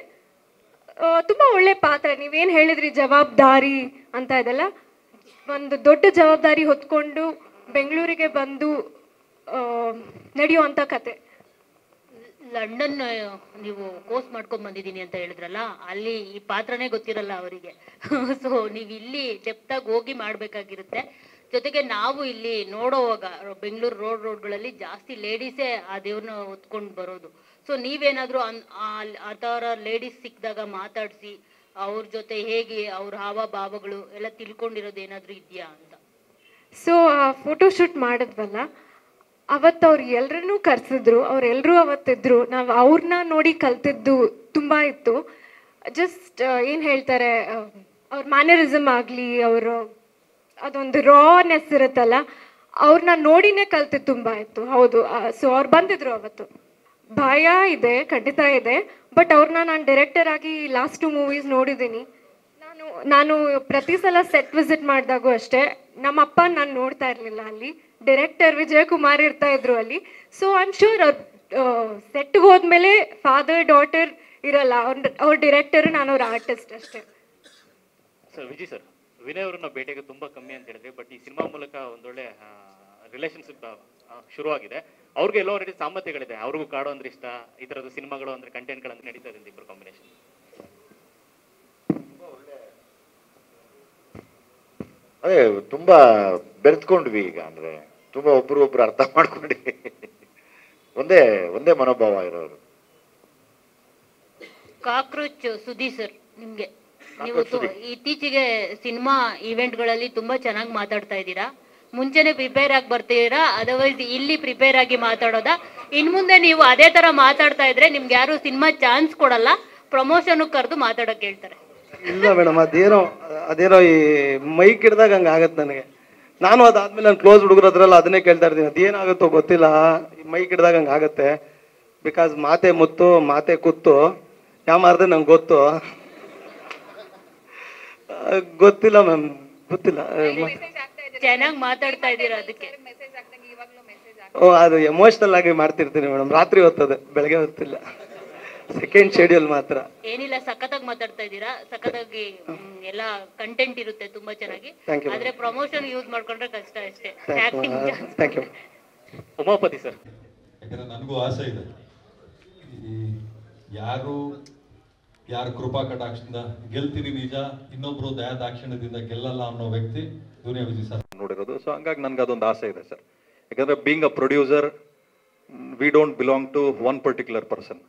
ತುಂಬ ಒಳ್ಳೆ ಪಾತ್ರ, ನೀವೇನು ಹೇಳಿದ್ರಿ ಜವಾಬ್ದಾರಿ ಅಂತ ಇದೆಲ್ಲ, ಒಂದು ದೊಡ್ಡ ಜವಾಬ್ದಾರಿ ಹೊತ್ಕೊಂಡು ಬೆಂಗಳೂರಿಗೆ ಬಂದು ನಡೆಯುವಂಥ ಕತೆ. ಲಂಡನ್ ನೀವು ಕೋರ್ಸ್ ಮಾಡ್ಕೊಂಡ್ ಬಂದಿದ್ದೀನಿ ಅಂತ ಹೇಳಿದ್ರಲ್ಲ, ಅಲ್ಲಿ ಈ ಪಾತ್ರನೇ ಗೊತ್ತಿರಲ್ಲ ಅವರಿಗೆ. ಸೊ ನೀವು ಇಲ್ಲಿ ಡೆಪ್ತಾಗಿ ಹೋಗಿ ಮಾಡಬೇಕಾಗಿರುತ್ತೆ. ಜೊತೆಗೆ ನಾವು ಇಲ್ಲಿ ನೋಡೋವಾಗ ಬೆಂಗಳೂರು ರೋಡ್ಗಳಲ್ಲಿ ಜಾಸ್ತಿ ಲೇಡೀಸೇ ಆ ದೇವ್ರನ್ನ ಹೊತ್ಕೊಂಡು ಬರೋದು. ಸೊ ನೀವೇನಾದರೂ ಆ ಥರ ಲೇಡೀಸ್ ಸಿಕ್ಕಿದಾಗ ಮಾತಾಡಿಸಿ ಅವ್ರ ಜೊತೆ ಹೇಗೆ ಅವ್ರ ಹಾವ ಭಾವಗಳು ಎಲ್ಲ ತಿಳ್ಕೊಂಡಿರೋದು ಏನಾದರೂ ಇದೆಯಾ ಅಂತ. ಸೊ ಫೋಟೋಶೂಟ್ ಮಾಡಿದ್ವಲ್ಲ, ಅವತ್ತು ಅವ್ರು ಎಲ್ಲರನ್ನೂ ಕರೆಸಿದ್ರು, ಅವರೆಲ್ಲರೂ ಅವತ್ತಿದ್ರು. ನಾವು ಅವ್ರನ್ನ ನೋಡಿ ಕಲ್ತಿದ್ದು ತುಂಬ ಇತ್ತು. ಜಸ್ಟ್ ಏನು ಹೇಳ್ತಾರೆ, ಅವ್ರ ಮ್ಯಾನರಿಸಮ್ ಆಗಲಿ, ಅವರು ಅದೊಂದು ರಾನೆಸ್ ಇರುತ್ತಲ್ಲ, ಅವ್ರನ್ನ ನೋಡಿನೇ ಕಲ್ತಿದ್ದು ತುಂಬ ಇತ್ತು. ಹೌದು. ಸೊ ಅವ್ರು ಬಂದಿದ್ರು ಅವತ್ತು. ಭಯ ಇದೆ, ಖಂಡಿತ ಇದೆ. ಬಟ್ ಅವ್ರನ್ನ ನಾನು ಡೈರೆಕ್ಟರ್ ಆಗಿ ಲಾಸ್ಟ್ 2 ಮೂವೀಸ್ ನೋಡಿದ್ದೀನಿ. ನಾನು ಪ್ರತಿ ಸಲ ಸೆಟ್ ವಿಸಿಟ್ ಮಾಡಿದಾಗೂ ಅಷ್ಟೇ, ನಮ್ಮ ಅಪ್ಪ ನಾನು ನೋಡ್ತಾ ಇರಲಿಲ್ಲ ಅಲ್ಲಿ, ಡೈರೆಕ್ಟರ್ ವಿಜಯಕುಮಾರ್ ಇರ್ತಾ ಇದ್ರು ಅಲ್ಲಿ. ಸೊ ಐ ಆಮ್ ಶ್ಯೂರ್ ಅವ್ರು ಸೆಟ್ಗೆ ಹೋದ್ಮೇಲೆ ಫಾದರ್ ಡಾಟರ್ ಇರಲ್ಲ, ಅವ್ರ ಡೈರೆಕ್ಟರ್, ನಾನು ಅವ್ರ ಆರ್ಟಿಸ್ಟ್ ಅಷ್ಟೇ. ಸರ್ ವಿಜಯ್ ಸರ್, ವಿನಯ್ ಅವ್ರನ್ನ ಭೇಟಿಗೆ ತುಂಬಾ ಕಮ್ಮಿ ಅಂತ ಹೇಳಿದ್ವಿ, ಬಟ್ ಈ ಸಿನಿಮಾ ಮೂಲಕ ಒಂದೊಳ್ಳೆ ರಿಲೇಷನ್ಶಿಪ್ ಶುರುವಾಗಿದೆ. ಅವ್ರಿಗೆ ಎಲ್ಲೋ ರೀತಿ ಸಾಮರ್ಥ್ಯಗಳಿದೆ, ಅವ್ರಿಗೂ ಕಾಡೋ ಅಂದ್ರೆ ಇಷ್ಟ, ಈ ಥರದ್ದು ಸಿನಿಮಾಗಳು ಅಂದ್ರೆ ಕಂಟೆಂಟ್ಗಳಂತ ನಡೀತಾ ಇದೆ ಇಬ್ಬರು ಕಾಂಬಿನೇಷನ್. ಅದೇ ತುಂಬಾ ಬೆರೆತ್ಕೊಂಡ್ವಿ ಈಗ, ಅಂದ್ರೆ ತುಂಬಾ ಒಬ್ರು ಅರ್ಥ ಮಾಡ್ಕೊಂಡ್ವಿ. ಒಂದೇ ಮನೋಭಾವ ಇರೋರು. ಕಾಕ್ರೋಚ್ ಸುದಿ ಸರ್, ನಿಮ್ಗೆ ನೀವು ಇತ್ತೀಚೆಗೆ ಸಿನಿಮಾ ಇವೆಂಟ್ಗಳಲ್ಲಿ ತುಂಬಾ ಚೆನ್ನಾಗಿ ಮಾತಾಡ್ತಾ ಇದ್ದೀರಾ. ಮುಂಚೆನೆ ಪ್ರಿಪೇರ್ ಆಗಿ ಬರ್ತೀರಾ, ಅದರ್ವೈಸ್ ಇಲ್ಲಿ ಪ್ರಿಪೇರ್ ಆಗಿ ಮಾತಾಡೋದಾ? ಇನ್ ಮುಂದೆ ನೀವು ಅದೇ ತರ ಮಾತಾಡ್ತಾ ಇದ್ರೆ ನಿಮ್ಗೆ ಯಾರು ಸಿನಿಮಾ ಚಾನ್ಸ್ ಕೊಡಲ್ಲ, ಪ್ರಮೋಷನ್ ಕರೆದು ಮಾತಾಡೋಕೆ ಹೇಳ್ತಾರೆ. ಇಲ್ಲ ಮೇಡಮ್, ಅದೇನೋ ಈ ಮೈಕ್ ಹಿಡ್ದಾಗ ಹಂಗೆ ಆಗತ್ತೆ ನನಗೆ. ನಾನು ಅದಾದ್ಮೇಲೆ ನಾನು ಕ್ಲೋಸ್ ಹುಡುಗರ ಹತ್ರಲ್ಲ ಅದನ್ನೇ ಕೇಳ್ತಾ ಇರ್ತೀನಿ, ಅದೇನಾಗುತ್ತೋ ಗೊತ್ತಿಲ್ಲ, ಈ ಮೈಕ್ ಹಿಡ್ದಾಗ ಹಂಗೆ ಆಗತ್ತೆ. ಬಿಕಾಸ್ ಮಾತೆ ಮುತ್ತು ಮಾತೆ ಕುತ್ತು ಯಾವ ಮಾರ್ದೆ ನಂಗೆ ಗೊತ್ತಿಲ್ಲ ಮ್ಯಾಮ್, ಗೊತ್ತಿಲ್ಲ. ಚೆನ್ನಾಗಿ ಮಾತಾಡ್ತಾ ಇದ್ದೀರಾ ಅದಕ್ಕೆ. ಓ, ಅದು ಎಮೋಷನಲ್ ಆಗಿ ಮಾಡ್ತಿರ್ತೀನಿ ಮೇಡಮ್, ರಾತ್ರಿ ಹೊತ್ತದೆ, ಬೆಳಗ್ಗೆ ಹೊತ್ತಿಲ್ಲ, ಸೆಕೆಂಡ್ ಶೆಡ್ಯೂಲ್ ಮಾತ್ರ. ಏನಿಲ್ಲ, ಸಖತ್ತಾಗಿ ಮಾತಾಡ್ತಾ ಇದ್ದೀರಾ, ಸಖತ್ತಾಗಿ ಎಲ್ಲ ಕಂಟೆಂಟ್ ಇರುತ್ತೆ ತುಂಬಾ ಚೆನ್ನಾಗಿ. ಆದ್ರೆ ಪ್ರಮೋಷನ್ ಯೂಸ್ ಮಾಡ್ಕೊಂಡ್ರೆ ಕಷ್ಟ ಅಷ್ಟೇ. Thank you. ಉಮಾಪತಿ ಸರ್, ಯಾಕಂದ್ರೆ ನನಗೂ ಆಸೆ ಇದೆ, ಯಾರು ಕೃಪಾ ಕಟಾಕ್ಷದಿಂದ ಗೆಲ್ತೀನಿ ನಿಜ, ಇನ್ನೊಬ್ರು ದಯಾ ದಾಕ್ಷಿಣ್ಯದಿಂದ ಗೆಲ್ಲಲ್ಲ ಅನ್ನೋ ವ್ಯಕ್ತಿ ದುನಿಯಾ ವಿಜಯ್ ಸರ್ ನೋಡಿರೋದು. ಸೊ ಹಂಗಾಗಿ ನನ್ಗೆ ಅದೊಂದು ಆಸೆ ಇದೆ ಸರ್. ಯಾಕಂದ್ರೆ being a producer, we don't belong to one particular person.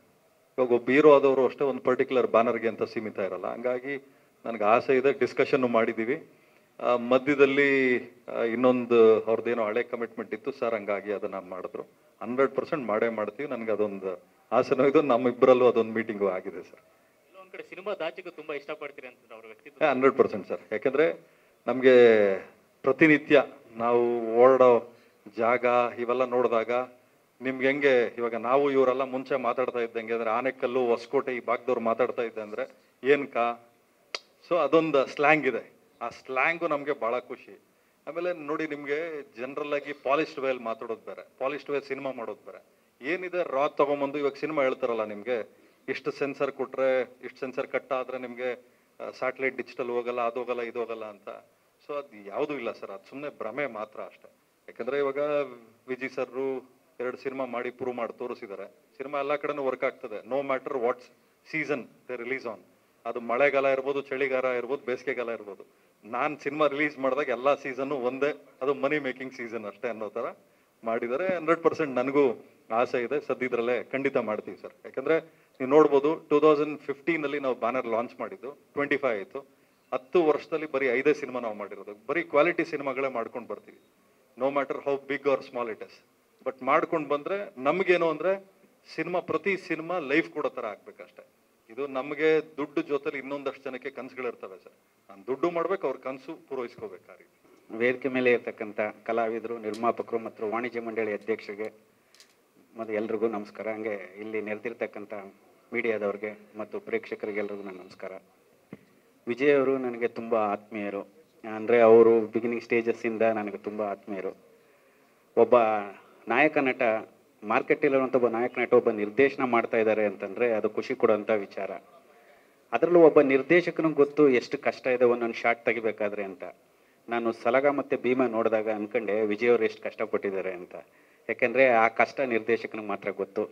ಇವಾಗ ಒಬ್ಬ ಹೀರೋ ಆದವರು ಅಷ್ಟೇ ಒಂದು ಪರ್ಟಿಕ್ಯುಲರ್ ಬ್ಯಾನರ್ಗೆ ಅಂತ ಸೀಮಿತ ಇರಲ್ಲ. ಹಂಗಾಗಿ ನನಗೆ ಆಸೆ ಇದೆ, ಡಿಸ್ಕಷನ್ನು ಮಾಡಿದ್ದೀವಿ. ಮಧ್ಯದಲ್ಲಿ ಇನ್ನೊಂದು ಅವ್ರದ್ದೇನೋ ಹಳೆ ಕಮಿಟ್ಮೆಂಟ್ ಇತ್ತು ಸರ್, ಹಂಗಾಗಿ ಅದನ್ನು ಮಾಡಿದ್ರು. 100% ಮಾಡೇ ಮಾಡ್ತೀವಿ. ನನಗೆ ಅದೊಂದು ಆಸೆನೂ ಇದು, ನಮ್ಮಿಬ್ಬರಲ್ಲೂ ಅದೊಂದು ಮೀಟಿಂಗು ಆಗಿದೆ ಸರ್. ಒಂದ್ ಕಡೆ ಸಿನಿಮಾ ದಾಚಿಗೂ ತುಂಬಾ ಇಷ್ಟಪಡ್ತೀರಿ ಅಂತ ಅವ್ರ ವ್ಯಕ್ತಿತ್ವ. 100% ಸರ್. ಯಾಕಂದ್ರೆ ನಮಗೆ ಪ್ರತಿನಿತ್ಯ ನಾವು ಓಡಾಡೋ ಜಾಗ ಇವೆಲ್ಲ ನೋಡಿದಾಗ ನಿಮ್ಗೆ ಹೆಂಗೆ, ಇವಾಗ ನಾವು ಇವರೆಲ್ಲ ಮುಂಚೆ ಮಾತಾಡ್ತಾ ಇದ್ದಂಗೆ ಅಂದ್ರೆ ಆನೆಕಲ್ಲು ಹೊಸಕೋಟೆ ಈ ಭಾಗದವ್ರು ಮಾತಾಡ್ತಾ ಇದ್ದೆ ಅಂದ್ರೆ ಏನ್ಕಾ, ಸೊ ಅದೊಂದು ಸ್ಲ್ಯಾಂಗ್ ಇದೆ. ಆ ಸ್ಲ್ಯಾಂಗು ನಮಗೆ ಭಾಳ ಖುಷಿ. ಆಮೇಲೆ ನೋಡಿ, ನಿಮಗೆ ಜನರಲ್ ಆಗಿ ಪಾಲಿಶ್ಡ್ ವೇಲ್ ಮಾತಾಡೋದು ಬೇರೆ, ಪಾಲಿಶ್ಡ್ ವೇ ಸಿನಿಮಾ ಮಾಡೋದು ಬೇರೆ. ಏನಿದೆ ರಾ ತಗೊಂಬಂದು ಇವಾಗ ಸಿನಿಮಾ ಹೇಳ್ತಾರಲ್ಲ, ನಿಮಗೆ ಇಷ್ಟು ಸೆನ್ಸರ್ ಕೊಟ್ರೆ, ಇಷ್ಟು ಸೆನ್ಸರ್ ಕಟ್ ಆದ್ರೆ ನಿಮಗೆ ಸ್ಯಾಟಲೈಟ್ ಡಿಜಿಟಲ್ ಹೋಗಲ್ಲ, ಅದು ಹೋಗಲ್ಲ, ಇದು ಹೋಗಲ್ಲ ಅಂತ. ಸೊ ಅದು ಯಾವುದೂ ಇಲ್ಲ ಸರ್, ಅದು ಸುಮ್ಮನೆ ಭ್ರಮೆ ಮಾತ್ರ ಅಷ್ಟೇ. ಯಾಕಂದ್ರೆ ಇವಾಗ ವಿಜಯ್ ಸರ್ರು 2 ಸಿನಿಮಾ ಮಾಡಿ ಪ್ರೂವ್ ಮಾಡಿ ತೋರಿಸಿದ್ದಾರೆ. ಸಿನಿಮಾ ಎಲ್ಲ ಕಡೆನೂ ವರ್ಕ್ ಆಗ್ತದೆ, no matter what season they release on. ಅದು ಮಳೆಗಾಲ ಇರ್ಬೋದು, ಚಳಿಗಾಲ ಇರ್ಬೋದು, ಬೇಸಿಗೆಗಾಲ ಇರ್ಬೋದು. ನಾನು ಸಿನಿಮಾ ರಿಲೀಸ್ ಮಾಡಿದಾಗ ಎಲ್ಲ ಸೀಸನ್ನು ಒಂದೇ, ಅದು ಮನಿ ಮೇಕಿಂಗ್ ಸೀಸನ್ ಅಷ್ಟೇ ಅನ್ನೋ ಥರ ಮಾಡಿದ್ದಾರೆ. 100% ನನಗೂ ಆಸೆ ಇದೆ, ಸದ್ಯದ್ರಲ್ಲೇ ಖಂಡಿತ ಮಾಡ್ತೀವಿ ಸರ್. ಯಾಕಂದರೆ ನೀವು ನೋಡ್ಬೋದು 2015 ನಾವು ಬ್ಯಾನರ್ ಲಾಂಚ್ ಮಾಡಿದ್ದು, 25 ಆಯಿತು. 10 ವರ್ಷದಲ್ಲಿ ಬರೀ 5 ಸಿನಿಮಾ ನಾವು ಮಾಡಿರೋದು. ಬರೀ ಕ್ವಾಲಿಟಿ ಸಿನಿಮಾಗಳೇ ಮಾಡ್ಕೊಂಡು ಬರ್ತೀವಿ, no matter how big or small it is. But ಮಾಡ್ಕೊಂಡು ಬಂದರೆ ನಮಗೇನು ಅಂದರೆ ಸಿನಿಮಾ, ಪ್ರತಿ ಸಿನಿಮಾ ಲೈಫ್ ಕೊಡೋ ಥರ ಆಗ್ಬೇಕಷ್ಟೆ. ಇದು ನಮಗೆ ದುಡ್ಡು ಜೊತೆಲಿ ಇನ್ನೊಂದಷ್ಟು ಜನಕ್ಕೆ ಕನಸುಗಳಿರ್ತವೆ ಸರ್. ನಾನು ದುಡ್ಡು ಮಾಡ್ಬೇಕು, ಅವ್ರ ಕನಸು ಪೂರೈಸ್ಕೋಬೇಕು. ಆ ರೀತಿ ವೇದಿಕೆ ಮೇಲೆ ಇರ್ತಕ್ಕಂಥ ಕಲಾವಿದರು, ನಿರ್ಮಾಪಕರು ಮತ್ತು ವಾಣಿಜ್ಯ ಮಂಡಳಿ ಅಧ್ಯಕ್ಷರಿಗೆ ಮತ್ತು ಎಲ್ರಿಗೂ ನಮಸ್ಕಾರ. ಹಂಗೆ ಇಲ್ಲಿ ನೆರೆದಿರ್ತಕ್ಕಂಥ ಮೀಡಿಯಾದವ್ರಿಗೆ ಮತ್ತು ಪ್ರೇಕ್ಷಕರಿಗೆಲ್ರಿಗೂ ನನ್ನ ನಮಸ್ಕಾರ. ವಿಜಯ್ ಅವರು ನನಗೆ ತುಂಬ ಆತ್ಮೀಯರು. ಅಂದರೆ ಅವರು ಬಿಗಿನಿಂಗ್ ಸ್ಟೇಜಸ್ಸಿಂದ ನನಗೆ ತುಂಬ ಆತ್ಮೀಯರು. ಒಬ್ಬ ನಾಯಕ ನಟ, ಮಾರ್ಕೆಟಲ್ಲಿರುವಂಥ ಒಬ್ಬ ನಾಯಕ ನಟ ಒಬ್ಬ ನಿರ್ದೇಶನ ಮಾಡ್ತಾ ಇದ್ದಾರೆ ಅಂತಂದರೆ ಅದು ಖುಷಿ ಕೊಡುವಂಥ ವಿಚಾರ. ಅದರಲ್ಲೂ ಒಬ್ಬ ನಿರ್ದೇಶಕನಿಗೆ ಗೊತ್ತು ಎಷ್ಟು ಕಷ್ಟ ಇದೆ ಒಂದೊಂದು ಶಾಟ್ ತೆಗಿಬೇಕಾದ್ರೆ ಅಂತ. ನಾನು ಸಲಗ ಮತ್ತು ಭೀಮಾ ನೋಡಿದಾಗ ಅಂದ್ಕೊಂಡೆ ವಿಜಯ್ ಅವರು ಎಷ್ಟು ಕಷ್ಟಪಟ್ಟಿದ್ದಾರೆ ಅಂತ. ಯಾಕೆಂದರೆ ಆ ಕಷ್ಟ ನಿರ್ದೇಶಕನಿಗೆ ಮಾತ್ರ ಗೊತ್ತು.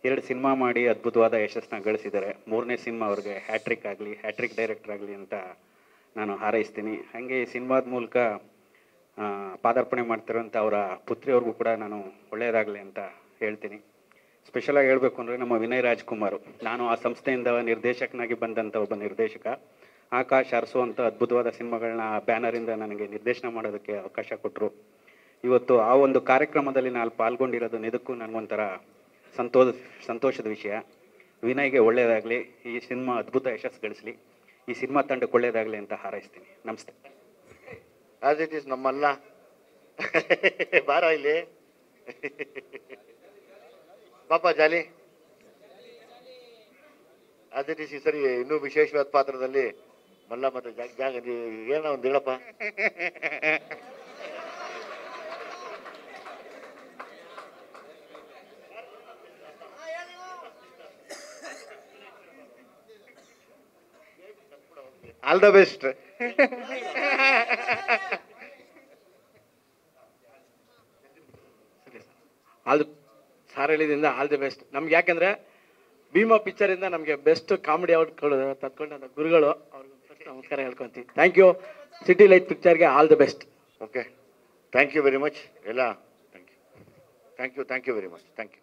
2 ಸಿನಿಮಾ ಮಾಡಿ ಅದ್ಭುತವಾದ ಯಶಸ್ಸನ್ನ ಗಳಿಸಿದ್ದಾರೆ. 3ನೇ ಸಿನಿಮಾ ಅವ್ರಿಗೆ ಹ್ಯಾಟ್ರಿಕ್ ಆಗಲಿ, ಹ್ಯಾಟ್ರಿಕ್ ಡೈರೆಕ್ಟರ್ ಆಗಲಿ ಅಂತ ನಾನು ಹಾರೈಸ್ತೀನಿ. ಹಾಗೆ ಈ ಸಿನಿಮಾದ ಮೂಲಕ ಪಾದಾರ್ಪಣೆ ಮಾಡ್ತಿರೋಂಥ ಅವರ ಪುತ್ರಿಯವ್ರಿಗೂ ಕೂಡ ನಾನು ಒಳ್ಳೆಯದಾಗಲಿ ಅಂತ ಹೇಳ್ತೀನಿ. ಸ್ಪೆಷಲಾಗಿ ಹೇಳಬೇಕು ಅಂದರೆ ನಮ್ಮ ವಿನಯ್ ರಾಜ್ಕುಮಾರ್, ನಾನು ಆ ಸಂಸ್ಥೆಯಿಂದ ನಿರ್ದೇಶಕನಾಗಿ ಬಂದಂಥ ಒಬ್ಬ ನಿರ್ದೇಶಕ. ಆಕಾಶ್ ಅರಸು ಅಂತ ಅದ್ಭುತವಾದ ಸಿನಿಮಾಗಳನ್ನ ಆ ಬ್ಯಾನರಿಂದ ನನಗೆ ನಿರ್ದೇಶನ ಮಾಡೋದಕ್ಕೆ ಅವಕಾಶ ಕೊಟ್ಟರು. ಇವತ್ತು ಆ ಒಂದು ಕಾರ್ಯಕ್ರಮದಲ್ಲಿ ನಾನು ಪಾಲ್ಗೊಂಡಿರೋದು ನಿಜಕ್ಕೂ ನನಗೊಂಥರ ಸಂತೋಷದ ವಿಷಯ. ವಿನಯ್ಗೆ ಒಳ್ಳೆಯದಾಗಲಿ, ಈ ಸಿನಿಮಾ ಅದ್ಭುತ ಯಶಸ್ಸು ಗಳಿಸಲಿ, ಈ ಸಿನಿಮಾ ತಂಡಕ್ಕೆ ಒಳ್ಳೆಯದಾಗಲಿ ಅಂತ ಹಾರೈಸ್ತೀನಿ. ನಮಸ್ತೆ. ಆಸ್ ಇಟ್ ಈಸ್ ನಮ್ಮಲ್ಲ ಬಾರ ಇಲ್ಲಿ ಪಾಪ ಜಾಲಿ. ಆಸ್ ಇಟ್ ಈಸ್ ಈ ಸರಿ ಇನ್ನೂ ವಿಶೇಷವಾದ ಪಾತ್ರದಲ್ಲಿ ಮಲ್ಲ ಮತ್ತೆ ಜಾಗ ಏನೋ ಒಂದು ಹೇಳಪ್ಪ. All the best. ಸಾರ್ ಹೇಳಿದ್ರಿಂದ ಆಲ್ ದಿ ಬೆಸ್ಟ್ ನಮ್ಗೆ. ಯಾಕೆಂದರೆ ಭೀಮಾ ಪಿಕ್ಚರಿಂದ ನಮಗೆ ಬೆಸ್ಟ್ ಕಾಮಿಡಿ ಔಟ್ ತತ್ಕೊಂಡ ಗುರುಗಳು, ಅವ್ರಿಗೆ ನಮಸ್ಕಾರ ಹೇಳ್ಕೊತೀವಿ. Thank you. ಸಿಟಿ ಲೈಟ್ ಪಿಕ್ಚರ್ಗೆ all the best. Okay, thank you very much ಎಲ್ಲ. Thank you very much. Thank you.